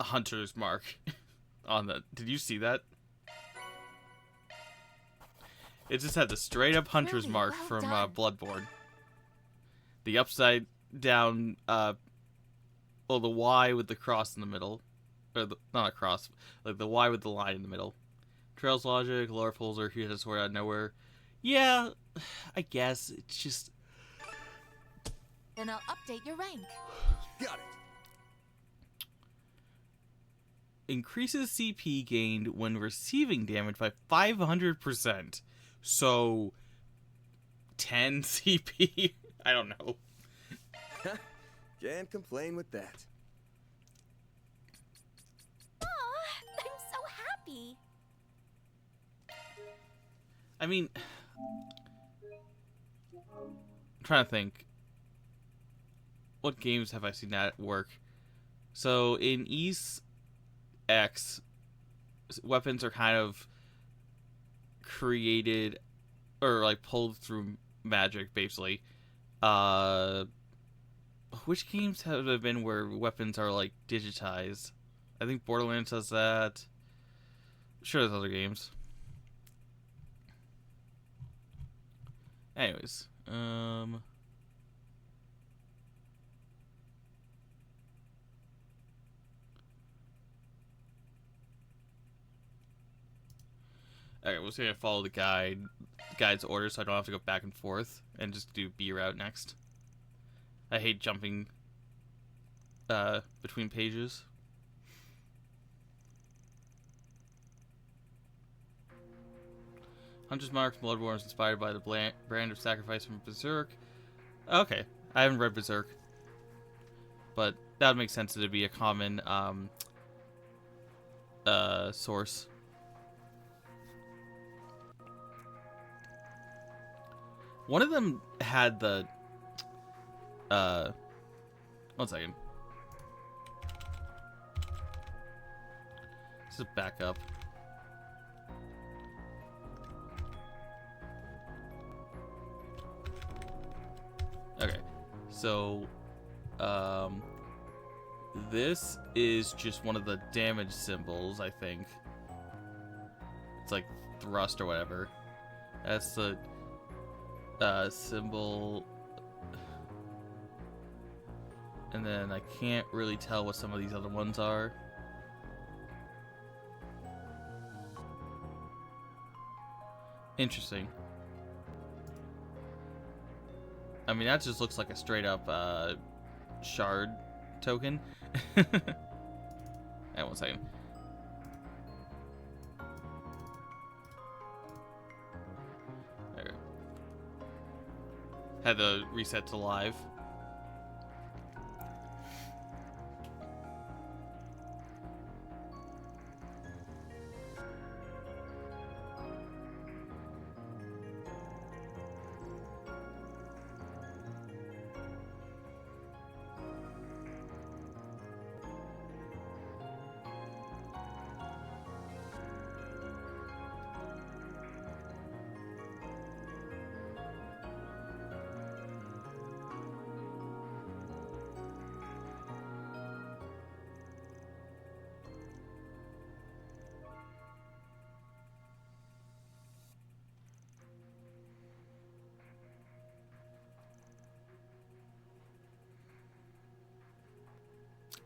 hunter's mark on the. Did you see that? It just had the straight up hunter's mark from Bloodborne. The upside down, well, the Y with the cross in the middle, or not a cross, like the Y with the line in the middle. Trails logic, lore pulls are here to swear out of nowhere. Yeah, I guess it's just. Then I'll update your rank. Got it. Increases CP gained when receiving damage by 500%. So, 10 CP? I don't know. Can't complain with that. I mean, I'm trying to think. What games have I seen that work? So in East X, weapons are kind of created or like pulled through magic, basically. Which games have there been where weapons are like digitized? I think Borderlands does that. I'm sure there's other games. Anyways, okay, we're just gonna follow the guide's orders, so I don't have to go back and forth and just do B route next. I hate jumping between pages. Hunter's Mark Bloodborne is inspired by the brand of sacrifice from Berserk. Okay, I haven't read Berserk, but that would make sense to be a common source. One of them had the one second. This is back up. Okay, so this is just one of the damage symbols, I think. It's like thrust or whatever. That's the symbol. And then I can't really tell what some of these other ones are. Interesting. I mean, that just looks like a straight up shard token. Hang on 1 second. There. Had to reset to live.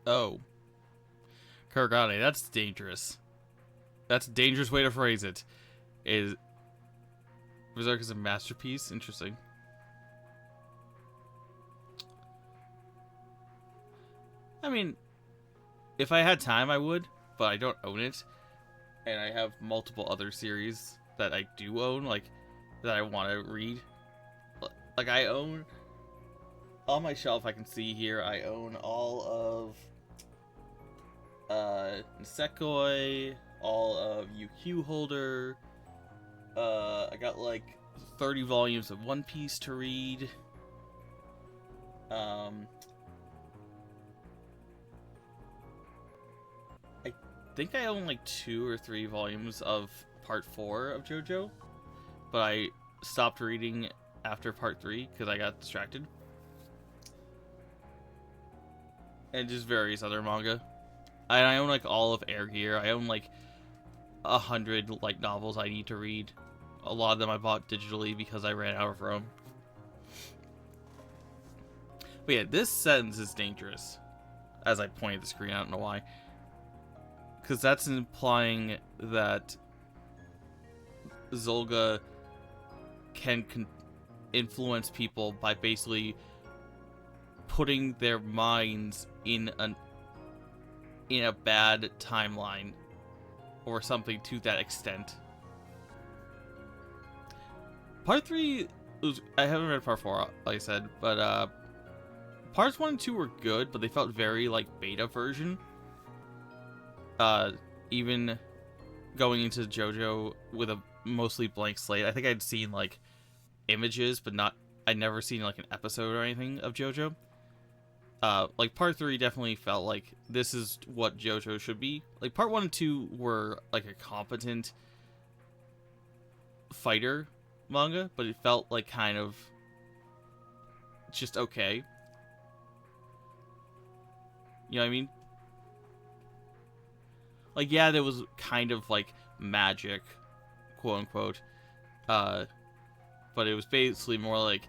Oh. Kuragane, that's dangerous. That's a dangerous way to phrase it. Is Berserk is a masterpiece? Interesting. I mean, if I had time, I would, but I don't own it. And I have multiple other series that I do own, like, that I want to read. Like, I own... On my shelf, I can see here, I own all of Nisekoi, all of UQ Holder. I got like 30 volumes of One Piece to read. I think I own like 2 or 3 volumes of Part 4 of JoJo, but I stopped reading after Part 3 because I got distracted. And just various other manga. I own like all of Air Gear. I own like 100 like novels I need to read. A lot of them I bought digitally because I ran out of room. But yeah, this sentence is dangerous. As I pointed the screen, I don't know why. Because that's implying that Zolga can influence people by basically putting their minds in a bad timeline or something to that extent. Part 3 was, I haven't read part 4 like I said, but parts 1 and 2 were good, but they felt very like beta version. Even going into JoJo with a mostly blank slate. I think I'd seen like images, but I'd never seen like an episode or anything of JoJo. Like part 3 definitely felt like this is what JoJo should be. Like part 1 and 2 were like a competent fighter manga, but it felt like kind of just okay. You know what I mean? Like, yeah, there was kind of like magic, quote unquote, but it was basically more like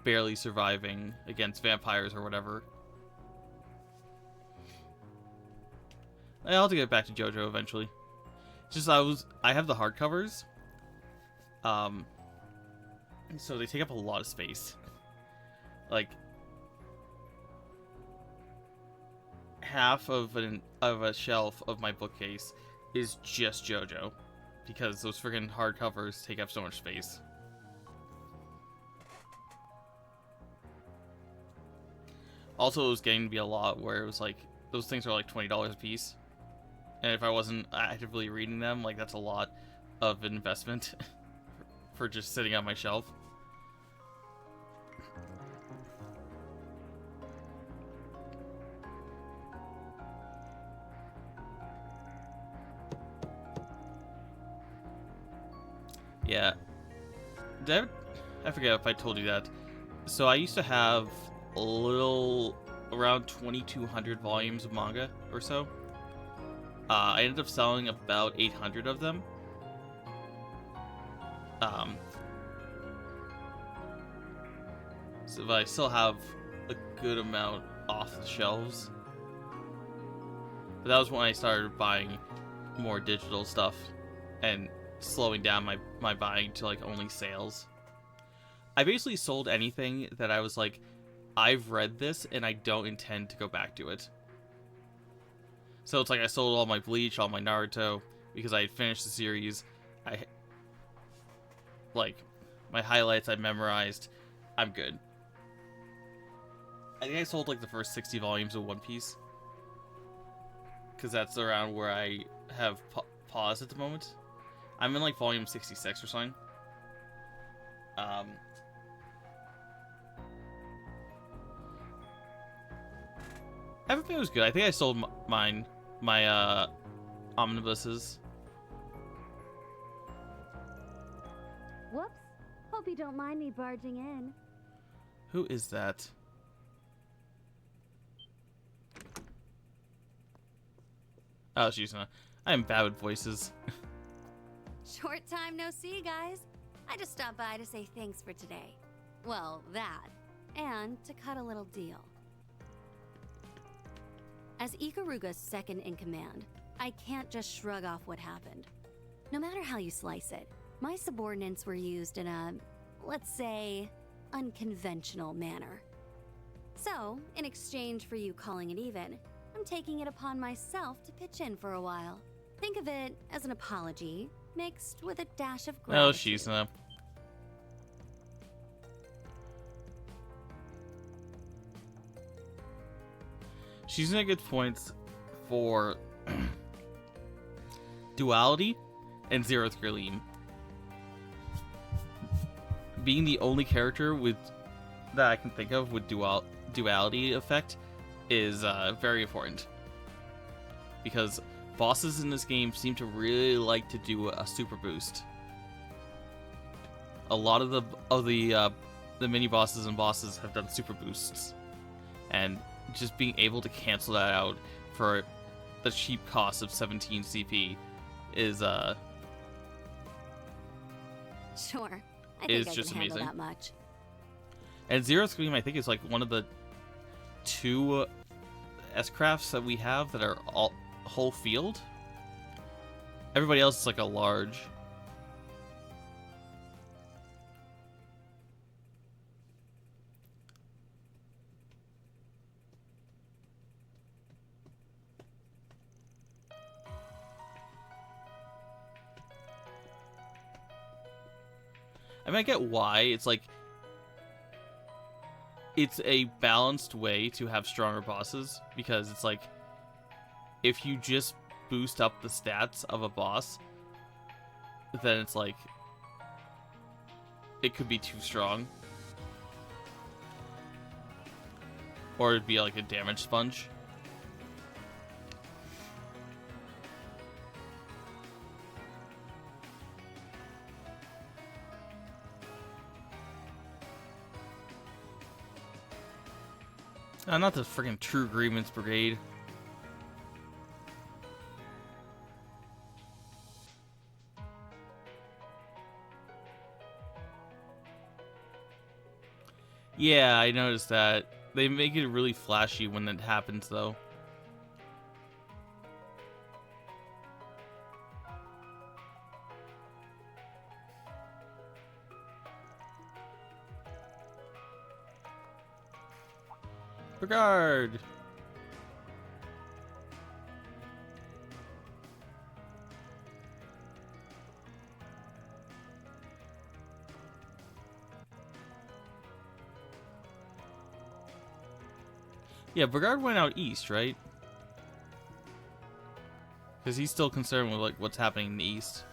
barely surviving against vampires or whatever. I'll have to get back to JoJo eventually. It's just I have the hardcovers, so they take up a lot of space. Like half of a shelf of my bookcase is just JoJo, because those freaking hardcovers take up so much space. Also, it was getting to be a lot where it was like those things are like $20 a piece, and if I wasn't actively reading them, like that's a lot of investment for just sitting on my shelf. Yeah. I forget if I told you that. So I used to have a little around 2,200 volumes of manga or so. I ended up selling about 800 of them. So I still have a good amount off the shelves. But that was when I started buying more digital stuff and slowing down my buying to like only sales. I basically sold anything that I was like, I've read this and I don't intend to go back to it. So it's like I sold all my Bleach, all my Naruto, because I had finished the series. Like, my highlights I memorized. I'm good. I think I sold like the first 60 volumes of One Piece, because that's around where I have paused at the moment. I'm in like volume 66 or something. Everything was good. I think I sold my omnibuses. Whoops. Hope you don't mind me barging in. Who is that? Oh, she's not. I am bad with voices. Short time no see, guys. I just stopped by to say thanks for today. Well, that. And to cut a little deal. As Ikaruga's second in command, I can't just shrug off what happened. No matter how you slice it, my subordinates were used in a, let's say, unconventional manner. So, in exchange for you calling it even, I'm taking it upon myself to pitch in for a while. Think of it as an apology, mixed with a dash of gratitude. Oh, she's not. She's gonna get points for duality and Zeroth Gurlim. Being the only character with that I can think of with duality effect is very important, because bosses in this game seem to really like to do a super boost. A lot of the mini bosses and bosses have done super boosts, and just being able to cancel that out for the cheap cost of 17 CP is Sure, I think I just can handle amazing. that much. And Zero Scream, I think, is like one of the 2 S-crafts that we have that are all whole field. Everybody else is like a large. I mean, I get why. It's like, it's a balanced way to have stronger bosses, because it's like, if you just boost up the stats of a boss, then it's like it could be too strong. Or it'd be like a damage sponge. Not the freaking True Grievance Brigade. Yeah, I noticed that. They make it really flashy when that happens, though. Regard! Yeah, Brigard went out east, right? Because he's still concerned with like what's happening in the east.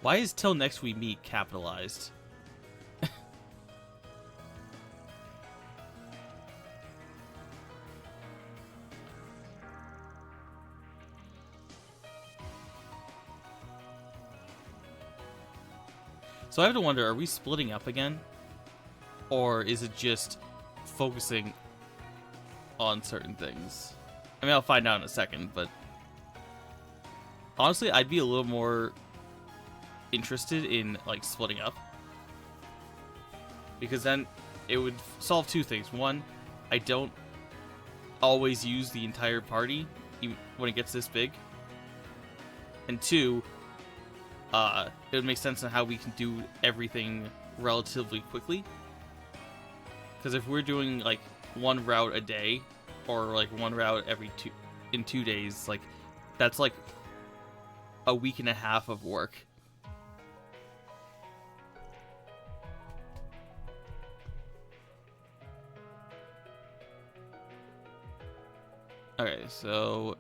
Why is "till next we meet" capitalized? So I have to wonder, are we splitting up again? Or is it just focusing on certain things? I mean, I'll find out in a second, but honestly, I'd be a little more interested in, like, splitting up. Because then it would solve two things. One, I don't always use the entire party even when it gets this big. And two, it would make sense on how we can do everything relatively quickly. Because if we're doing like one route a day, or like one route in 2 days, like that's like a week and a half of work. Okay, so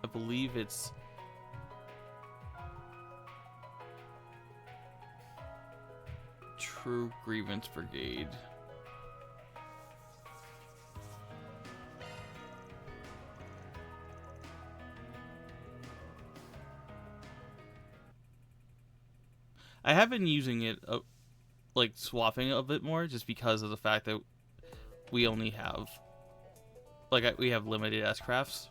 I believe it's True Grievance Brigade. I have been using it, like swapping a bit more, just because of the fact that we only have, like, we have limited S-crafts.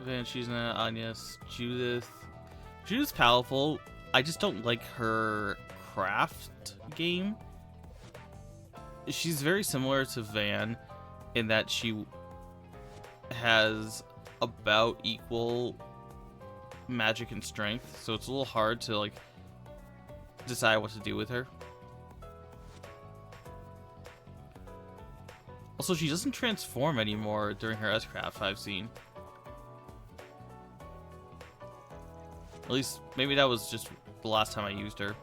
Then she's not Agnes. Judith. Judith's powerful. I just don't like her craft game. She's very similar to Van in that she has about equal magic and strength, so it's a little hard to like decide what to do with her. Also, she doesn't transform anymore during her S-craft, I've seen. At least, maybe that was just the last time I used her.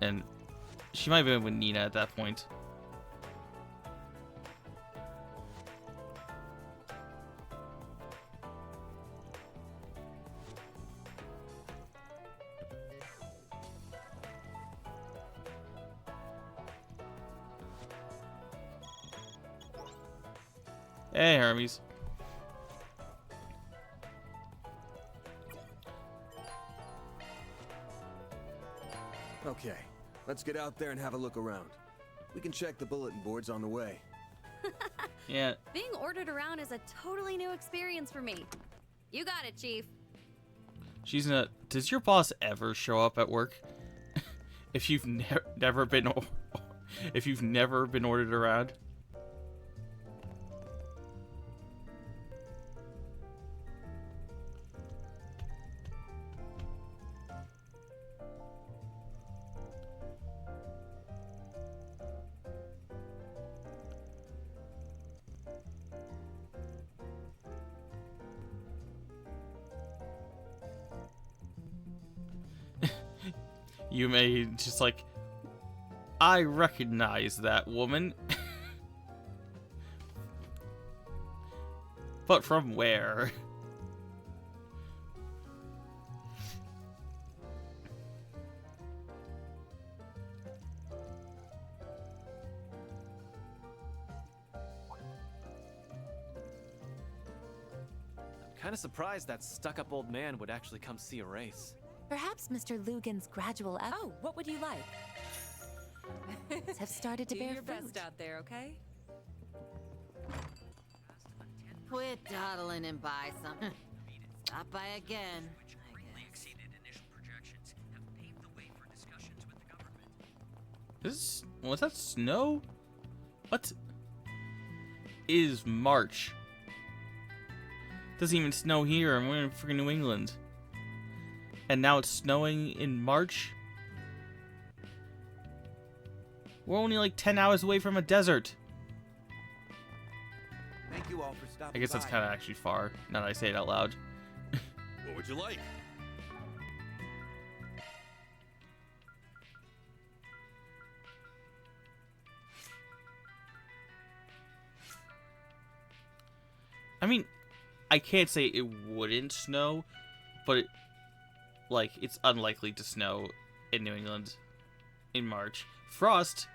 And she might have been with Nina at that point. Hey, Hermes. Okay, Let's get out there and have a look around. We can check the bulletin boards on the way. Yeah. Being ordered around is a totally new experience for me. You got it, Chief. Does your boss ever show up at work? If you've never been ordered around? You may just like, I recognize that woman. But from where? Kind of surprised that stuck-up old man would actually come see a race. Perhaps Mr. Lugan's gradual Oh, what would you like? efforts have started to Do bear your fruit. best out there, okay? Quit dawdling and buy something. Stop by again. Was that snow? What is March? Doesn't even snow here, and we're in freaking New England. And now it's snowing in March? We're only like 10 hours away from a desert. Thank you all for stopping I guess that's by. kind of actually far, now that I say it out loud. What would you like? I mean, I can't say it wouldn't snow, but it's unlikely to snow in New England in March. Frost,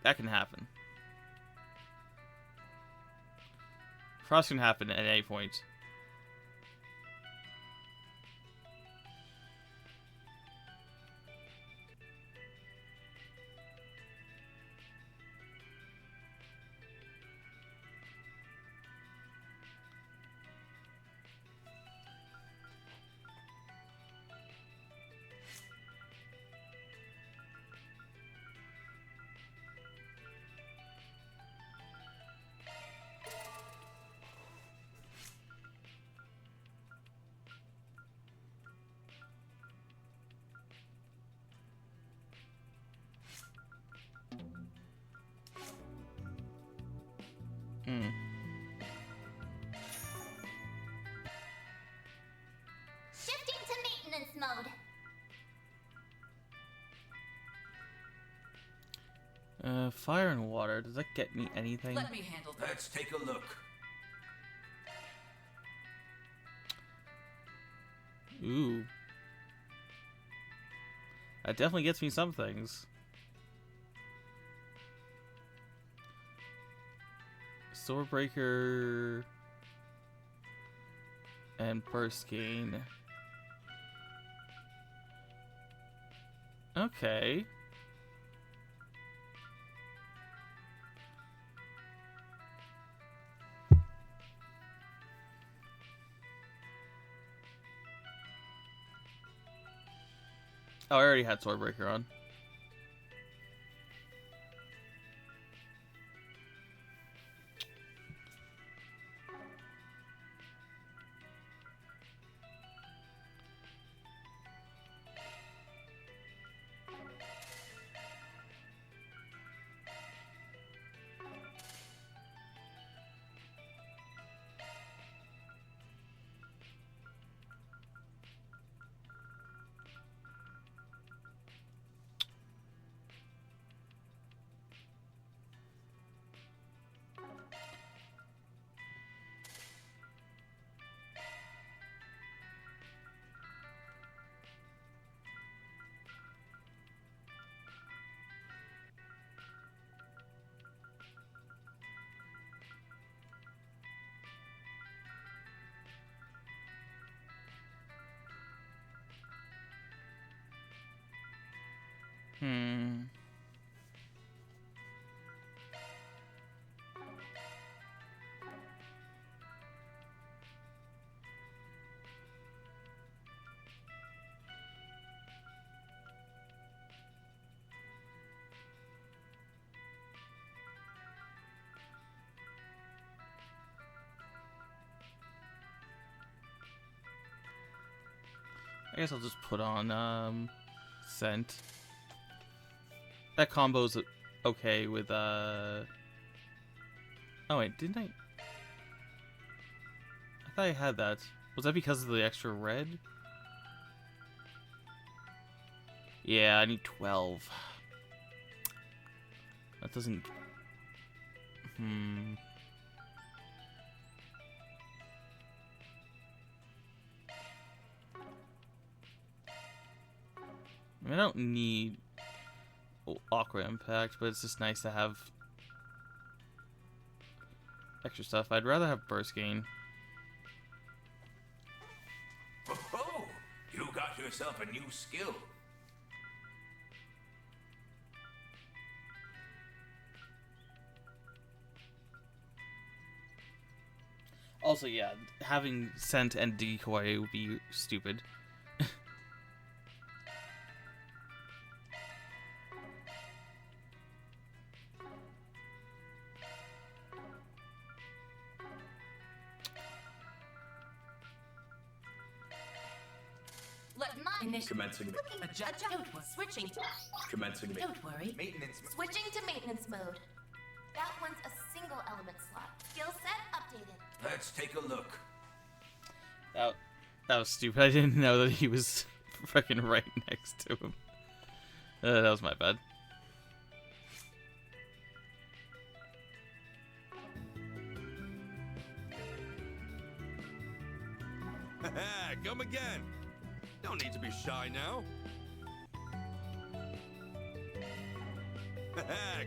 that can happen. Frost can happen at any point. Shifting to maintenance mode. Fire and water. Does that get me anything? Let me handle that. Let's take a look. Ooh. That definitely gets me some things. Swordbreaker and burst gain. Okay. Oh, I already had Swordbreaker on. guess I'll just put on Scent. That combo's okay with Oh wait, didn't I? I thought I had that. Was that because of the extra red? Yeah, I need 12. That doesn't... I mean, I don't need Aqua Impact, but it's just nice to have extra stuff. I'd rather have Burst Gain. Oh, you got yourself a new skill. Also, yeah, having Scent and Decoy would be stupid. Commencing. Don't worry. Switching. Commencing. Don't worry. Maintenance. Switching to maintenance mode. That one's a single element slot. Skill set updated. Let's take a look. That was stupid. I didn't know that he was freaking right next to him. That was my bad. Come again. Don't need to be shy now.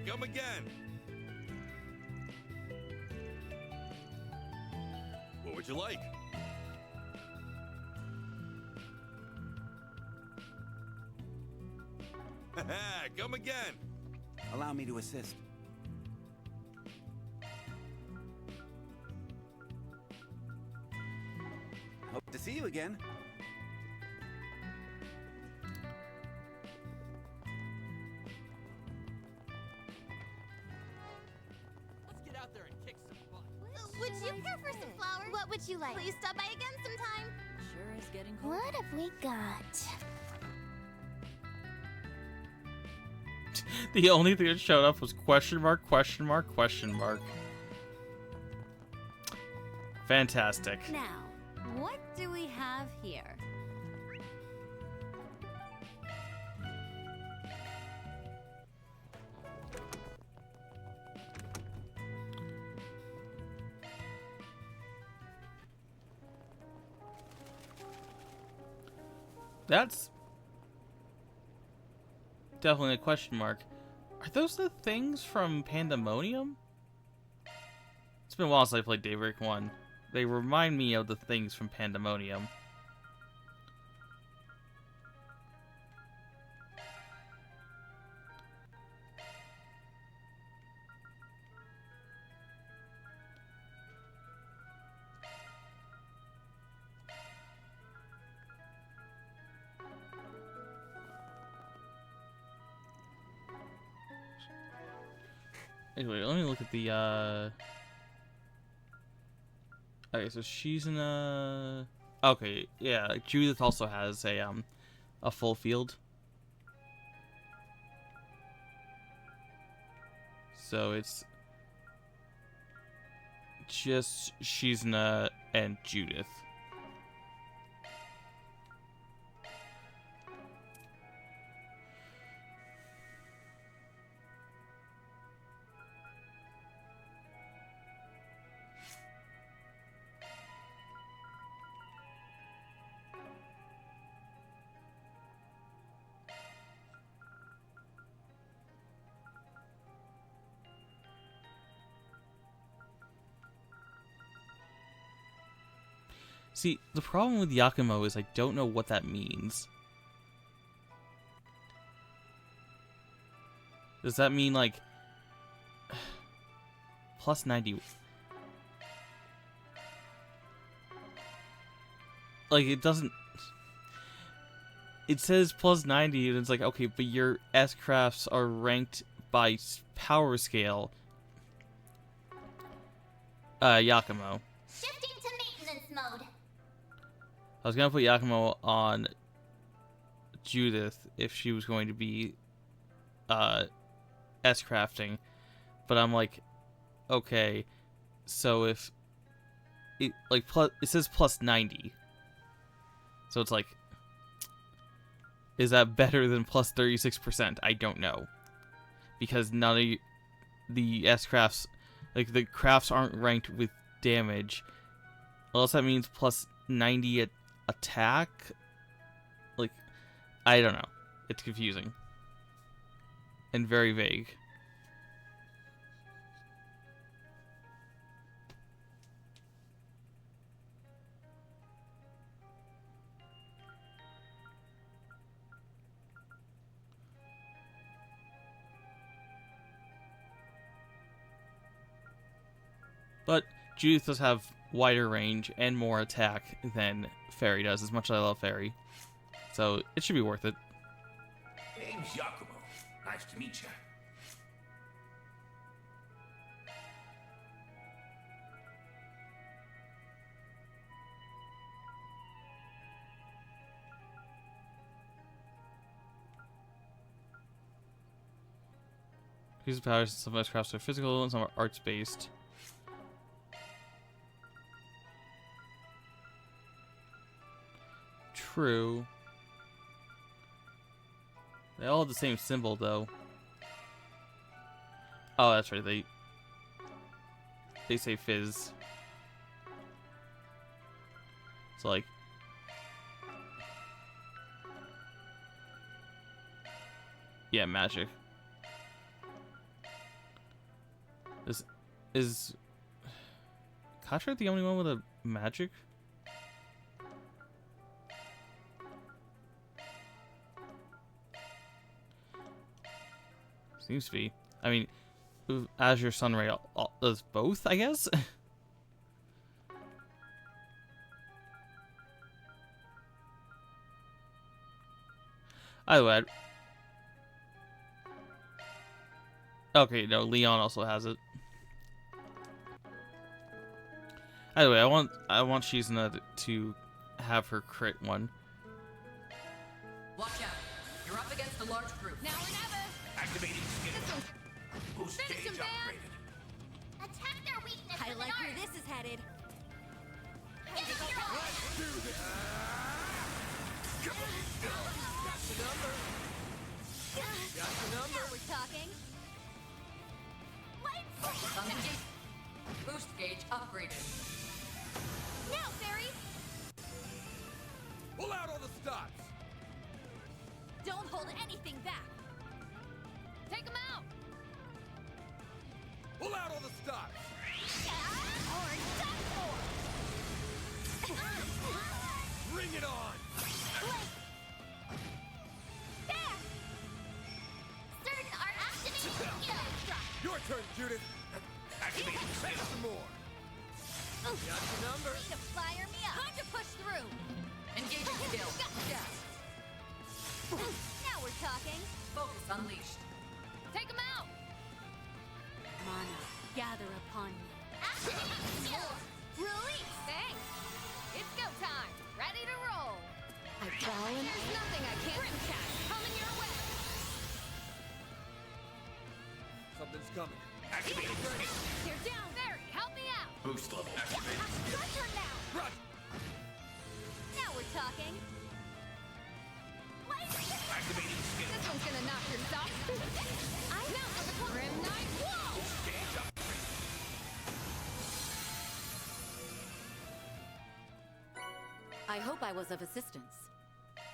Come again. What would you like? Come again. Allow me to assist. Hope to see you again. Let's get out there and kick some butt. Would you care for some flowers? What would you like? Please stop by again sometime. Sure is getting cold. What have we got? The only thing that showed up was question mark, question mark, question mark. Fantastic. Now, what do we have here? That's definitely a question mark. Are those the things from Pandemonium? It's been a while since I played Daybreak 1. They remind me of the things from Pandemonium. Anyway, let me look at the, Okay, so she's in a... Okay, yeah, Judith also has a full field. So it's just Shizna and Judith. See, the problem with Yakumo is I don't know what that means. Does that mean, like, plus 90? Like, it doesn't... It says plus 90, and it's like, okay, but your S-crafts are ranked by power scale. Shifting to maintenance mode. I was gonna put Yakumo on Judith if she was going to be S-crafting, but I'm like, okay, so if it like it says plus 90, so it's like, is that better than plus 36%? I don't know, because none of the S-crafts, like the crafts aren't ranked with damage, unless that means plus 90 attack. Like, I don't know. It's confusing and very vague. But Judith does have wider range and more attack than Fairy does, as much as I love Fairy. So it should be worth it. Name's Yakumo. Nice to meet you. Use powers, some of crafts are physical and some are arts based. True. They all have the same symbol though. Oh, that's right. They say fizz. It's like, yeah, magic. Is Katra the only one with a magic? Seems to be. I mean, Azure Sunray does both, I guess? Either way. Okay, no, Leon also has it. Either way, I want Shizuna to have her crit one. Watch out. You're up against a large group. Now or never. Activating skill. Boost Finish gauge him, Dan. upgraded. Attack their weakness I with like an where art. this is headed. Give it your all. Let's do this. Got the number. Got the number. Now we're talking. Focus on engage. Boost gauge upgraded. Now, Fairy. Pull out all the stops. Don't hold anything back. Take him out. Pull out all the stops. Or done for. Bring it on. There. Certain art activating skill. Your turn, Judith. Activating Make skill. some more. Got the number. Way to fire me up. Time to push through. Engaging skill. Gotcha. Now we're talking. Focus unleashed. Take him out. Mana, gather upon me. Activating skill. Release. Thanks. It's go time. Ready to roll. Adrenaline. There's nothing I can't. Rimcast coming your way. Something's coming. Activating skill. They're down. Fairy, help me out. Boost level activated. Your turn now. Rush. Now we're talking. Activating skill. This one's gonna knock your socks. I know for the Grim Knight. Whoa! Gauge upgrade. I hope I was of assistance.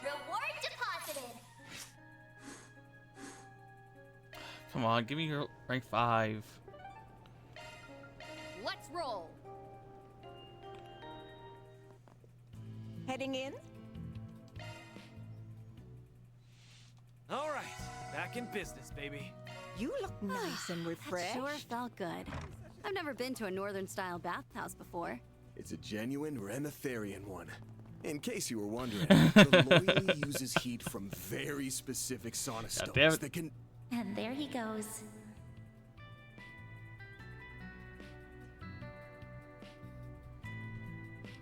Reward deposited. Come on, give me your rank 5. Let's roll. Heading in? All right, back in business, baby. You look nice and That refreshed. sure felt good. I've never been to a northern-style bathhouse before. It's a genuine Remetherian one. In case you were wondering, the loyally uses heat from very specific sauna God damn stones it. that can... And there he goes.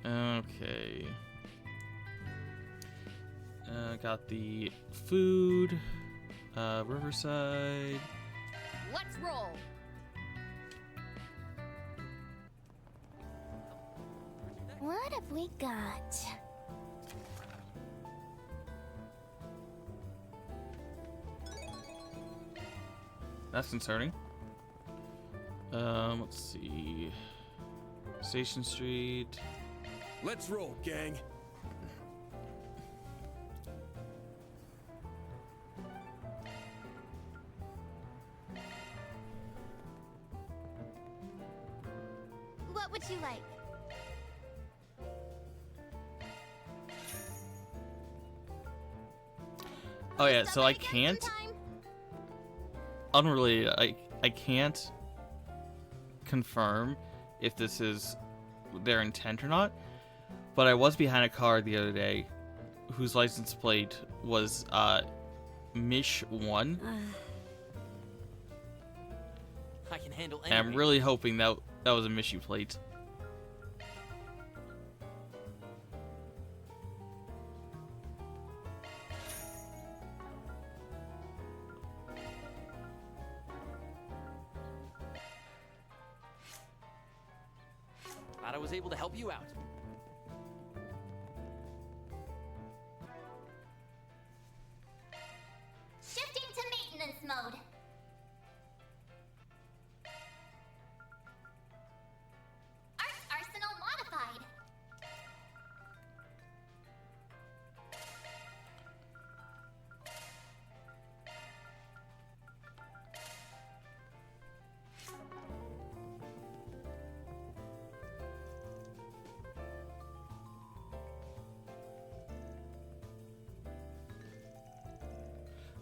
Okay. Got the food. Riverside. Let's roll. What have we got? That's concerning. Let's see. Station Street. Let's roll, gang. What would you like? Oh yeah, so I can't. Unrelated, I can't confirm if this is their intent or not, but I was behind a car the other day whose license plate was Mish 1. I can handle And I'm really hoping that was a Mishu plate. Glad I was able to help you out. Shifting to maintenance mode. Arsenal modified.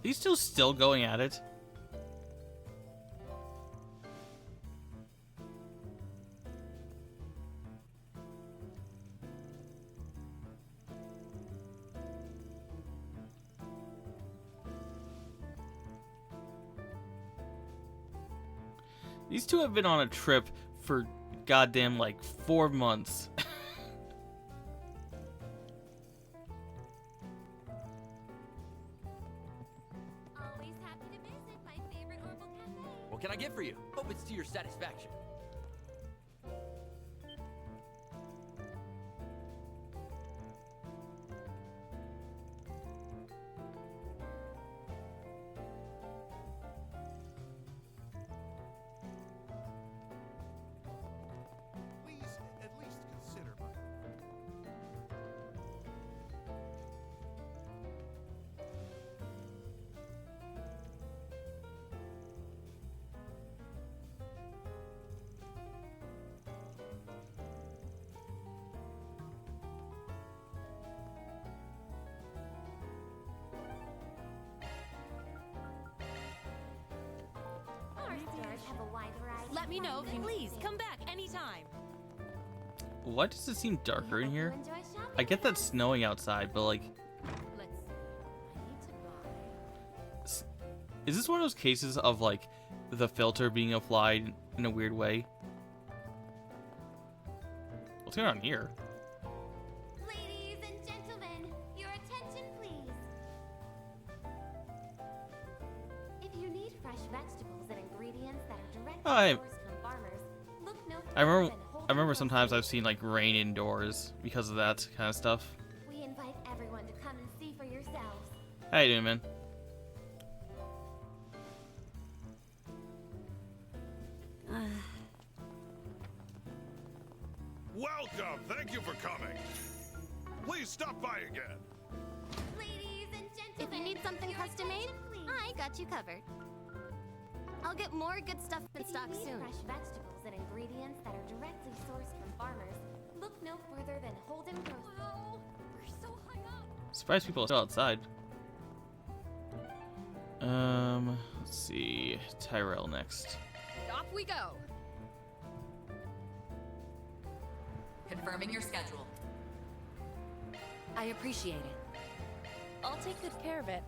These two still going at it? These two have been on a trip for goddamn like 4 months. Always happy to visit my favorite Orbital Cafe. What can I get for you? Hope it's to your satisfaction. Please at least consider my. Our stores have a wide variety. Let me know if you please come back anytime. Why does it seem darker in here? I get that it's snowing outside, but like, is this one of those cases of like the filter being applied in a weird way? What's going on here? Ladies and gentlemen, your attention please. If you need fresh vegetables and ingredients that are directly Oh, hey. sourced from farmers, look no I further remember. than I remember sometimes I've seen like rain indoors because of that kind of stuff. We invite everyone to come and see for yourselves. How you doing, man? Welcome. Thank you for coming. Please stop by again. Ladies and gentlemen, If you need something custom made, I got you covered. I'll get more good stuff in if stock you need soon. fresh vegetables and ingredients that are directly sourced from farmers, look no further than Holden Grocery. Oh, we're so hung up. Surprised people are still outside. Let's see. Tyrell next. Off we go. Confirming your schedule. I appreciate it. I'll take good care of it.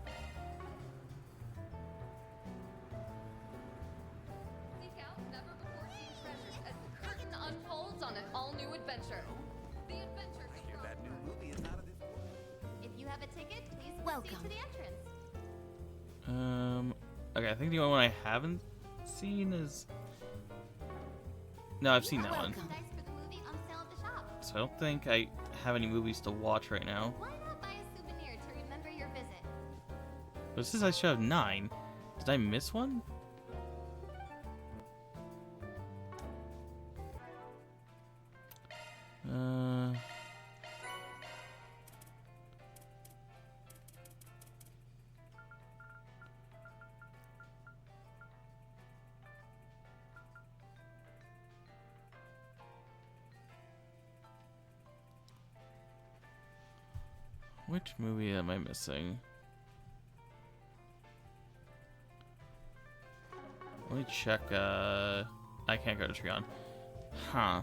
Seek out never-before-seen treasures as the curtain unfolds on an all-new adventure. The adventures I hear that new movie is out of this world. If you have have a ticket, please Welcome proceed to the entrance. Okay, I think the only one I haven't seen is... No, I've seen that one. Dice for the movie on sale at the shop. So I don't think I have any movies to watch right now. Why not buy a souvenir to remember your visit? But it says I should have 9. Did I miss one? Which movie am I missing? Let me check, I can't go to Trion. Huh.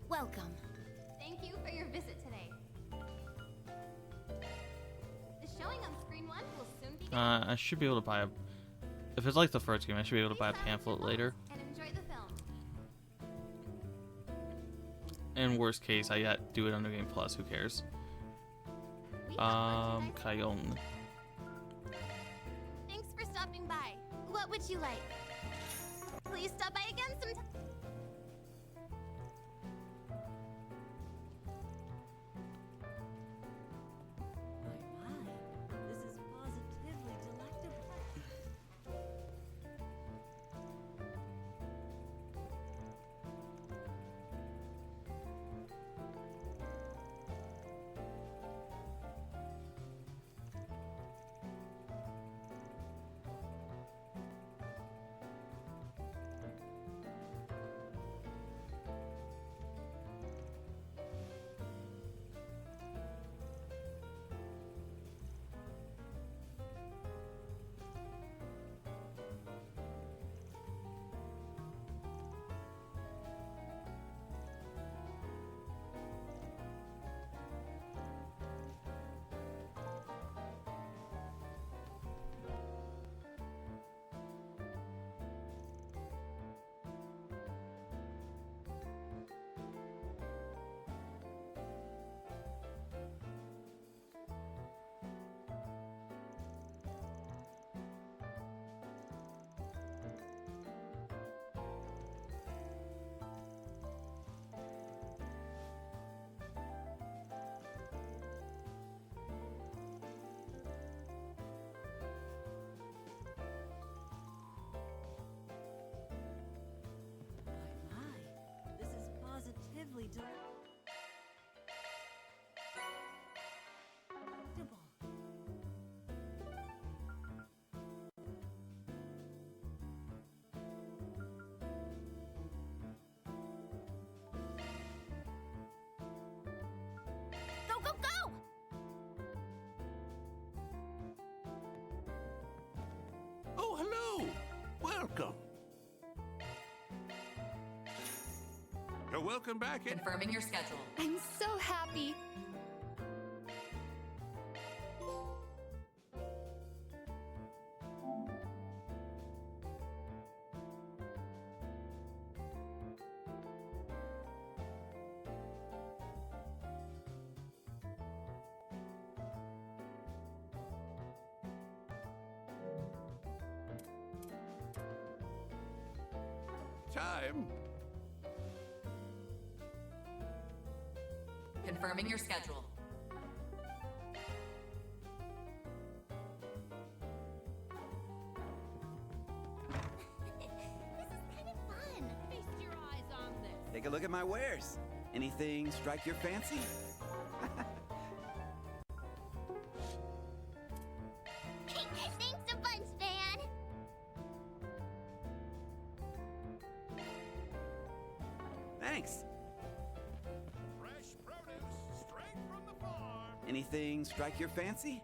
Welcome. Thank you for your visit today. The showing on screen 1 will soon begin. I should be able to buy a... If it's like the first game, I should be able to buy a pamphlet later. And enjoy the film. In worst case, I got do it on New Game Plus. Who cares? Kayon. Thanks for stopping by. What would you like? Please stop by again sometime. This is positively delectable. This is positively delectable. Go, go, go! Oh, hello! Welcome. You're welcome back in. Confirming your schedule. I'm so happy. Time. Confirming your schedule. This is kind of fun. Feast your eyes on this. Take a look at my wares. Anything strike your fancy? Thanks a bunch, man. Thanks. Fresh produce straight from the farm. Anything strike your fancy?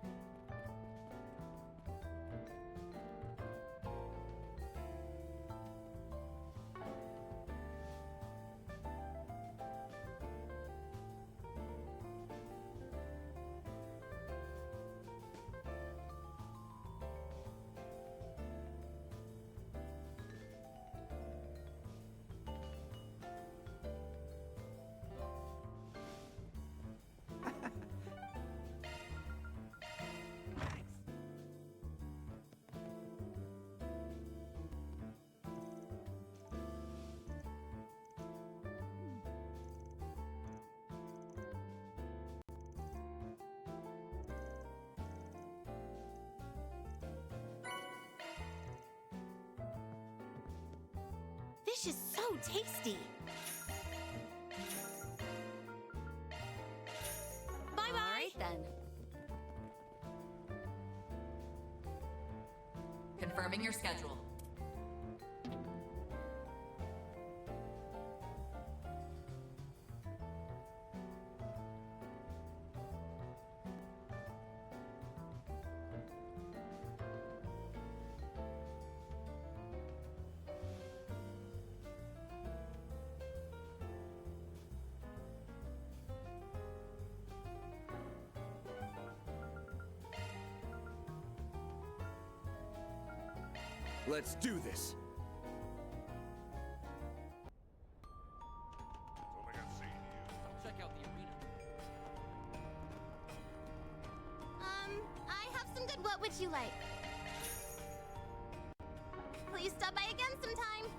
dish is so tasty. Bye-bye. All right, then. Confirming your schedule. Let's do this. Check out the arena. I have some good. What would you like? Please stop by again sometime.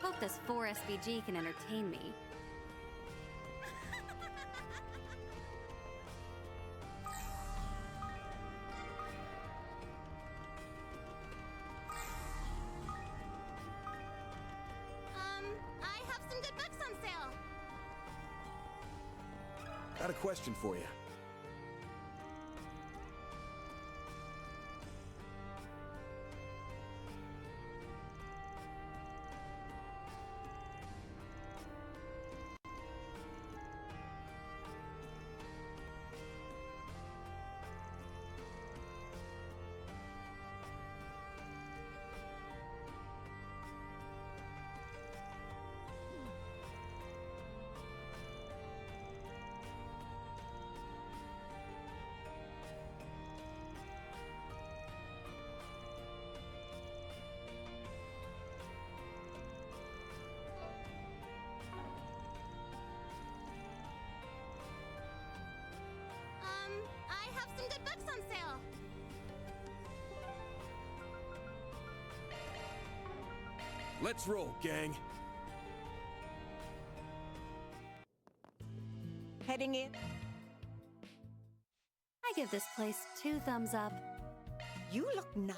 Hope this 4 SVG can entertain me. I have some good books on sale. Got a question for you. I have some good books on sale. Let's roll, gang. Heading in. I give this place 2 thumbs up. You look nice.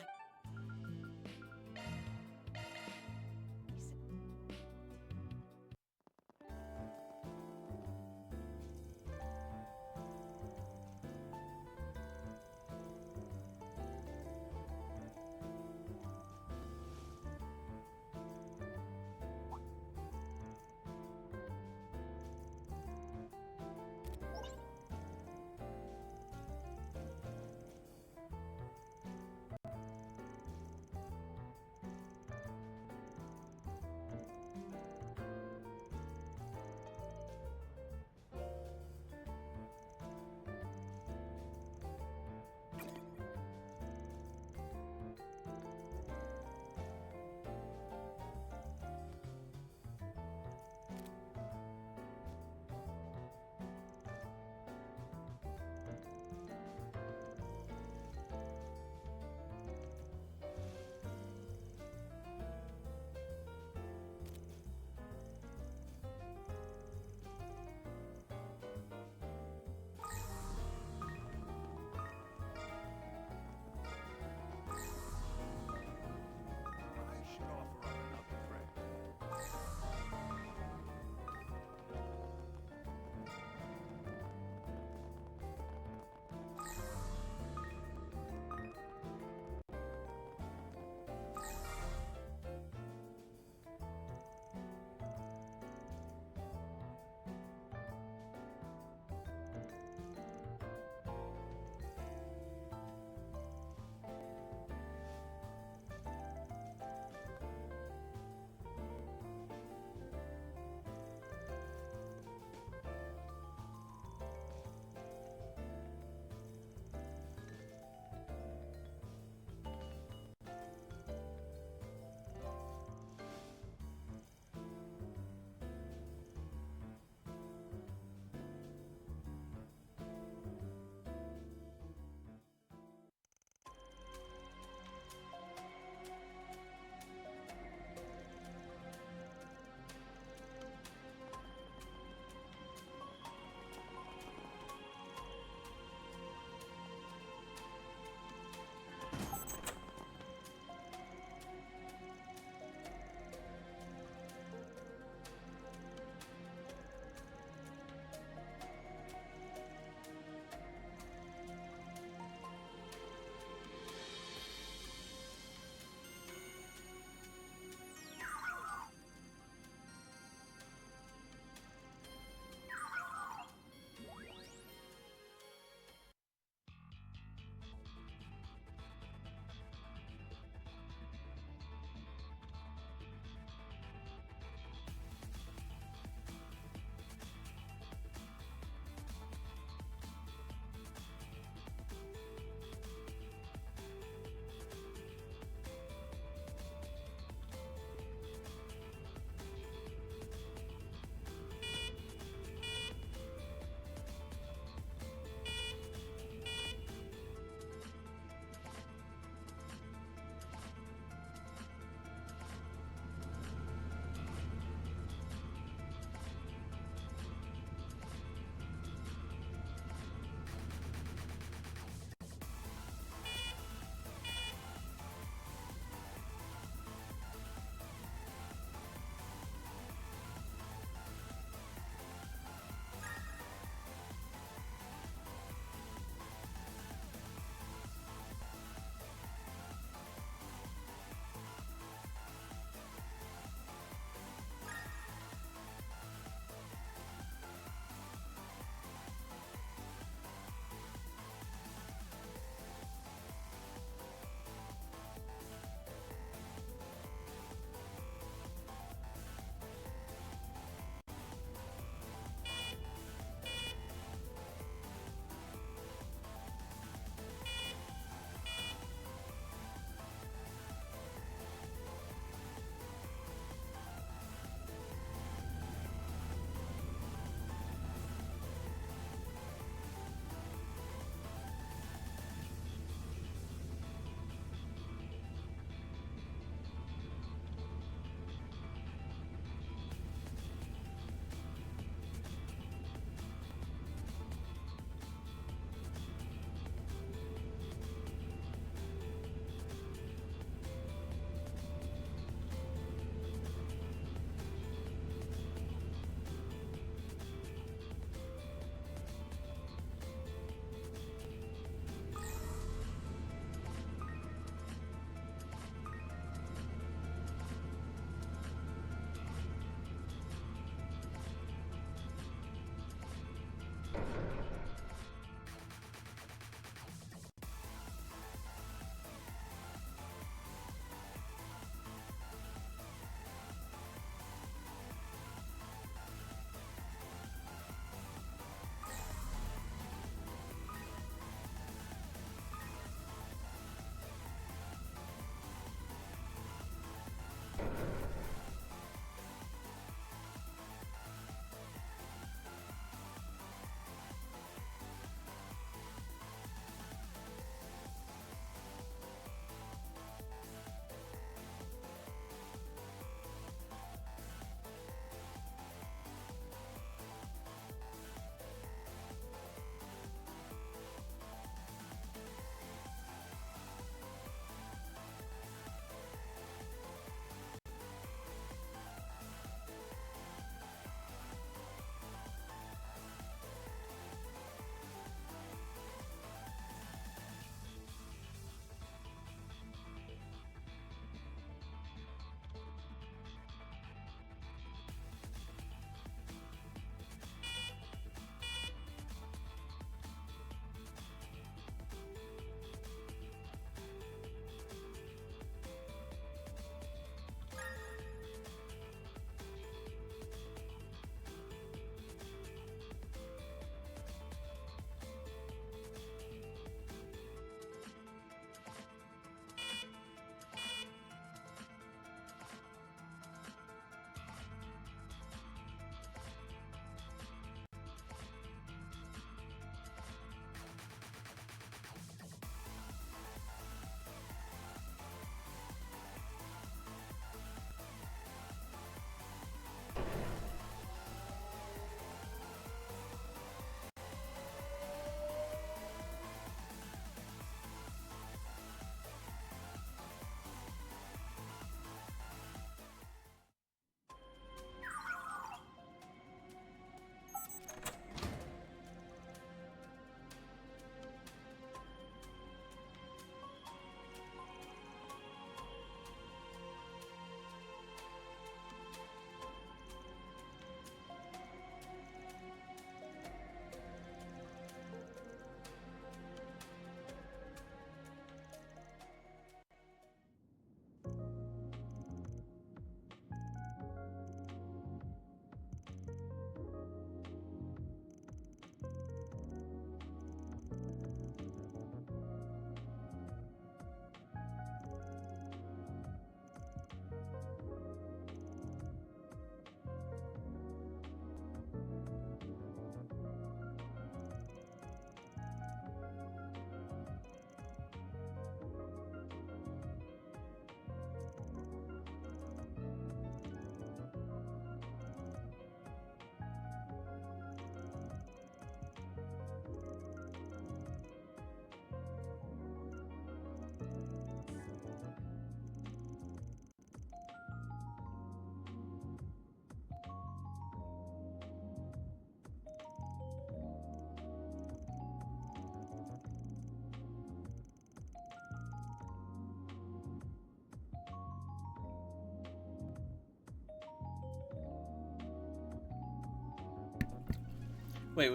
Wait,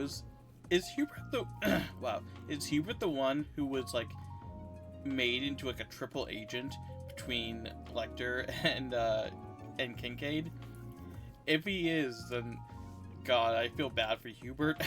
is Hubert the wow? Is Hubert the one who was like made into like a triple agent between Lecter and Kincaid? If he is, then God, I feel bad for Hubert.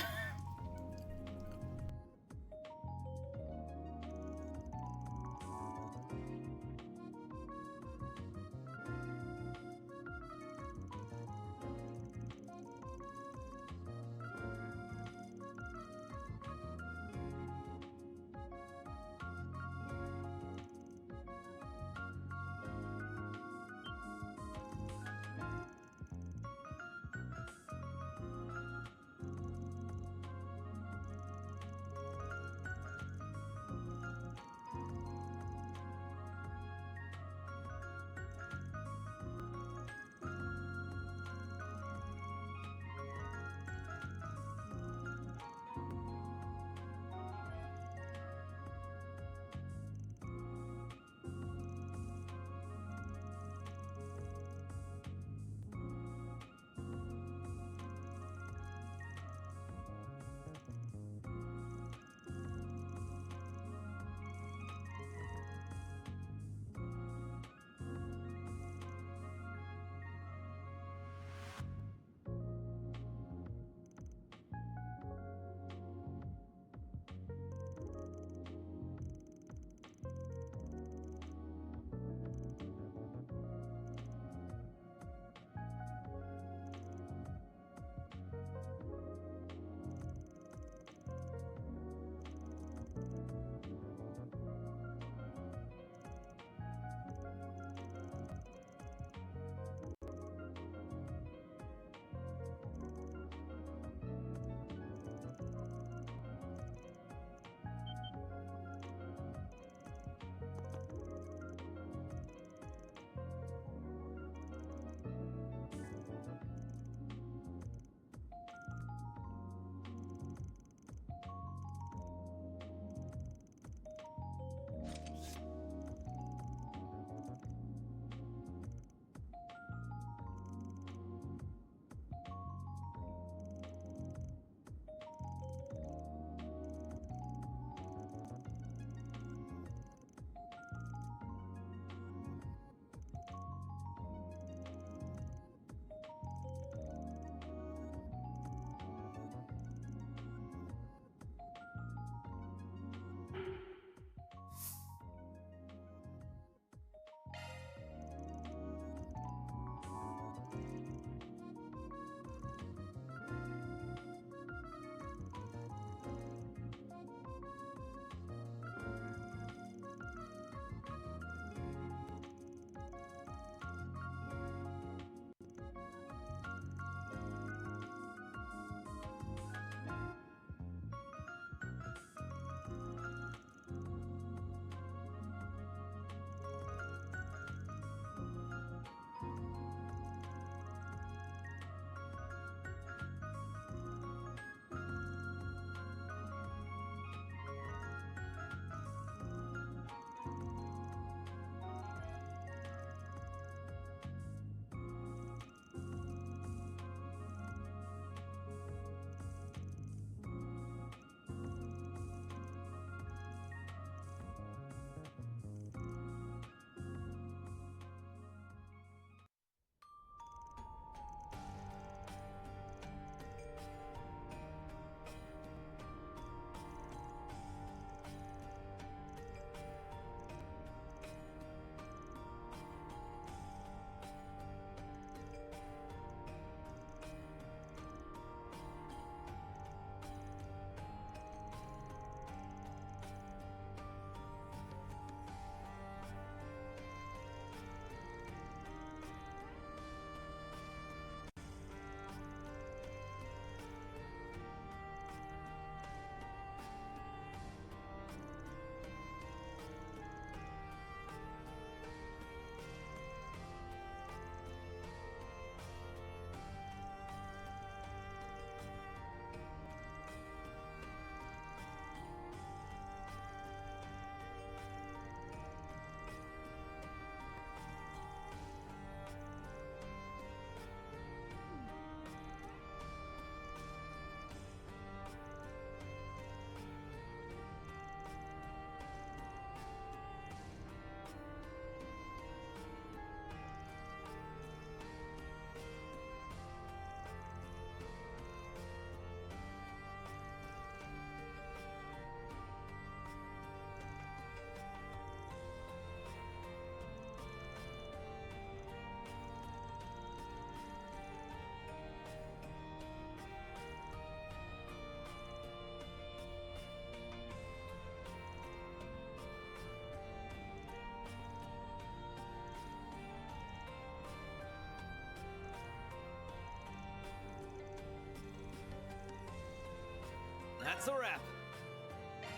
That's a wrap.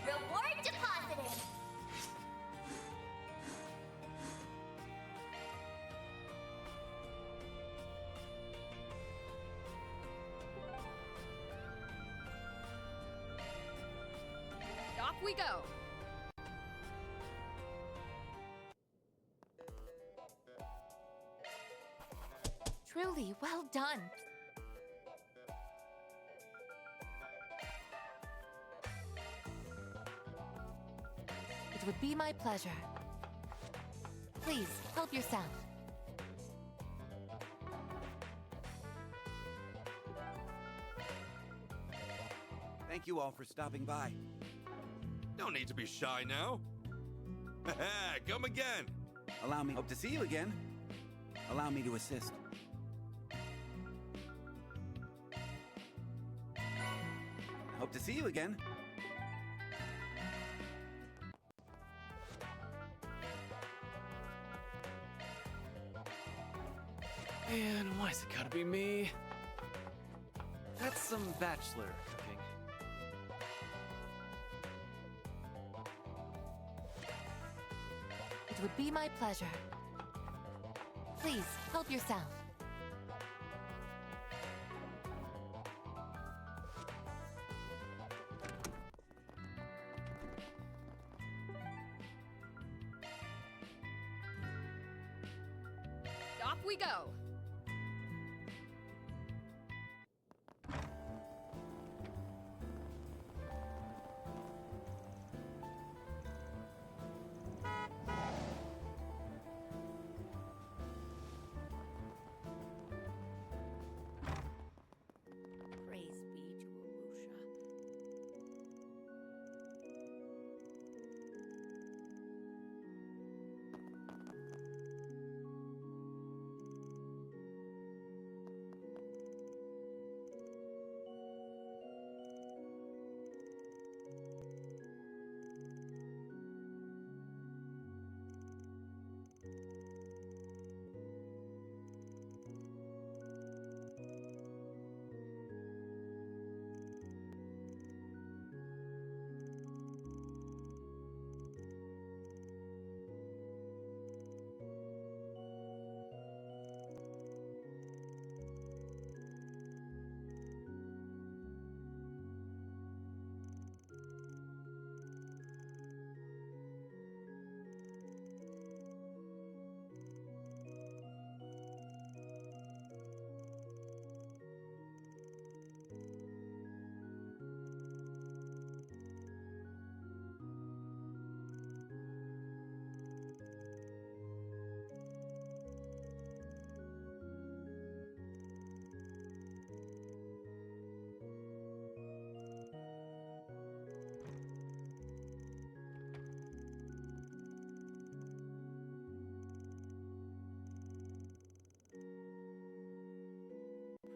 Reward deposited. Off we go. Truly, well done. It would be my pleasure. Please, help yourself. Thank you all for stopping by. No need to be shy now. Come again. Allow me. Hope to see you again. Allow me to assist. I hope to see you again. Man, why's it gotta be me? That's some bachelor cooking. It would be my pleasure. Please, help yourself. Off we go. Praise be to Arusha.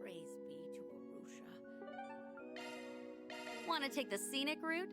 Praise be to Arusha. Want to take the scenic route?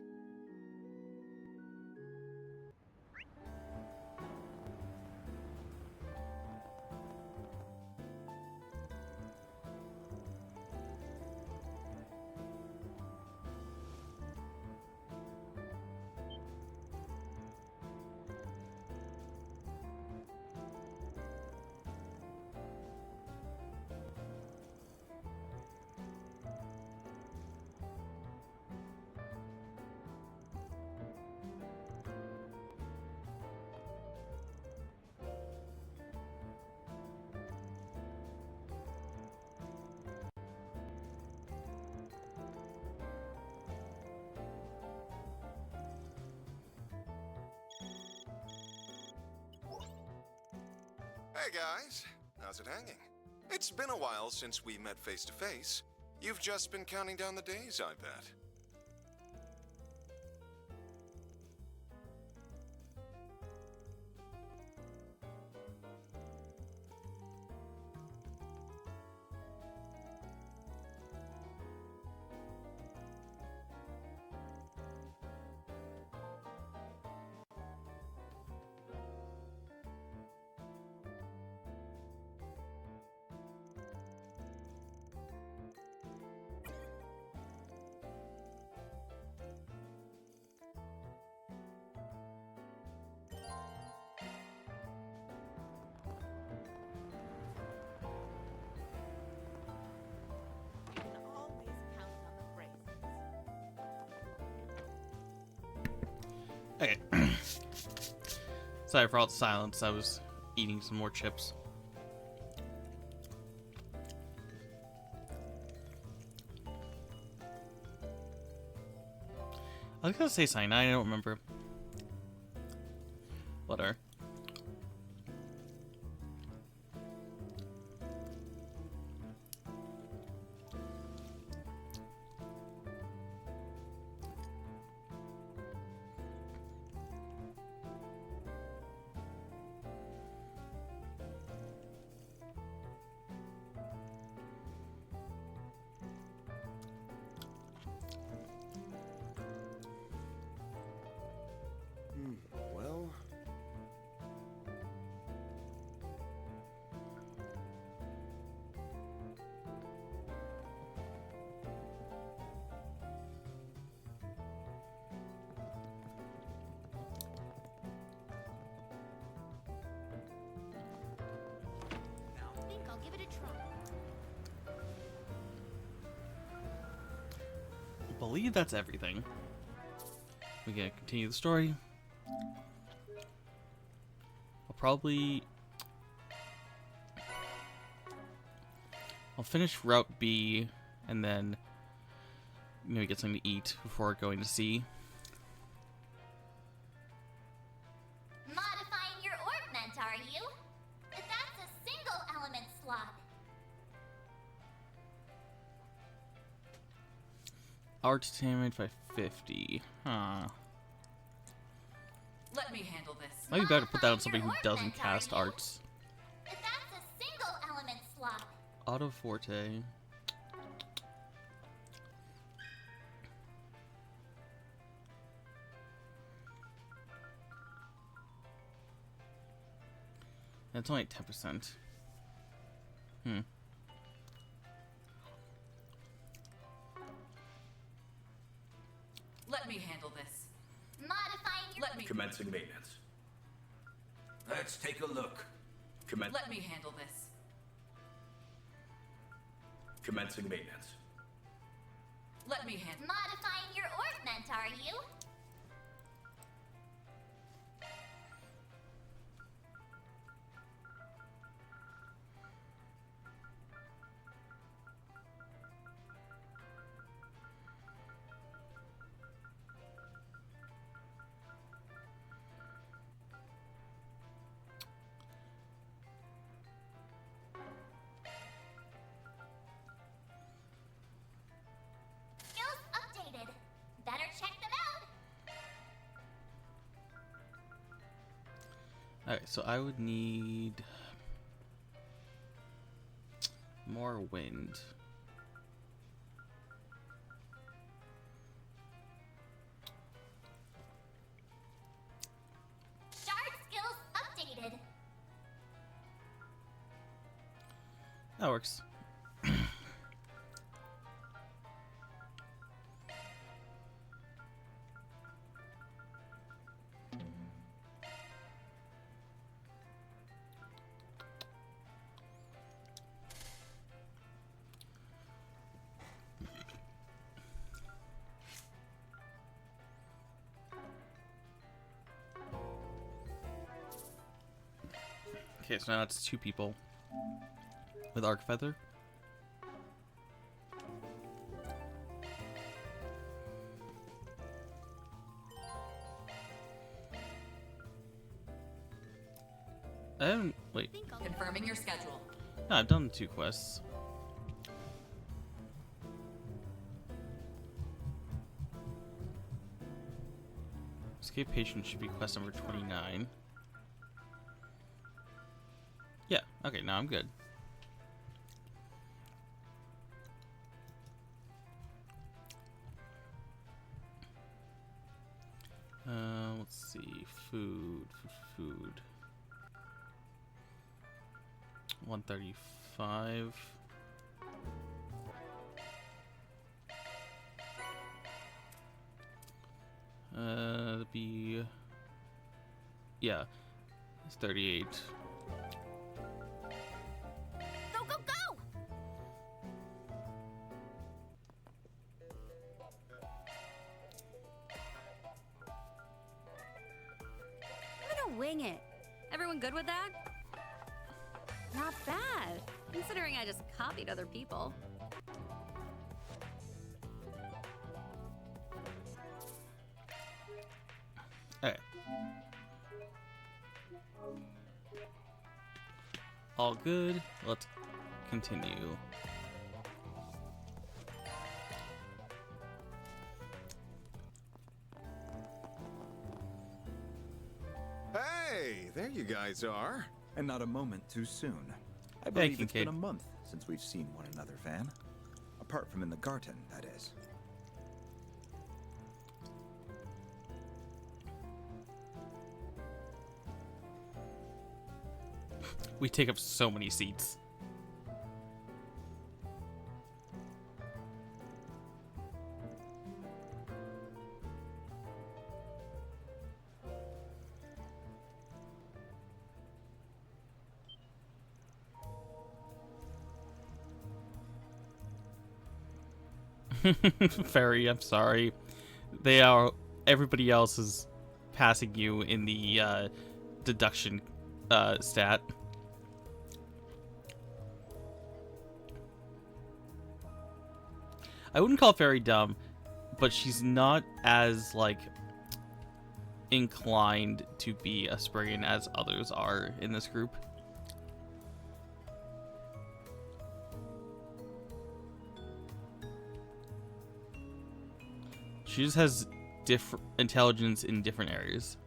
Hey guys, how's it hanging? It's been a while since we met face to face. You've just been counting down the days, I bet. Okay. Sorry for all the silence. I was eating some more chips. I was gonna say something. I don't remember. Whatever. Well... I think I'll give it a try. I believe that's everything. We can continue the story. I'll finish Route B and then maybe get something to eat before going to C. Modifying your augment, are you? That's a single element slot. Art damage by 50. Huh. Let me handle this. Might be better to put that on somebody who doesn't cast arts. That's a single element slot. Auto Forte. That's only 10%. Let me handle this. Modifying your... Let me... Commencing maintenance. Let's take a look. Let me handle this. Commencing maintenance. Let me handle... Modifying your augment, are you? Skills updated. Better check them out. Alright, so I would need more wind. Shard skills updated. That works. Okay, so now it's 2 people with Arc Feather. I haven't... Wait. Confirming your schedule. No, I've done the 2 quests. Escape Patient should be quest number 29. Yeah, okay, now I'm good. Let's see. Food. 135. That'd be... Yeah. It's 38. Go, go, go! wing it. Everyone good with that? Not bad, considering I just copied other people. Okay. All good. Let's continue. Hey, there you guys are. And not a moment too soon. I Hey, believe it's Kincaid. been a month since we've seen one another, Van. Apart from in the garden, that is. We take up so many seats. Fairy, I'm sorry. They are. Everybody else is passing you in the deduction stat. I wouldn't call Fairy dumb, but she's not as like inclined to be a Spriggan as others are in this group. She just has different intelligence in different areas.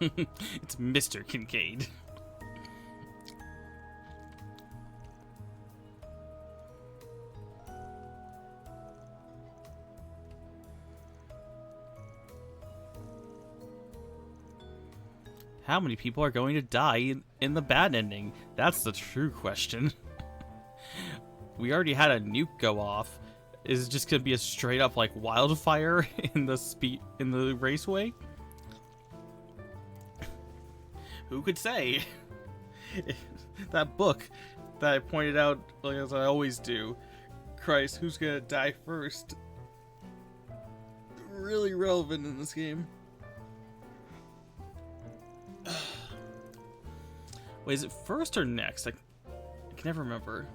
It's Mr. Kincaid. How many people are going to die in the bad ending? That's the true question. We already had a nuke go off. Is it just gonna be a straight up like wildfire in the raceway? Who could say? That book that I pointed out, like as I always do. Christ, who's gonna die first? Really relevant in this game. Wait, is it first or next? I can never remember.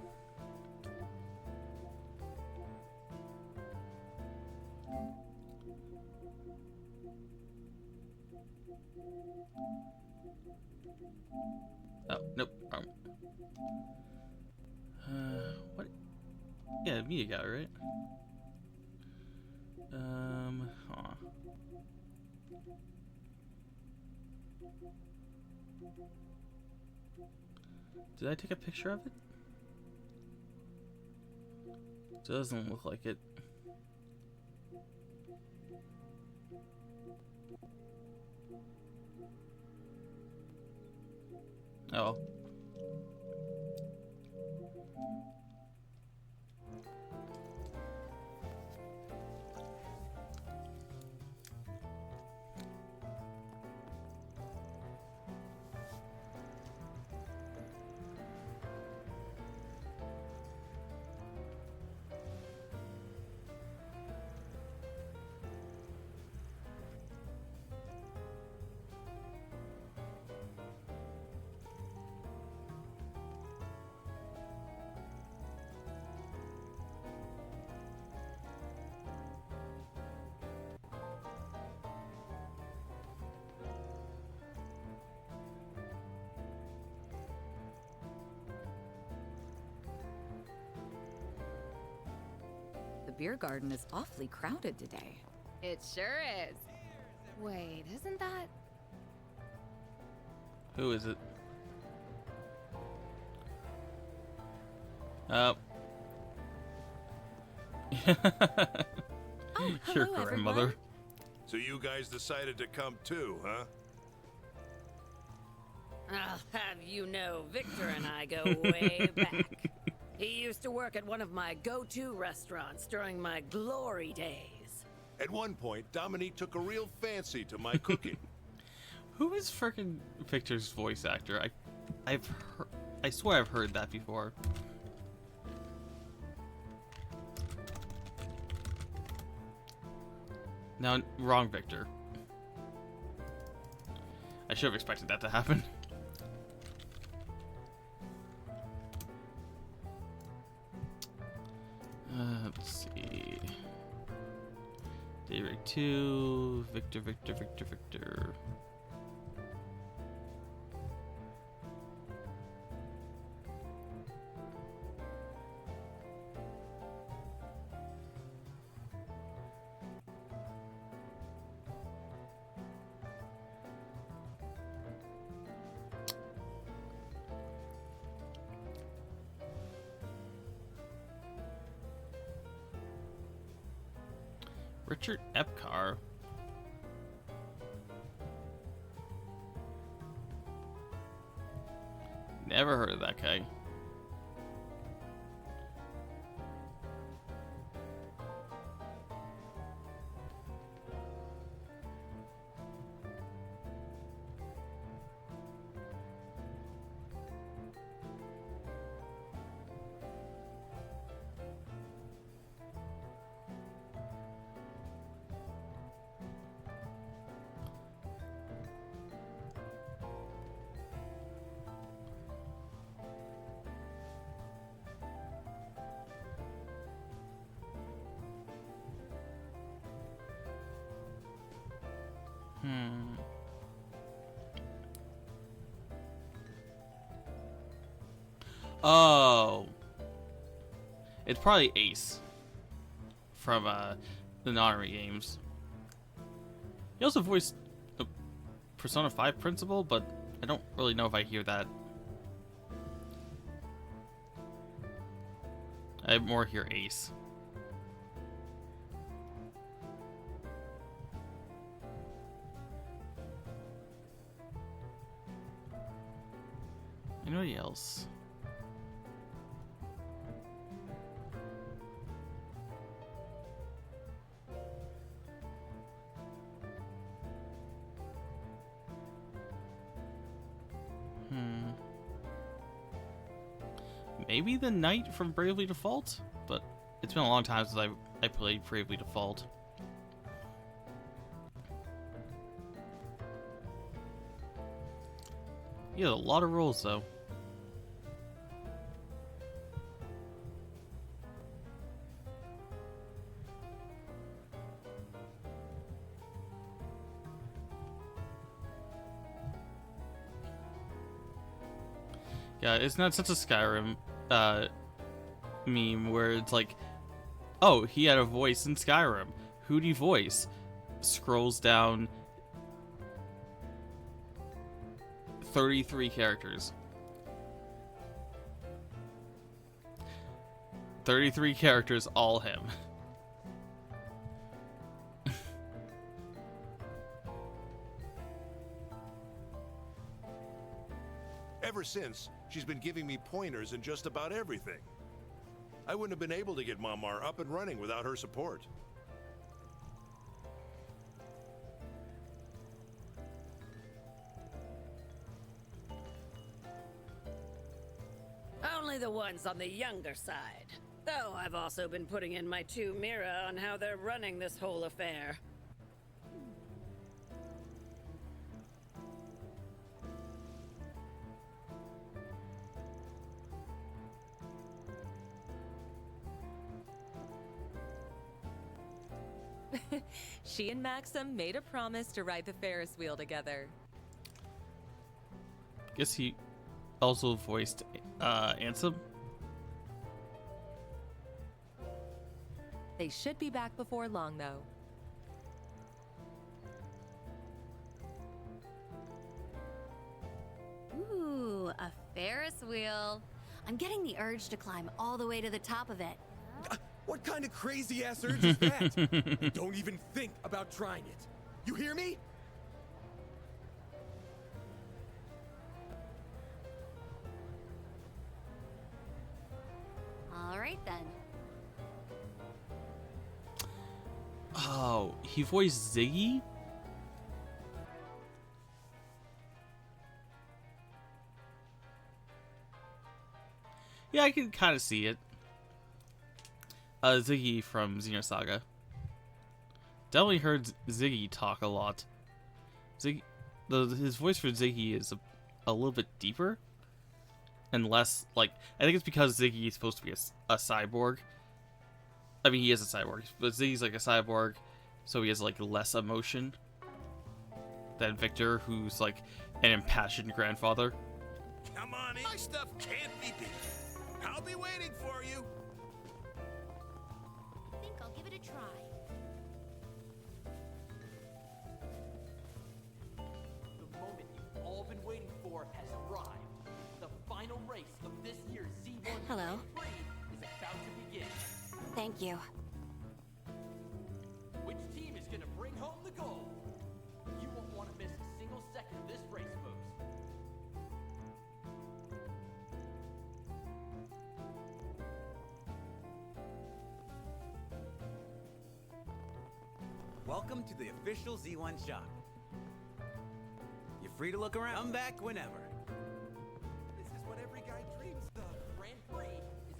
Oh, nope. Wrong. What? Yeah, Mia got it, right? Huh. Did I take a picture of it? Doesn't look like it. Oh. beer garden is awfully crowded today. It sure is. Wait, isn't that... Who is it? Oh. Your grandmother. everyone. So you guys decided to come too, huh? I'll have you know, Victor and I go way back. He used to work at one of my go-to restaurants during my glory days. At one point, Dominique took a real fancy to my cooking. Who is frickin' Victor's voice actor? I swear I've heard that before. No, wrong Victor. I should have expected that to happen. Let's see. Daybreak 2, Victor. Richard Epcar. Never heard of that guy. Oh, it's probably Ace from the Nanami games. He also voiced the Persona 5 principal, but I don't really know if I hear that. I more hear Ace. Anybody else? Maybe the Knight from Bravely Default, but it's been a long time since I played Bravely Default. He had a lot of roles though. Yeah, it's not such a Skyrim meme where it's like, oh, he had a voice in Skyrim. Who'd he voice? Scrolls down 33 characters. 33 characters, all him. Ever since, she's been giving me pointers in just about everything. I wouldn't have been able to get Mamar up and running without her support. Only the ones on the younger side. Though I've also been putting in my 2 Mira on how they're running this whole affair. She and Maxim made a promise to ride the Ferris wheel together. Guess he also voiced Ansem. They They should be back before long, though. Ooh, a Ferris wheel. I'm getting the urge to climb all the way to the top of it. What kind of crazy-ass urge is that? Don't even think about trying it. You hear me? All right, then. Oh, he voiced Ziggy? Yeah, I can kind of see it. Ziggy from Xenosaga. Definitely heard Ziggy talk a lot. Ziggy, his voice for Ziggy is a little bit deeper and less like. I think it's because Ziggy is supposed to be a cyborg. I mean, he is a cyborg, but Ziggy's like a cyborg, so he has like less emotion than Victor, who's like an impassioned grandfather. Come on in. My stuff can't be beat. I'll be waiting for you. I think I'll give it a try. The moment you've all been waiting for has arrived. The final race of this year's Z1 Hello. Grand Prix is about to begin. Thank you. Which team is gonna bring home the gold? You won't want to miss a single second of this race, folks. Welcome to the official Z1 shop. You're free to look around. Come back whenever. This is what every guy dreams of. Grand Prix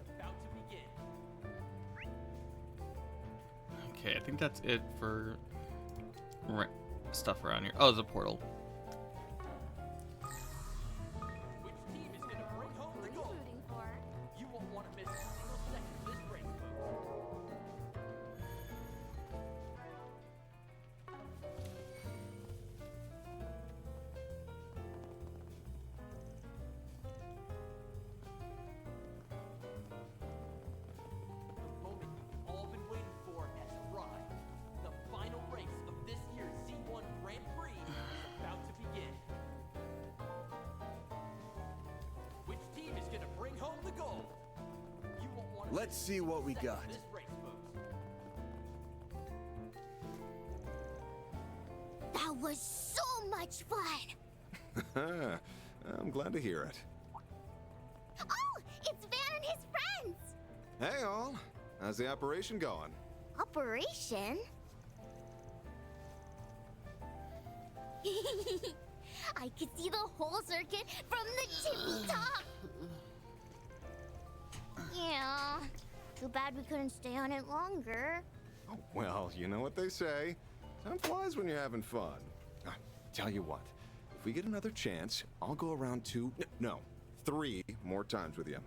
is about to begin. Okay, I think that's it for stuff around here. Oh, there's a portal. Which team is gonna bring home the gold? Rooting for. You won't want to miss a single second of this race, folks. The moment you've all been waiting for has arrived. The final race of this year's Z1 Grand Prix is about to begin. Which team is gonna bring home the gold? You won't want to Let's see what we got. this race, folks. That was so much fun! I'm glad to hear it. Oh, it's Van and his friends! Hey, all. How's the operation going? Operation? I could see the whole circuit from the tippy top! Yeah, too bad we couldn't stay on it longer. Oh, well, you know what they say. Time flies when you're having fun. Tell you what, if we get another chance, I'll go around 3 more times with you.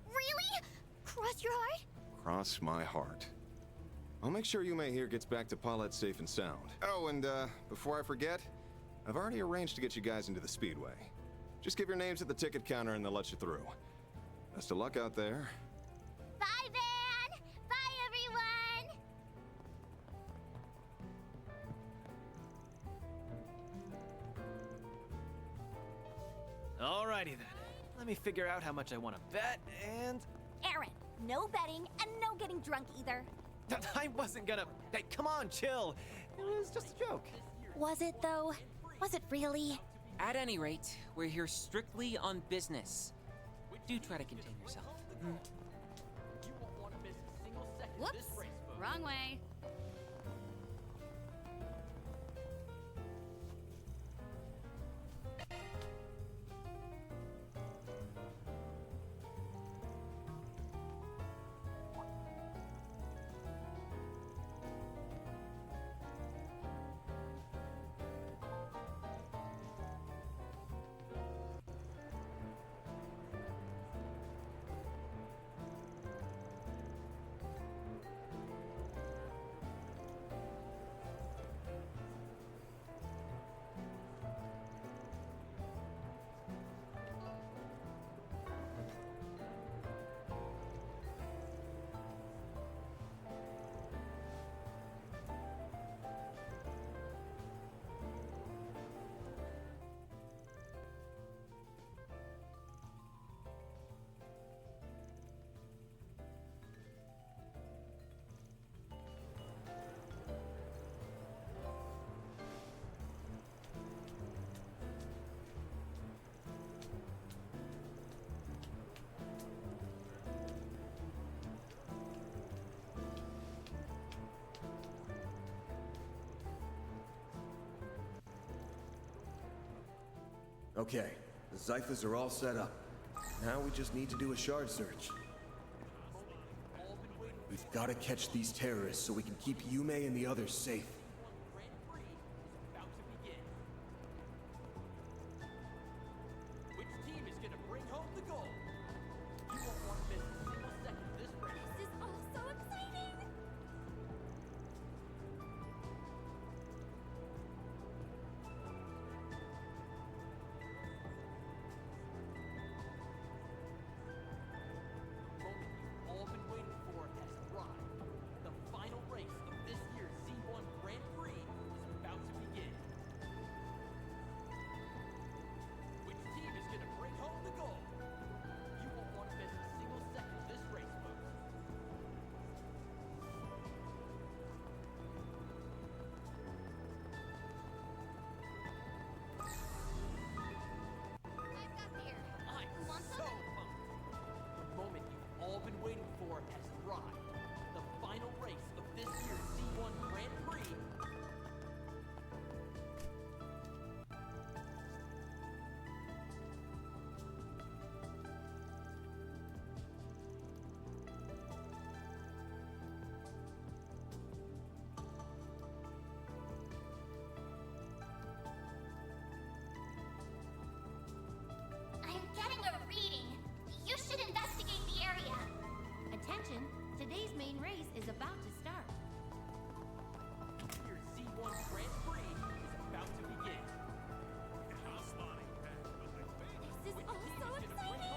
Really? Cross your heart? Cross my heart. I'll make sure Yume here gets back to Paulette safe and sound. Oh, and before I forget, I've already arranged to get you guys into the Speedway. Just give your names at the ticket counter and they'll let you through. Best of luck out there. Bye, Van! Bye, everyone! Alrighty then. Let me figure out how much I want to bet, and Aaron, no betting and no getting drunk either. I wasn't gonna. Hey, come on, chill. It was just a joke. Was it, though? Was it really? At any rate, we're here strictly on business. Do try to contain yourself. You won't want to miss a single second of this Whoops. race, folks. Wrong way. Okay, the Zyphas are all set up. Now we just need to do a shard search. We've got to catch these terrorists so we can keep Yume and the others safe. Which team is gonna bring home the gold? You won't want to miss a single second of this race. This is all so exciting! The moment you've all been waiting for has arrived. The final race of this year's Z1 Grand Prix is about to begin. Which team is gonna bring home the gold? You won't want to miss a single second of this race, folks. I've got beer. I'm Who wants so some? pumped. The moment you've all been waiting for has arrived. The final race of this year's Z1 Grand Prix. I'm getting a reading. You should investigate the area. Attention, today's main race is about to start. Your Z1 Grand Prix is about to begin. This is all so exciting!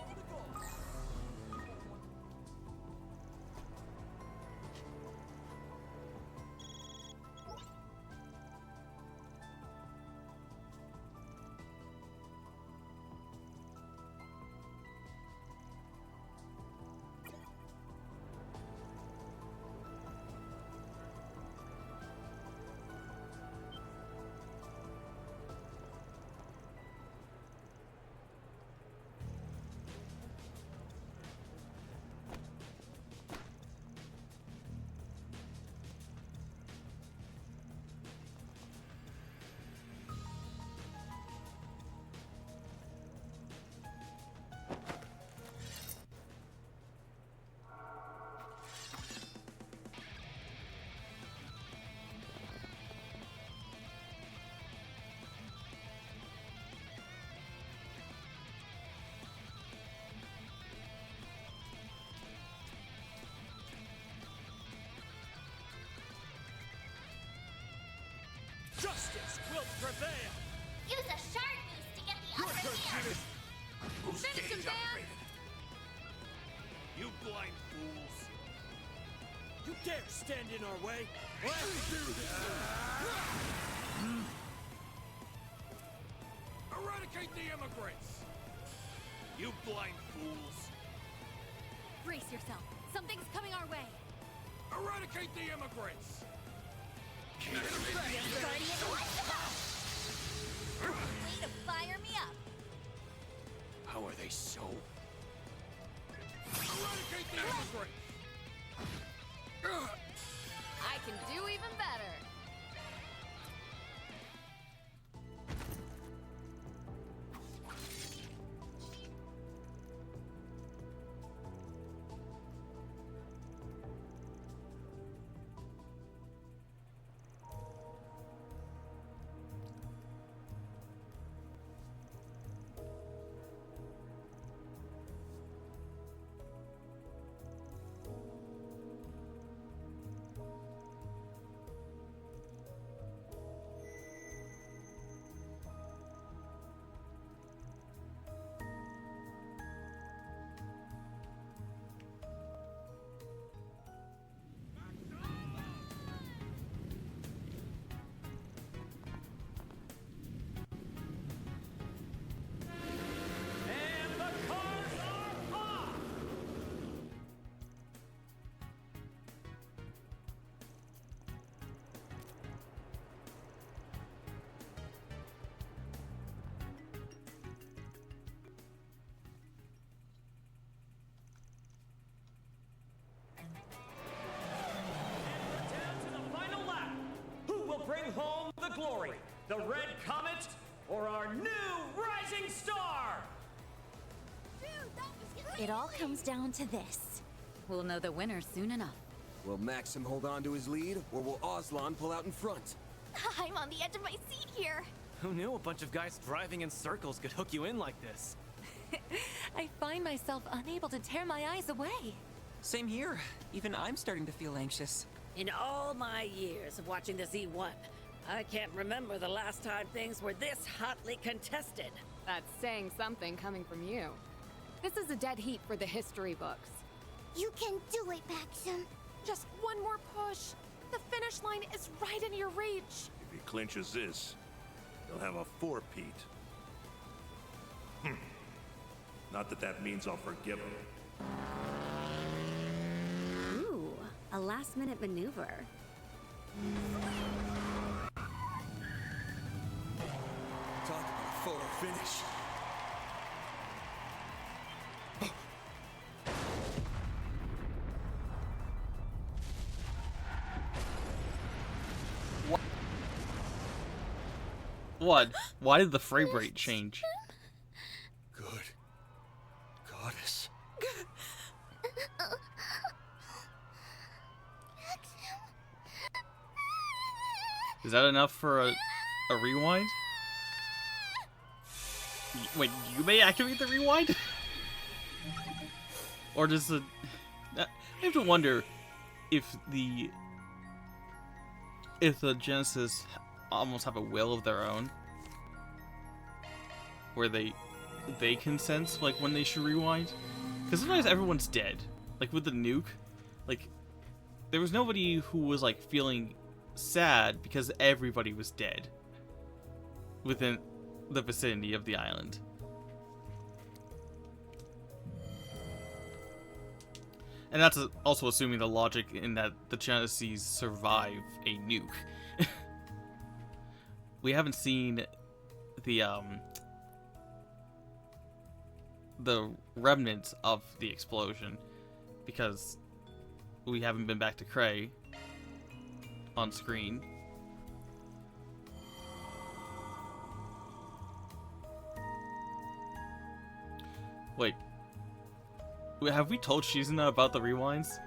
Justice will prevail! Use a shard boost to get the upper hand. Boost Finish him, gauge Dan! upgraded. You blind fools! You dare stand in our way? Let's do this! Eradicate the immigrants! You blind fools! Brace yourself. Something's coming our way. Eradicate the immigrants! Way to fire me up. How are they so? Eradicate the immigrants! I can do even better. Bring home the glory, the Red Comet, or our new rising Rising star! It all comes down to this. We'll know the winner soon enough. Will Maxim hold on to his lead, or will Aslan pull out in front? I'm on the edge of my seat here. Who knew a bunch of guys driving in circles could hook you in like this? I find myself unable to tear my eyes away. Same here. Even I'm starting to feel anxious. In all my years of watching the Z1, I can't remember the last time things were this hotly contested. That's saying something coming from you. This is a dead heat for the history books. You can do it, Maxim. Just one more push. The finish line is right in your reach. If he clinches this, he'll have a four-peat. Not that that means I'll forgive him. Ooh, a last-minute maneuver. Talk about a photo finish. What? Why did the frame rate change? Good goddess. Is that enough for a rewind? Wait, you may activate the rewind? Or does the... I have to wonder if the Genesis almost have a will of their own, where they can sense like when they should rewind, because sometimes everyone's dead. Like with the nuke, like there was nobody who was like feeling sad because everybody was dead within the vicinity of the island. And that's also assuming the logic in that the Genesis survive a nuke. We haven't seen the remnants of the explosion because we haven't been back to Cray on screen. Wait, have we told Shizuna about the rewinds?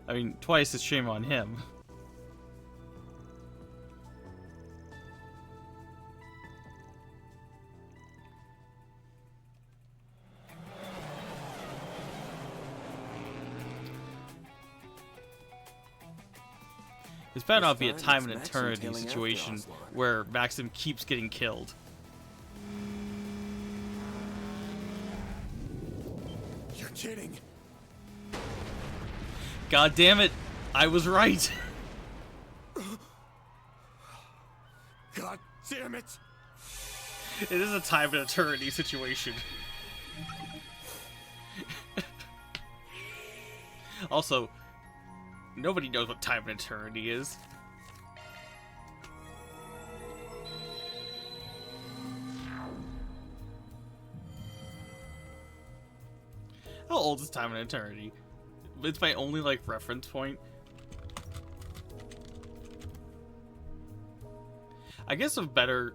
I mean, twice is shame on him. This better not be a time and eternity situation where Maxim keeps getting killed. You're kidding. God damn it! I was right. God damn it! It is a time and eternity situation. Also, nobody knows what time and eternity is. How old is time and eternity? It's my only, like, reference point. I guess a better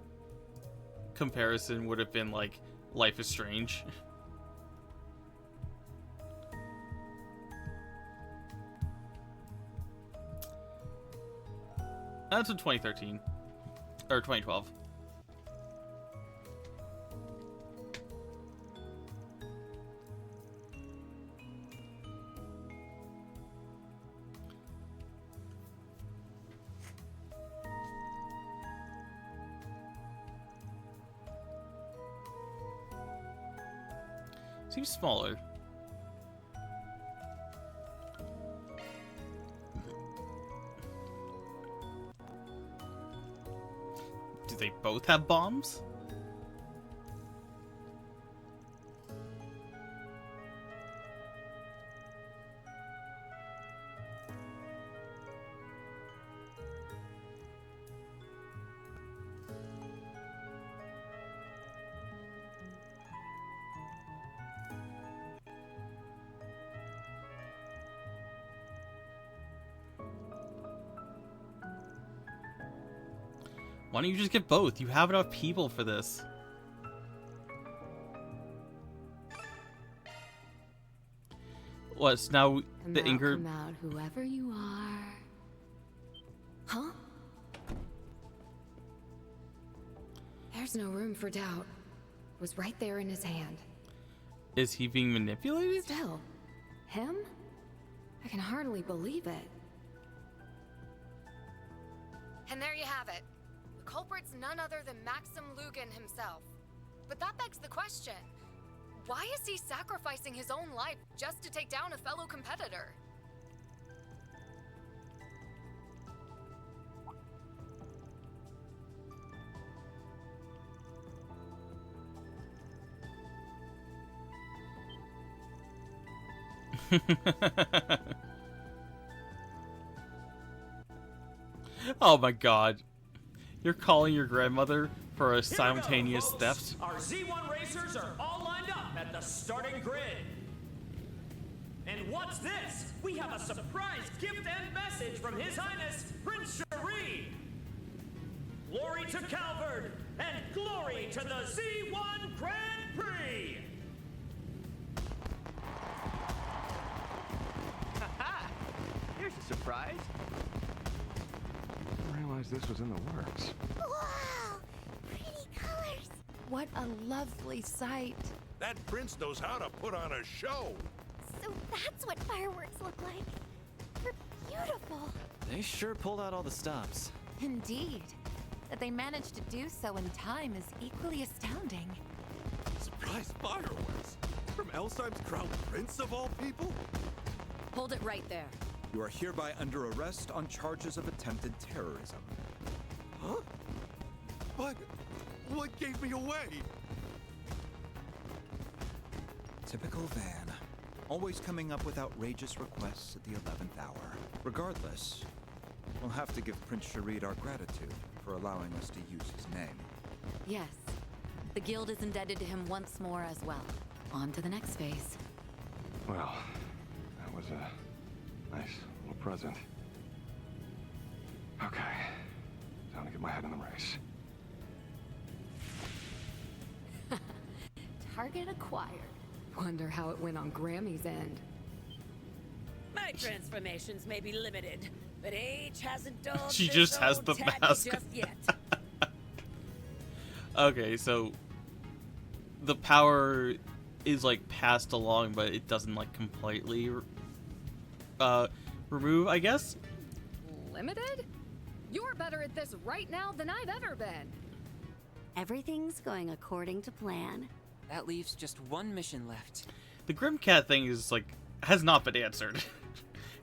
comparison would have been, like, Life is Strange. That's in 2013. Or 2012. Seems smaller. Do they both have bombs? Why don't you just get both? You have enough people for this. What's now the Inger? Come out, whoever you are. Huh? There's no room for doubt. It was right there in his hand. Is he being manipulated? Still, him? I can hardly believe it. And there you have it. The culprit's none other than Maxim Lugan himself. But that begs the question. Why is he sacrificing his own life just to take down a fellow competitor? Oh my god. You're calling your grandmother for a simultaneous theft? Our Z1 racers are all lined up at the starting grid. And what's this? We have a surprise gift and message from His Highness Prince Cherie. Glory to Calvard and glory to the Z1 Grand Prix. Haha! Here's a surprise. I didn't realize this was in the works. Wow! Pretty colors. What a lovely sight. That prince knows how to put on a show. So that's what fireworks look like. They're beautiful. They sure pulled out all the stops. Indeed. That they managed to do so in time is equally astounding. Surprise fireworks? From Elsheim's crown prince of all people? Hold it right there. You are hereby under arrest on charges of attempted terrorism. Huh? But what gave me away? Typical Van. Always coming up with outrageous requests at the 11th hour. Regardless, we'll have to give Prince Cherie our gratitude for allowing us to use his name. Yes. The guild is indebted to him once more as well. On to the next phase. Well, that was a nice little present. Okay, time to get my head in the race. Target acquired. Wonder how it went on Grammy's end. My transformations may be limited, but age hasn't dulled She this just has old the tabby mask. just yet. Okay, so the power is like passed along, but it doesn't like completely remove, I guess. Limited? You're better at this right now than I've ever been. Everything's going according to plan. That leaves just one mission left. The Grim Cat thing is like has not been answered.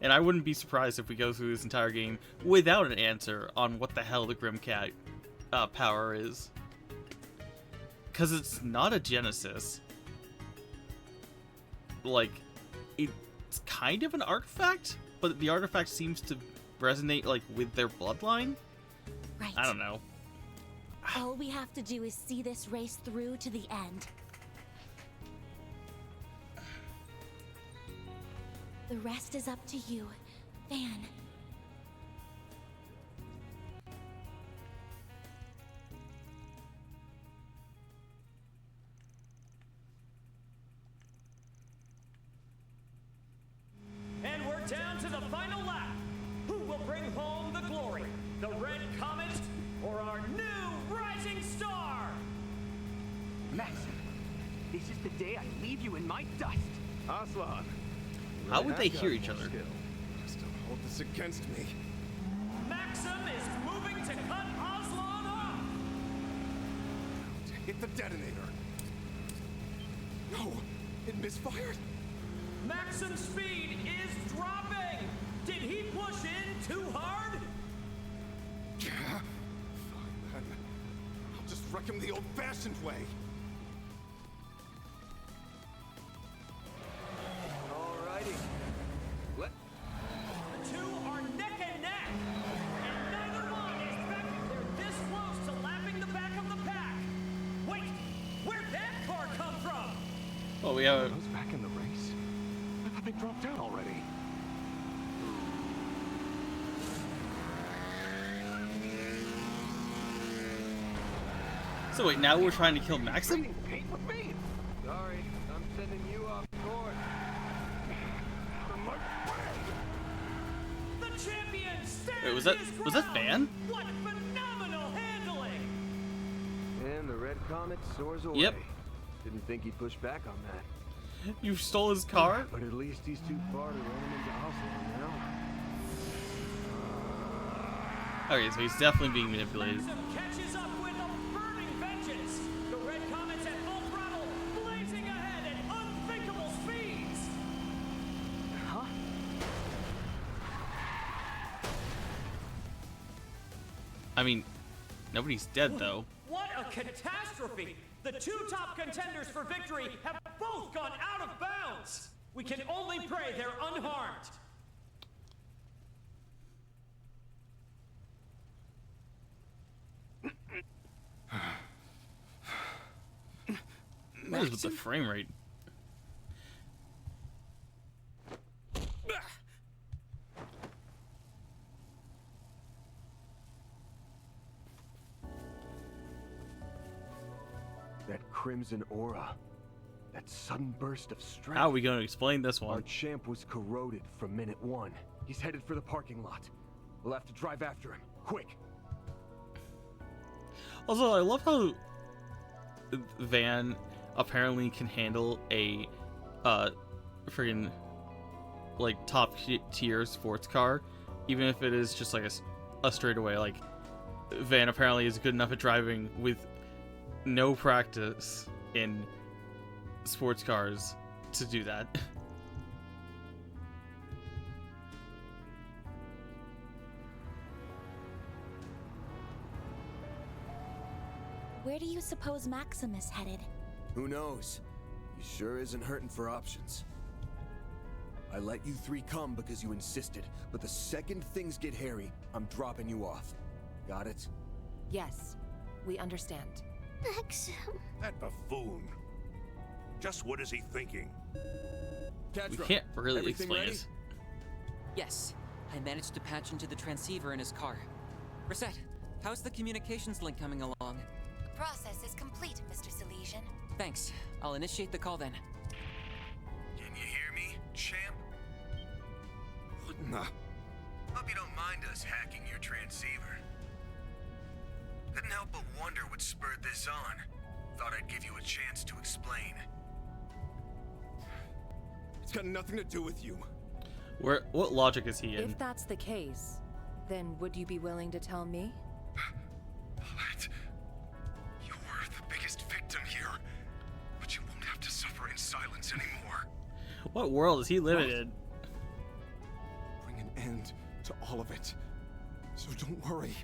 And I wouldn't be surprised if we go through this entire game without an answer on what the hell the Grim Cat power is. Because it's not a Genesis. like, it's kind of an artifact, but the artifact seems to resonate, like, with their bloodline. Right. I don't know. All we have to do is see this race through to the end. The rest is up to you, Van. And we're down to the final lap. Who will bring home the glory? The Red Comet or our new rising star? Maxim, this is the day I leave you in my dust. Aslan. How would they hear each other? Just don't hold this against me. Maxim is moving to cut Aslan off. Hit the detonator. No, it misfired. Maxim's speed is dropping. Did he push in too hard? Fine then. I'll just wreck him the old-fashioned way. Alrighty. Let. The two are neck and neck, and neither one is back. They're this close to lapping the back of the pack. Wait, where'd that car come from? Oh, we have. Who's back in the race? I thought they dropped out already. So wait, now we're trying to kill Maxim? Paint with me. Sorry, I'm sending you off course. The champion stands Wait, was that Van? What phenomenal handling! And the Red Comet soars away. Yep. Didn't think he'd push back on that. You stole his car? But at least he's too far to run him into Aslan now. Okay, so he's definitely being manipulated. Maxim catches up with a burning vengeance. The Red Comet's at full throttle, blazing ahead at unthinkable speeds. Huh? I mean, nobody's dead though. What a catastrophe! The two top contenders for victory have both gone out of bounds. We can only pray they're unharmed. What is with the frame rate? That crimson aura. That sudden burst of strength. How are we going to explain this Our one? champ was corroded from minute one. He's headed for the parking lot. We'll have to drive after him. Quick. Also, I love how Van apparently can handle a friggin' like top tier sports car, even if it is just like a straightaway. Like, Van apparently is good enough at driving with no practice in sports cars to do that. Where do you suppose Maxim is headed? Who knows? He sure isn't hurting for options. I let you three come because you insisted, but the second things get hairy, I'm dropping you off. Got it? Yes, we understand. Maxim. That buffoon. Just what is he thinking? We can't really everything explain ready? it. Yes, I managed to patch into the transceiver in his car. Reset, how's the communications link coming along? The process is complete, Mr. Silesian. Thanks. I'll initiate the call then. Can you hear me, champ? What in the... Hope you don't mind us hacking your transceiver. Couldn't help but wonder what spurred this on. Thought I'd give you a chance to explain. It's got nothing to do with you. What logic is he in? If that's the case, then would you be willing to tell me? What? You're the biggest victim here, but you won't have to suffer in silence anymore. What world is he living in? Bring an end to all of it. So don't worry.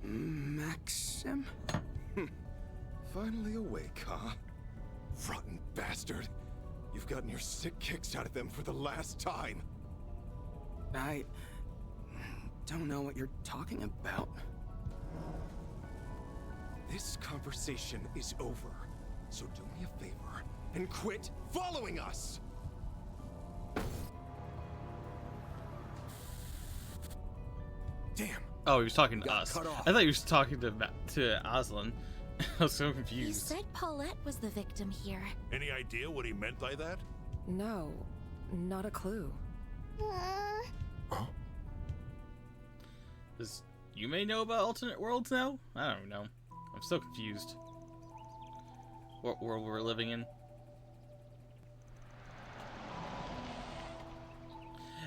Maxim? Finally awake, huh? Rotten bastard. You've gotten your sick kicks out of them for the last time. I don't know what you're talking about. This conversation is over. So do me a favor and quit following us! Damn. Oh, he was talking to Got us. cut off. I thought he was talking to Aslan. I was so You confused. said Paulette was the victim here. Any idea what he meant by that? No, not a clue. Does you may know about alternate worlds now? I don't know. I'm so confused. What world we're living in?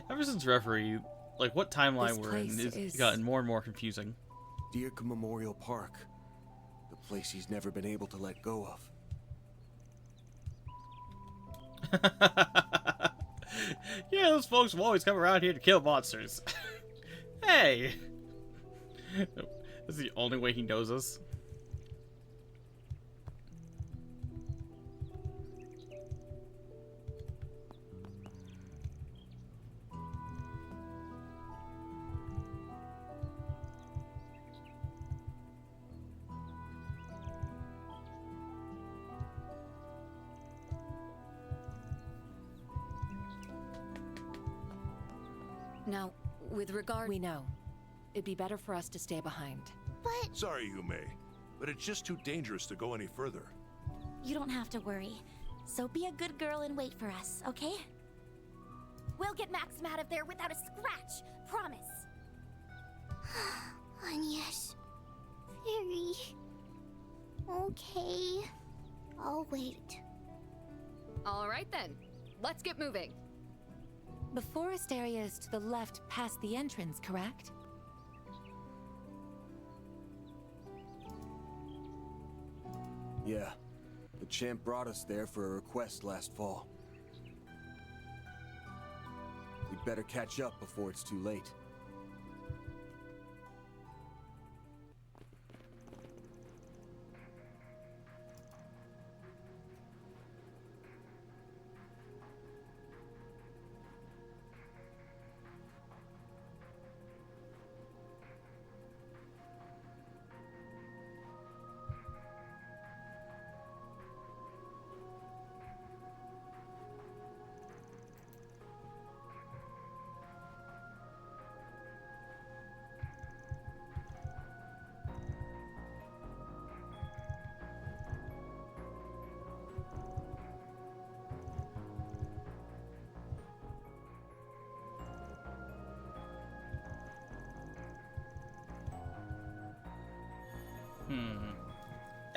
Ever since Referee, like what timeline This we're in place is is- gotten more and more confusing. Deerka Memorial Park. The place he's never been able to let go of. Yeah, those folks will always come around here to kill monsters. Hey! That's the only way he knows us. Now, with regard... We know. It'd be better for us to stay behind. But Sorry, Yume, but it's just too dangerous to go any further. you don't have to worry. So be a good girl and wait for us, okay? We'll get Maxim out of there without a scratch. Promise. Yes. Very. Okay. I'll wait. All right then, let's get moving. The forest area is to the left past the entrance, correct? Yeah. The champ brought us there for a request last fall. We'd better catch up before it's too late.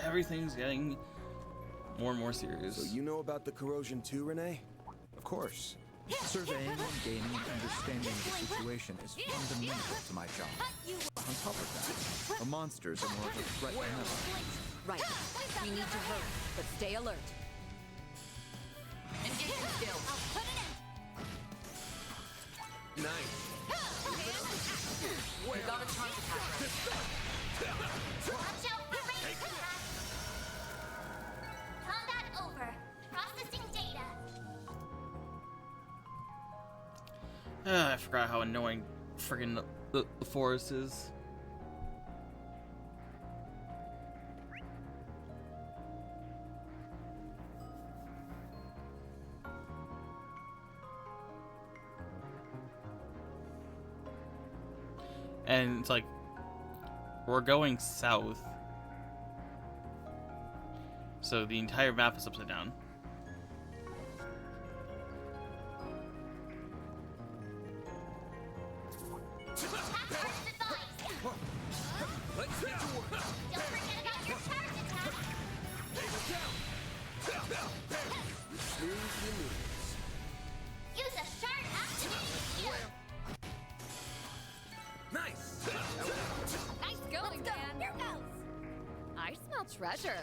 Everything's getting more and more serious. So you know about the corrosion too, Renee? Of course. Surveying and gaining an understanding of the situation is fundamental to my job. On top of that, the monsters are more of a threat than ever. Right. We need to hurry, but stay alert. Engage your skills. Nice. You got a charge attack. Watch out for rain attack. Combat over. Processing data. I forgot how annoying friggin' the forest is. And it's like, we're going south. So the entire map is upside down. Let's get to work. Don't forget about your charge attack. Use a sharp activating skill. Nice. Nice going, Let's go. man. Here goes. I smell treasure.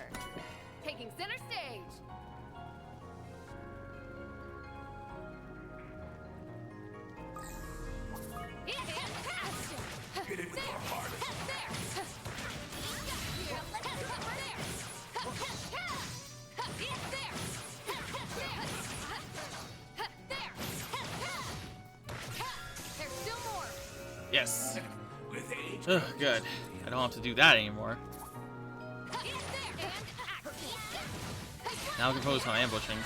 Taking center stage. Hit it with our hardest. Yes. With age, Ugh, good. I don't have to do that anymore. Now I can focus on ambushing.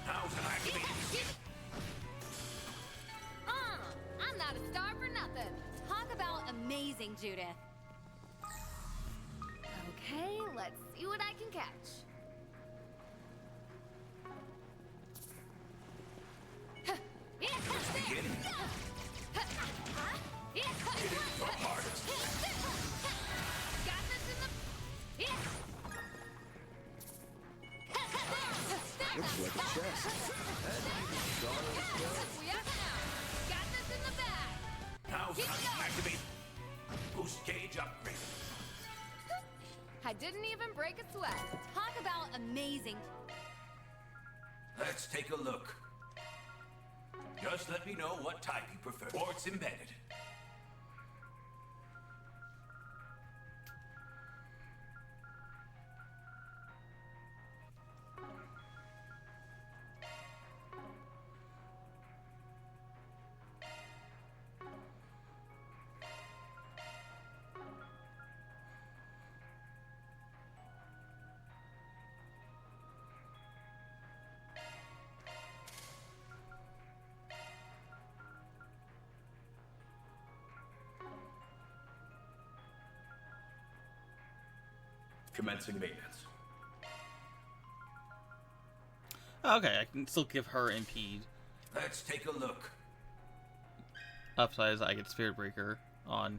how's an activate? I'm not a star for nothing. Talk about amazing, Judith. Okay, let's see what I can catch. Beginning. The hardest. Got this in the... Looks like a chest. We up now. Got this in the bag. How's an activate? Boost gauge upgrade. I didn't even break a sweat. Talk about amazing. Let's take a look. Just let me know what type you prefer. Ports embedded. Commencing maintenance. Okay, I can still give her impede. Let's take a look. Upside is I get Spirit Breaker on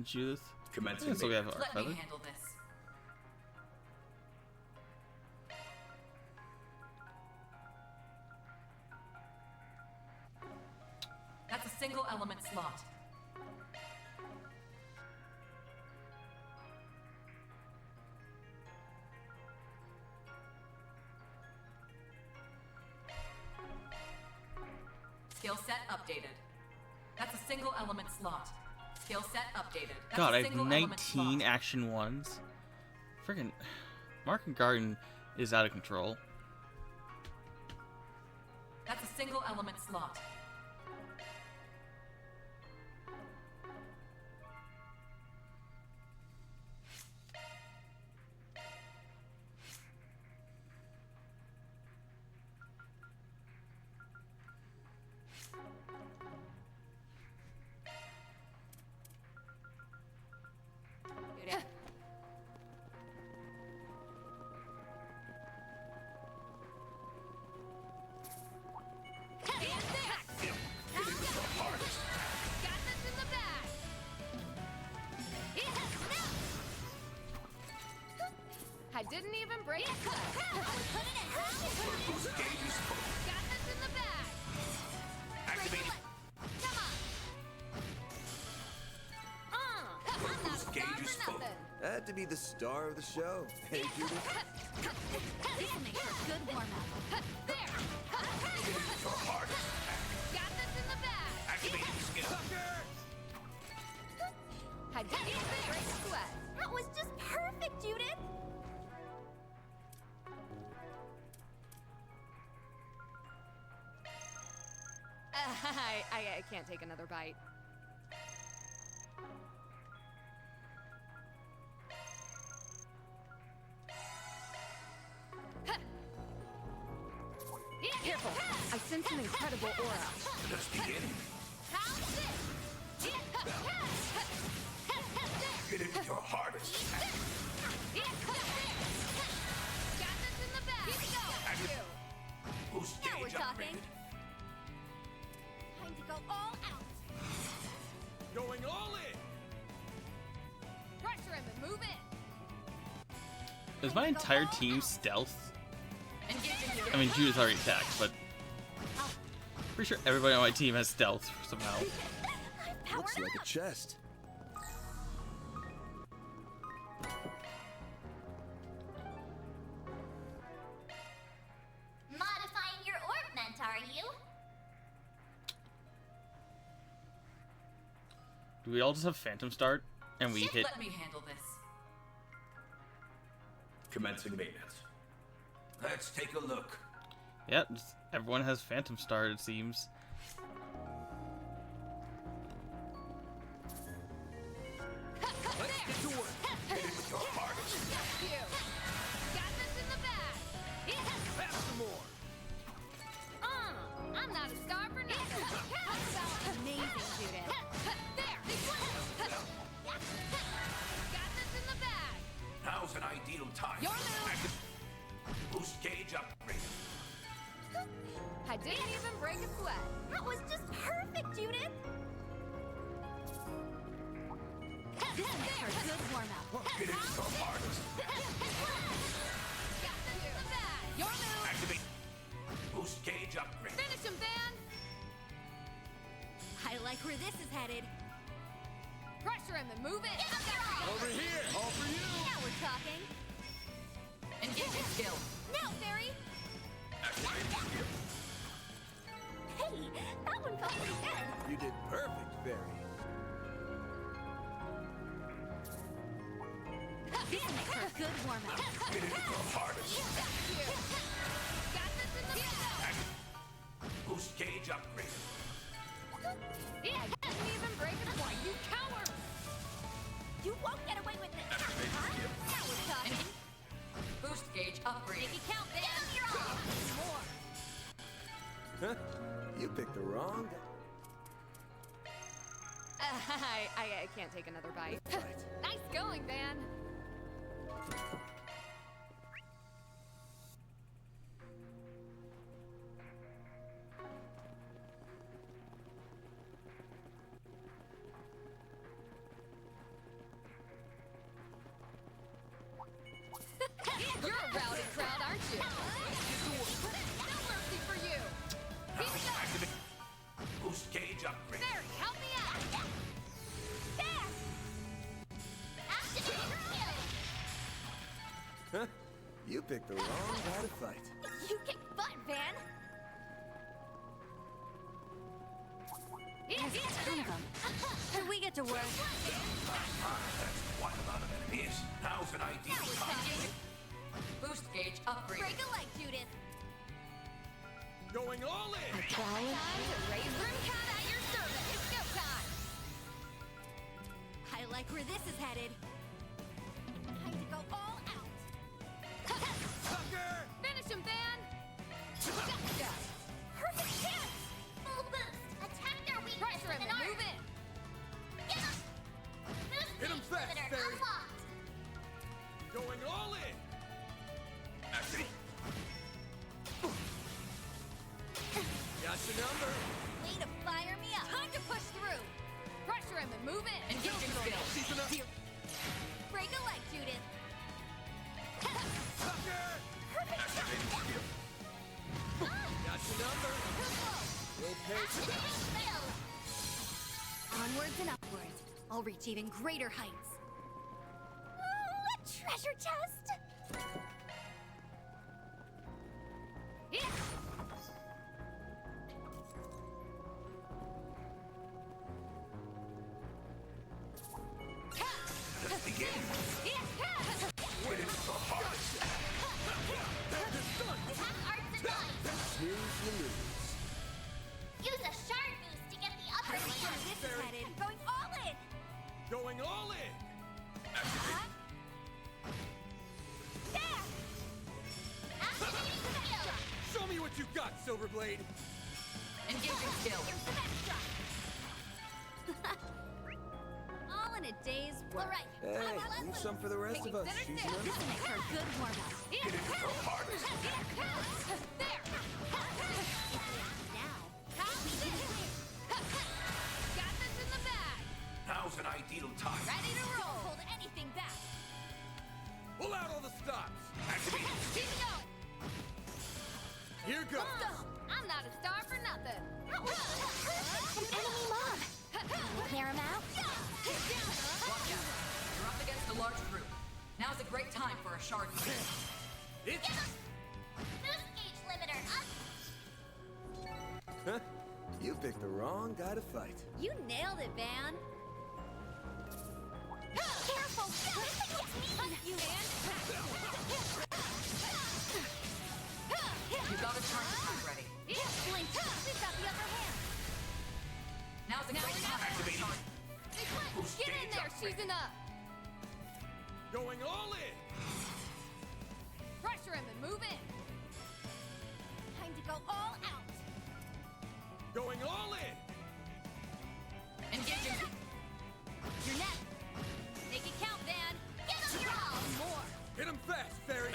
Judith. Commencing So we have our Let feather. me handle this. That's a single element slot. Skill set updated. That's a single element slot. Skill set updated. That's God, a I have single element 19 slot. action ones. Freaking Market Garden is out of control. That's a single element slot. Judith. Got this in the bag. I didn't even break a sweat. Boost gauge is full. Got this in the bag. Activating. Come on. I'm not a Boost star gauge is for full. nothing. Had to be the star of the show. Hey, Judith. This will make for a good warm-up. There. The hardest. Got this in the bag. Activating skill. I didn't even break a sweat. That was just perfect, Judith. I can't take another bite. Careful! I sense an incredible aura. Just beginning. How's this? Hit it with your hardest. Got this in the bag. Keep going. Boost Now we're gauge talking. upgraded. Time to go all out. Going all in. Pressure him and move in. Is my entire team stealth? Engaging your I mean, Judith already attacked, but pretty sure everybody on my team has stealth somehow. Looks like a chest. Modifying your ornament, are you? Do we all just have Phantom Start and we Just hit? let me handle this. Commencing maintenance. Let's take a look. Yeah, just, everyone has Phantom Star, it seems. Let's get to work. Hit it with your hardest. You. Got this in the bag. Have some more. I'm not a star for nothing. Amazing, Judith. There. Got this in the bag. Now's an ideal time. Your move. Boost gauge upgrade. I didn't even break a sweat. That was just perfect, Judith. This makes for a good warm-up. Hit it with your hardest. Got this in the bag. Your move. Activate. Boost gauge upgrade. Finish him, Van. I like where this is headed. Pressure him and move it. Over here. All for you. Now we're talking. Engaging skill. Now, Fairy. Hey, that one felt pretty good. You did perfect, Barry. This makes for a good warm-up. Hit it with your hardest. Got this in the bag. Boost gauge upgrade. I didn't even break a sweat. You coward. You won't get away with this. Huh? Now we're talking. Boost gauge upgrade. Make it count, Van. You're off. More. Huh? You picked the wrong I can't take another bite. Nice going, Van. You're a rowdy crowd, aren't you? No mercy for you. Activate. Boost gauge upgrade. Barry, help me out. Huh? You picked the wrong guy to fight. You kick butt, Van. There's a ton of them. Should we get to work? That's quite a lot of enemies. Now's an ideal time. Boost gauge upgrade. Break a leg, Judith. Going all in. Time to raise room cat at your service. It's go time. I like where this is headed. Time to go all out. Sucker! Finish him, Van. Gotcha. Perfect chance. Full boost. Attack their weakness Pressure him with and an move arc. in. Boost Hit him gauge fast, limiter Barry. unlocked. Going all in. Activate. Got your number. Way to fire me up. Time to push through. Pressure him and move in. Engaging skill. Season up. Break a leg, Judith. Sucker! Got your number. We'll pay for that. Onwards and upwards. I'll reach even greater heights. Ooh, a treasure chest! Yeah. Let's begin. Hit it with the hardest. Attack arts and knives. Here's your moves. Use a shard boost to get the upper Where hand. this is headed. Going all in. Going all in. There! Activating skill. Show me what you got, Silverblade. Engaging skill. Here's the extra. All in a day's work. All right. Hey, leave some for the rest of us. She's This will make for a good warm-up. Hit it with the hardest. There. Now, Got this in the bag. Now's an ideal time. Ready to roll. don't hold anything back. Pull out all the stops. Activate. Keep it going. Here goes. I'm not a star for nothing. That was perfect. An enemy mob. Clear him out. Watch out. You're up against a large group. Now's a great time for a shard boost. It's... Boost gauge limiter up. Huh? You picked the wrong guy to fight. You nailed it, Van. Careful! You You gotta turn the She's enough. Going all in. Pressure him and move in. Time to go all out. Going all in. Engaging. You're next. Make it count, Van. Get him, y'all. More. Hit him fast, Fairy.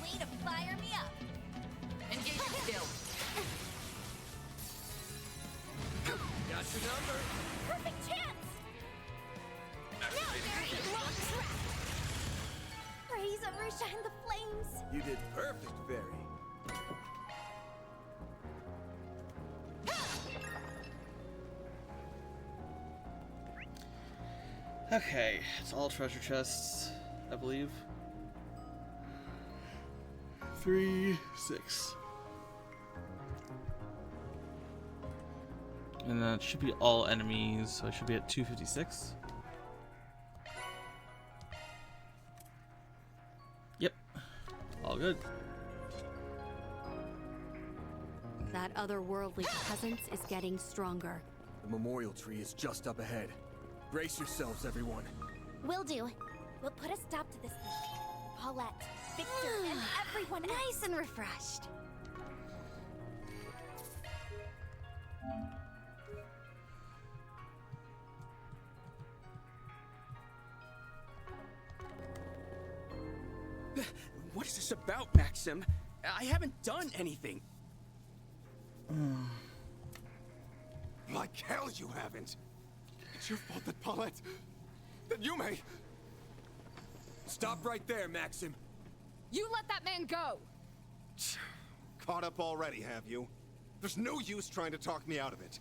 Way to fire me up. Engaging skill. Got your number. Perfect chance. Now there's a long track. Raise Arusha and the flames. You did perfect, Fairy. Okay, it's all treasure chests, I believe. 3, 6. And then it should be all enemies, so I should be at 256. Yep, all good. That otherworldly presence is getting stronger. The memorial tree is just up ahead. Brace yourselves, everyone. Will do. We'll put a stop to this thing. Paulette, Victor, and everyone nice and refreshed. What is this about, Maxim? I haven't done anything. Like hell you haven't. It's your fault that Paulette... that Yume... Stop right there, Maxim. You let that man go. Caught up already, have you? There's no use trying to talk me out of it.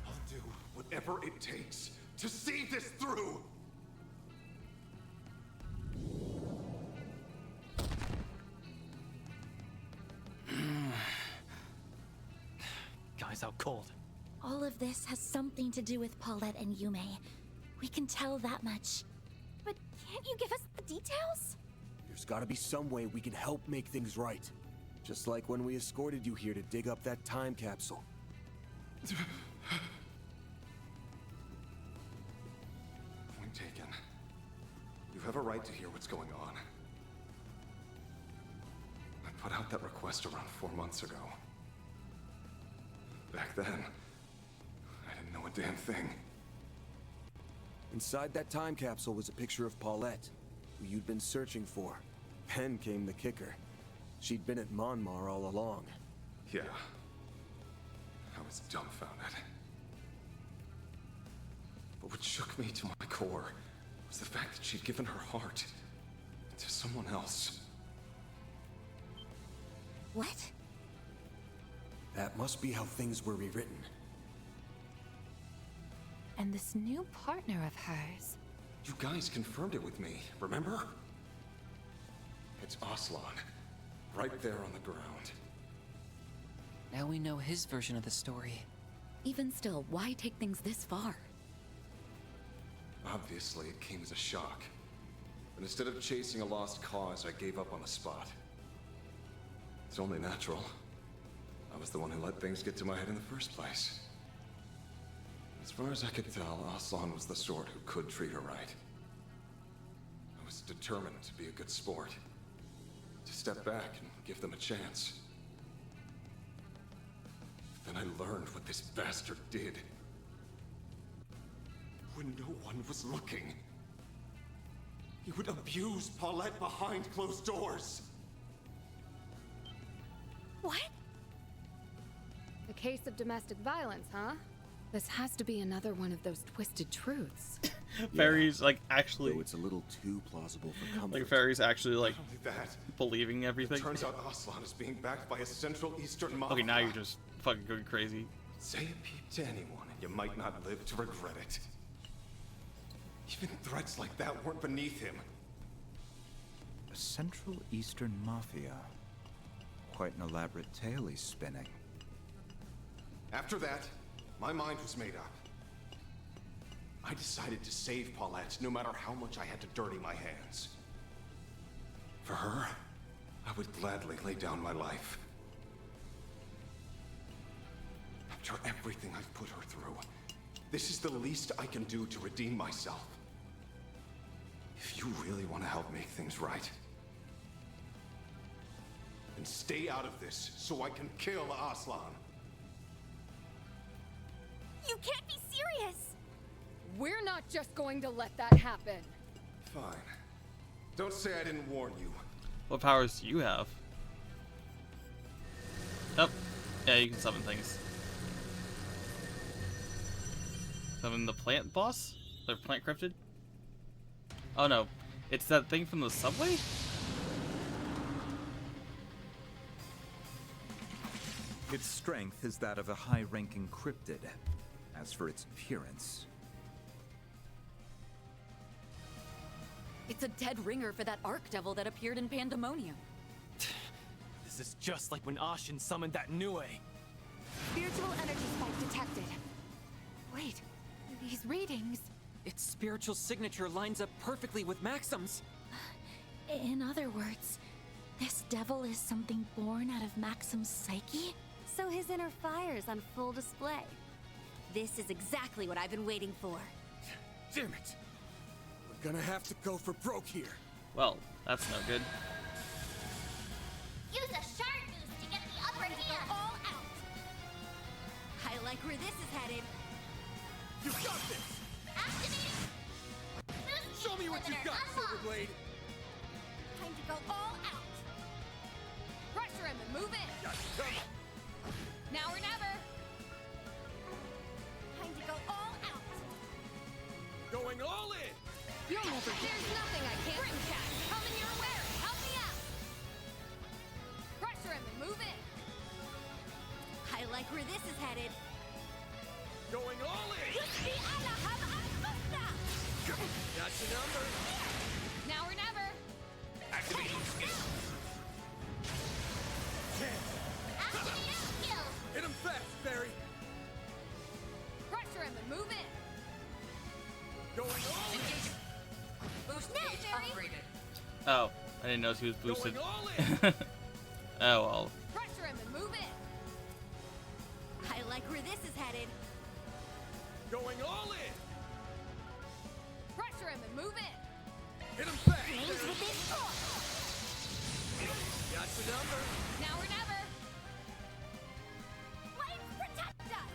I'll do whatever it takes to see this through! Guy's out cold. All of this has something to do with Paulette and Yume. We can tell that much. But can't you give us the details? There's gotta be some way we can help make things right. Just like when we escorted you here to dig up that time capsule. Point taken. You have a right to hear what's going on. I put out that request around 4 months ago. Back then, I didn't know a damn thing. Inside that time capsule was a picture of Paulette, who you'd been searching for. Then came the kicker. She'd been at Monmar all along. Yeah. I was dumbfounded. But what shook me to my core was the fact that she'd given her heart to someone else. What? That must be how things were rewritten. And this new partner of hers. You guys confirmed it with me, remember? It's Aslan. Right there on the ground. Now we know his version of the story. Even still, why take things this far? Obviously, it came as a shock. But instead of chasing a lost cause, I gave up on the spot. It's only natural. I was the one who let things get to my head in the first place. As far as I could tell, Aslan was the sort who could treat her right. I was determined to be a good sport. To step back and give them a chance. Then I learned what this bastard did. When no one was looking. He would abuse Paulette behind closed doors. What? A case of domestic violence, huh? This has to be another one of those twisted truths. Fairy's like actually. Though it's a little too plausible for comfort. Like Fairy's actually like Not only that, believing everything. it turns out Aslan is being backed by a Central Eastern mafia. Okay, now you're just fucking going crazy. Say a peep to anyone, and you might not live to regret it. Even threats like that weren't beneath him. The Central Eastern Mafia. Quite an elaborate tale he's spinning. After that, my mind was made up. I decided to save Paulette, no matter how much I had to dirty my hands. For her, I would gladly lay down my life. After everything I've put her through, this is the least I can do to redeem myself. If you really want to help make things right, then stay out of this so I can kill Aslan. You can't be serious! We're not just going to let that happen. Fine. Don't say I didn't warn you. What powers do you have? Oh, yeah, you can summon things. Summon the plant boss? The plant cryptid? Oh no, it's that thing from the subway? Its strength is that of a high-ranking cryptid. As for its appearance, It's a dead ringer for that Archdevil that appeared in Pandemonium. This is just like when Ashen summoned that Nue. Spiritual energy spike detected. Wait, these readings... Its spiritual signature lines up perfectly with Maxim's. In other words, this devil is something born out of Maxim's psyche? So his inner fire's on full display. This is exactly what I've been waiting for. Damn it! We're gonna have to go for broke here. Well, that's no good. Use a shard boost to get the upper hand. All out! I like where this is headed. You got this! Activating. Boost Show me what you limiter got, unlocked. Silverblade! Time to go all out! Pressure him and move in. Got you covered. Now or never. Time to go all out! Going all in! You'll never get There's nothing I can't catch. Coming your way. Help me out. Pressure him and move in. I like where this is headed. Going all in! Got your number. Now or never. Activating skill. Activating skill. Hit him fast, Barry! Pressure him and move in. Going all in! Boost Now, gauge Barry. upgraded. Oh, I didn't notice he was boosted. Going all in! Oh well. Pressure him and move in. I like where this is headed. Going all in! Pressure him and move in. Hit him fast, Games Barry! with this force. Got your number. Now or never. Flames protect us!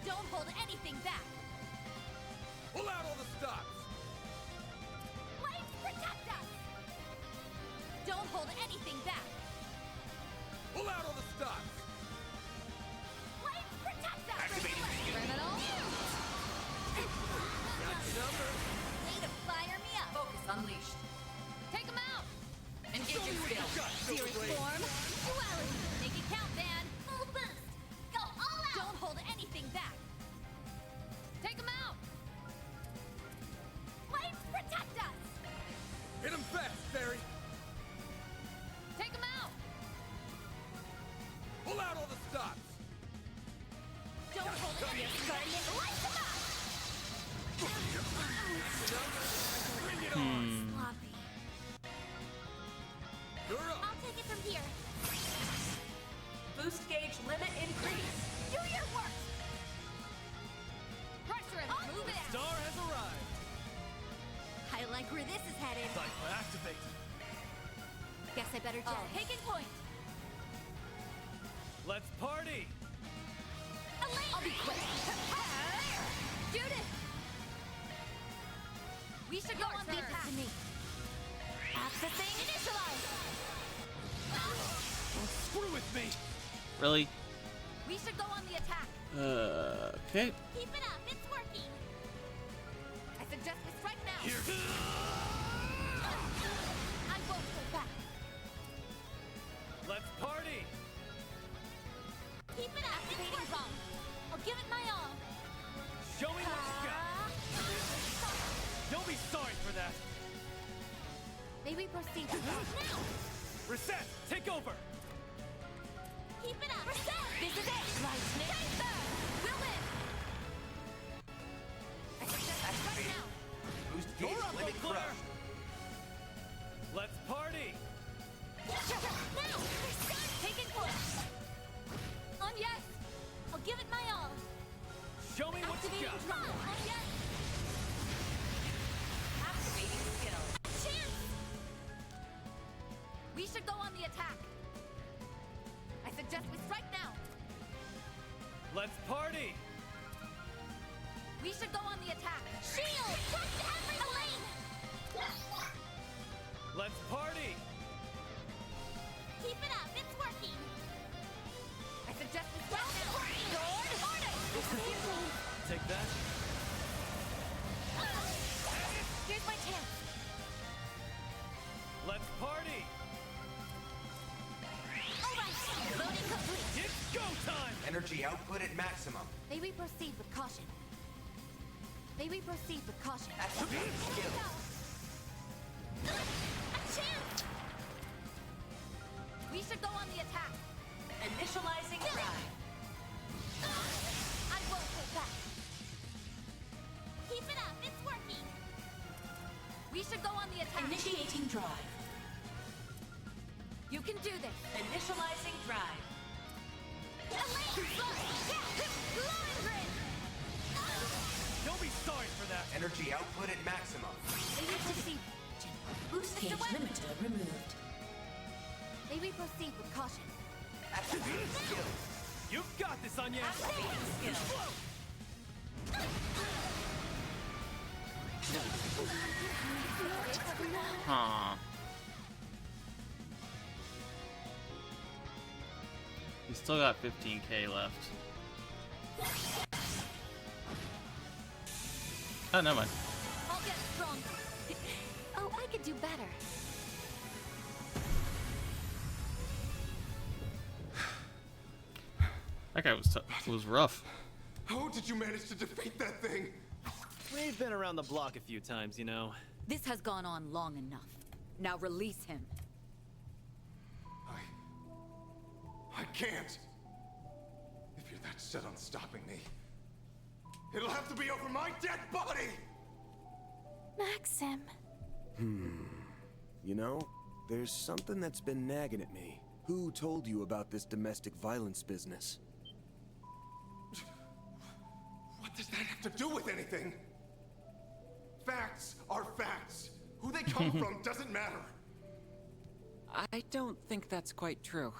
Don't hold anything back. Pull out all the stops. Flames protect us! Don't hold anything back. Pull out all the stops. Flames protect us! Activating skill. Criminal. Got your number. Way to fire me up. Focus unleashed. Take him out. Engage your skill. Got Series Silverblade. form. Duality. Make it count, Van. Full boost. Go all out. Don't hold anything back. Take him out. Flames protect us! Hit him fast, Barry. Take him out. Pull out all the stops. Don't hold anything back. Light them up! Bring it on. Sloppy. You're up. I'll take it from here. Boost gauge limit increase. Do your work! Pressure him and move in. Star has arrived. I like where this is headed. Cypher activate. Guess I better jet. Taking point. Let's party. I'll be quick. Judith. We should go on the attack. To me. Accessing initialize. Don't screw with me. Really? We should go on the attack. Okay. Keep it up. It's working. I suggest we strike now. Here. I won't go back. Let's party. Keep it up. It's Activating working. bomb. I'll give it my all. Show me what you got. You'll be sorry for that. May we proceed now? Reset. Take over. Keep it up. This is it. Lightning. We'll win. I suggest we strike now. Boost You're gauge up, limit Claire. crushed. Let's party. Now. Taking point. Yes. give it my all. Show me what you got. Activating skill. Chance! We should go on the attack. I suggest we strike now. Let's party. We should go on the attack. Shield! Touch every lane! Let's party. Keep it up, it's working. I suggest we strike now. Sword! Take that. Here's my chance. Let's party. Alright, loading complete. It's go time. Energy output at maximum. May we proceed with caution? May we proceed with caution? Activating skill. A chance! We should go on the attack. Initializing drive. I won't hold back. Keep it up, it's working. We should go on the attack. Initiating drive. You can do this. Initializing drive. Glowing grid! Don't be sorry for that. Energy output at maximum. May we proceed? Boost gauge limiter removed. May we proceed with caution? Activating skill. You've got this, Anya. Activating skill. Huh. You still got 15k left. Oh, never mind. I'll get stronger. Oh, I could do better. That guy was rough. How did you manage to defeat that thing? We've been around the block a few times, you know. This has gone on long enough. Now release him. I can't. If you're that set on stopping me, it'll have to be over my dead body! Maxim. You know, there's something that's been nagging at me. Who told you about this domestic violence business? What does that have to do with anything? Facts are facts. Who they come from doesn't matter. I don't think that's quite true.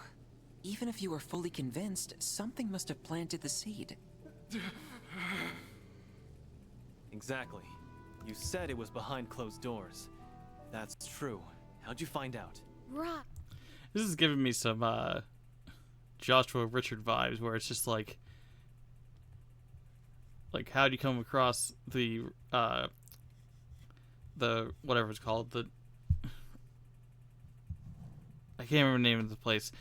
Even if you were fully convinced, something must have planted the seed. Exactly. You said it was behind closed doors. That's true. How'd you find out? Rock. This is giving me some Joshua Richard vibes, where it's just like how'd you come across the whatever it's called, I can't remember the name of the place,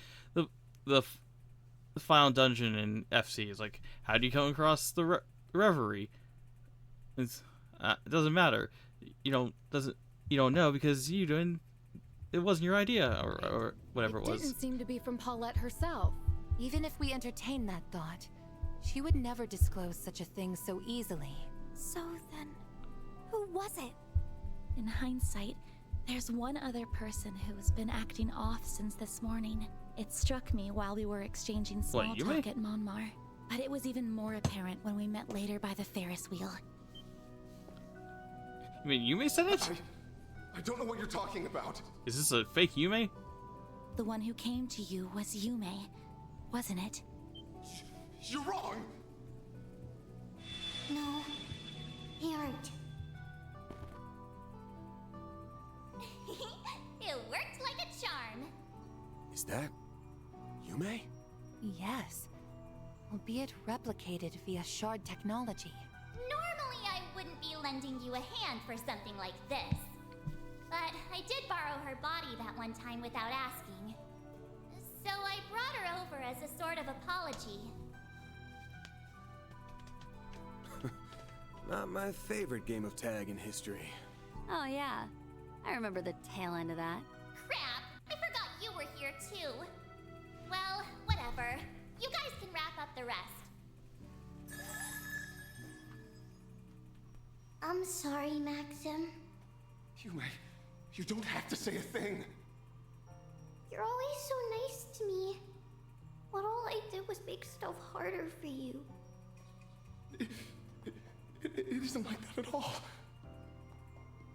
the final dungeon in FC is like, how do you come across the Reverie? It's it doesn't matter, you don't know because it wasn't your idea or whatever it was. Didn't seem to be from Paulette herself. Even if we entertain that thought, she would never disclose such a thing so easily. So then, who was it? In hindsight, there's one other person who's been acting off since this morning. It struck me while we were exchanging small talk at Monmar, but it was even more apparent when we met later by the Ferris wheel. You mean Yume said it? I don't know what you're talking about. Is this a fake Yume? The one who came to you was Yume, wasn't it? You're wrong! No, he aren't. It worked like a charm. Is that Yume? Yes, albeit replicated via shard technology. Normally I wouldn't be lending you a hand for something like this. But I did borrow her body that one time without asking. So I brought her over as a sort of apology. Not my favorite game of tag in history. Oh yeah, I remember the tail end of that. Crap! I forgot you were here too. Well, whatever. You guys can wrap up the rest. I'm sorry, Maxim. Yume, you don't have to say a thing. You're always so nice to me. But all I did was make stuff harder for you. It isn't like that at all.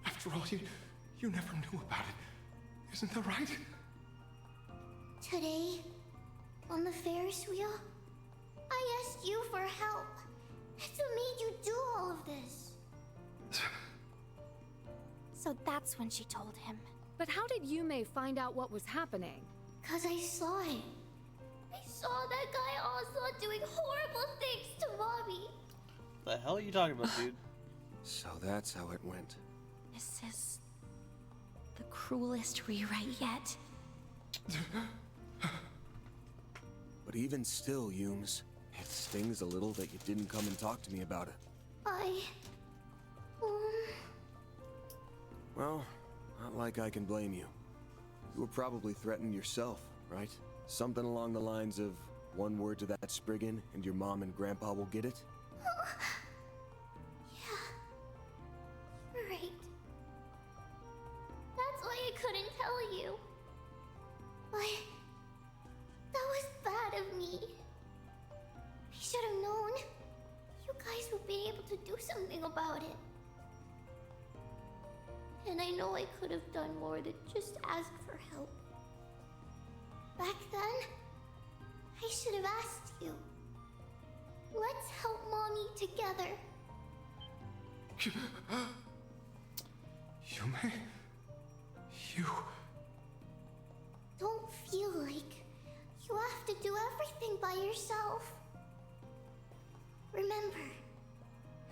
After all, you never knew about it. Isn't that right? Today, on the Ferris wheel, I asked you for help. That's what made you do all of this. So that's when she told him. But how did Yume find out what was happening? 'Cause I saw it. I saw that guy Oslo doing horrible things to Mommy. The hell are you talking about, dude? So that's how it went. This is the cruelest rewrite yet. But even still, Yumes, it stings a little that you didn't come and talk to me about it. Well, not like I can blame you. You were probably threatened yourself, right? Something along the lines of, one word to that Spriggan, and your mom and grandpa will get it? You're right. That's why I couldn't tell you. But that was bad of me. I should have known. You guys would be able to do something about it. And I know I could have done more than just ask for help. Back then, I should have asked you. Let's help Mommy together. Yume? You... Don't feel like you have to do everything by yourself. Remember,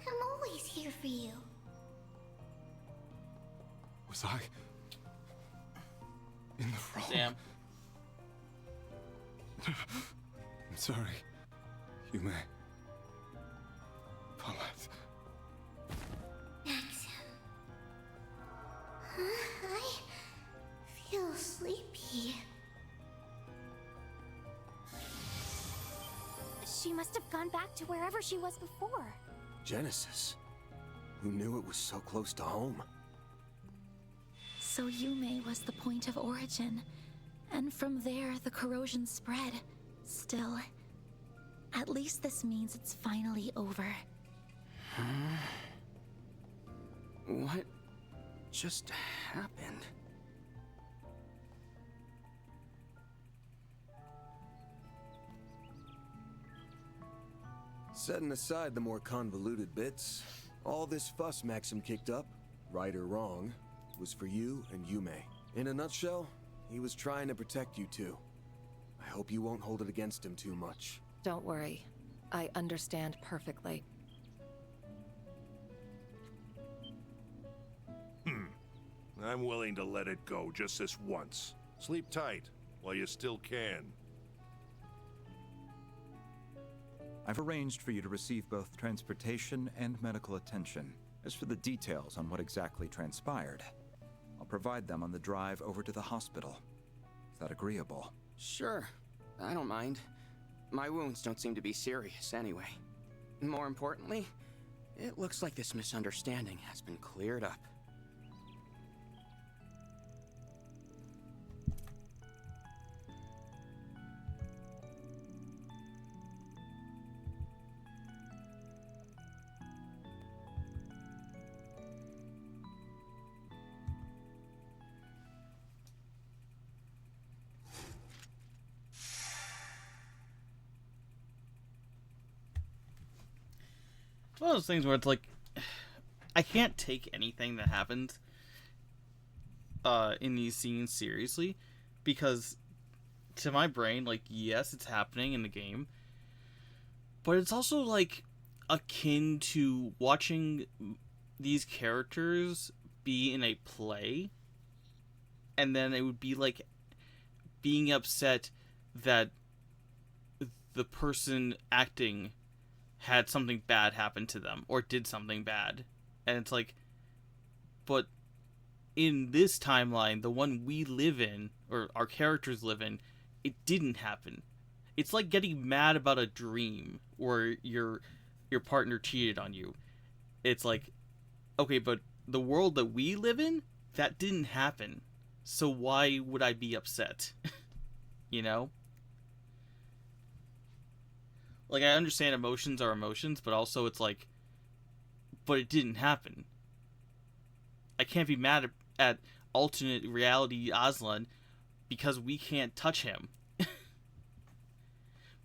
I'm always here for you. Was I... in the wrong? Damn. I'm sorry. Yume. Paulette. Maxim. I feel sleepy. She must have gone back to wherever she was before. Genesis. Who knew it was so close to home? So Yume was the point of origin, and from there the corrosion spread. Still, at least this means it's finally over. What just happened? Setting aside the more convoluted bits, all this fuss Maxim kicked up, right or wrong, was for you and Yume. In a nutshell, he was trying to protect you two. I hope you won't hold it against him too much. Don't worry. I understand perfectly. I'm willing to let it go just this once. Sleep tight while you still can. I've arranged for you to receive both transportation and medical attention. As for the details on what exactly transpired, I'll provide them on the drive over to the hospital. Is that agreeable? Sure. I don't mind. My wounds don't seem to be serious anyway. More importantly, it looks like this misunderstanding has been cleared up. It's one of those things where it's like, I can't take anything that happens in these scenes seriously, because to my brain, like, yes, it's happening in the game, but it's also like akin to watching these characters be in a play, and then it would be like being upset that the person acting had something bad happen to them or did something bad. And it's like, but in this timeline, the one we live in, or our characters live in, it didn't happen. It's like getting mad about a dream where your partner cheated on you. It's like, okay, but the world that we live in, that didn't happen. So why would I be upset? You know? Like, I understand emotions are emotions, but also it's like, but it didn't happen. I can't be mad at alternate reality Aslan because we can't touch him.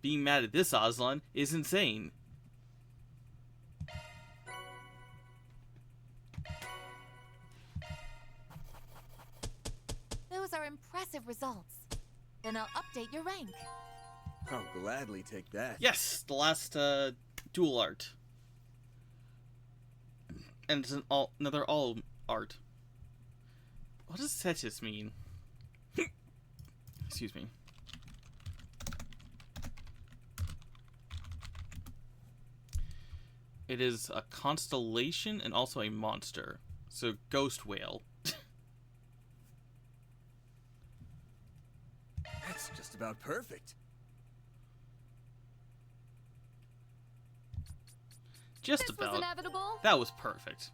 Being mad at this Aslan is insane. Those are impressive results. Then I'll update your rank. I'll gladly take that. Yes, the last dual art. And it's another all art. What does Cetus mean? Excuse me. It is a constellation and also a monster. So, ghost whale. That's just about perfect. Just This about. was inevitable. That was perfect.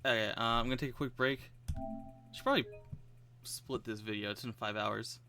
Okay, I'm gonna take a quick break. Should probably split this video. It's in 5 hours.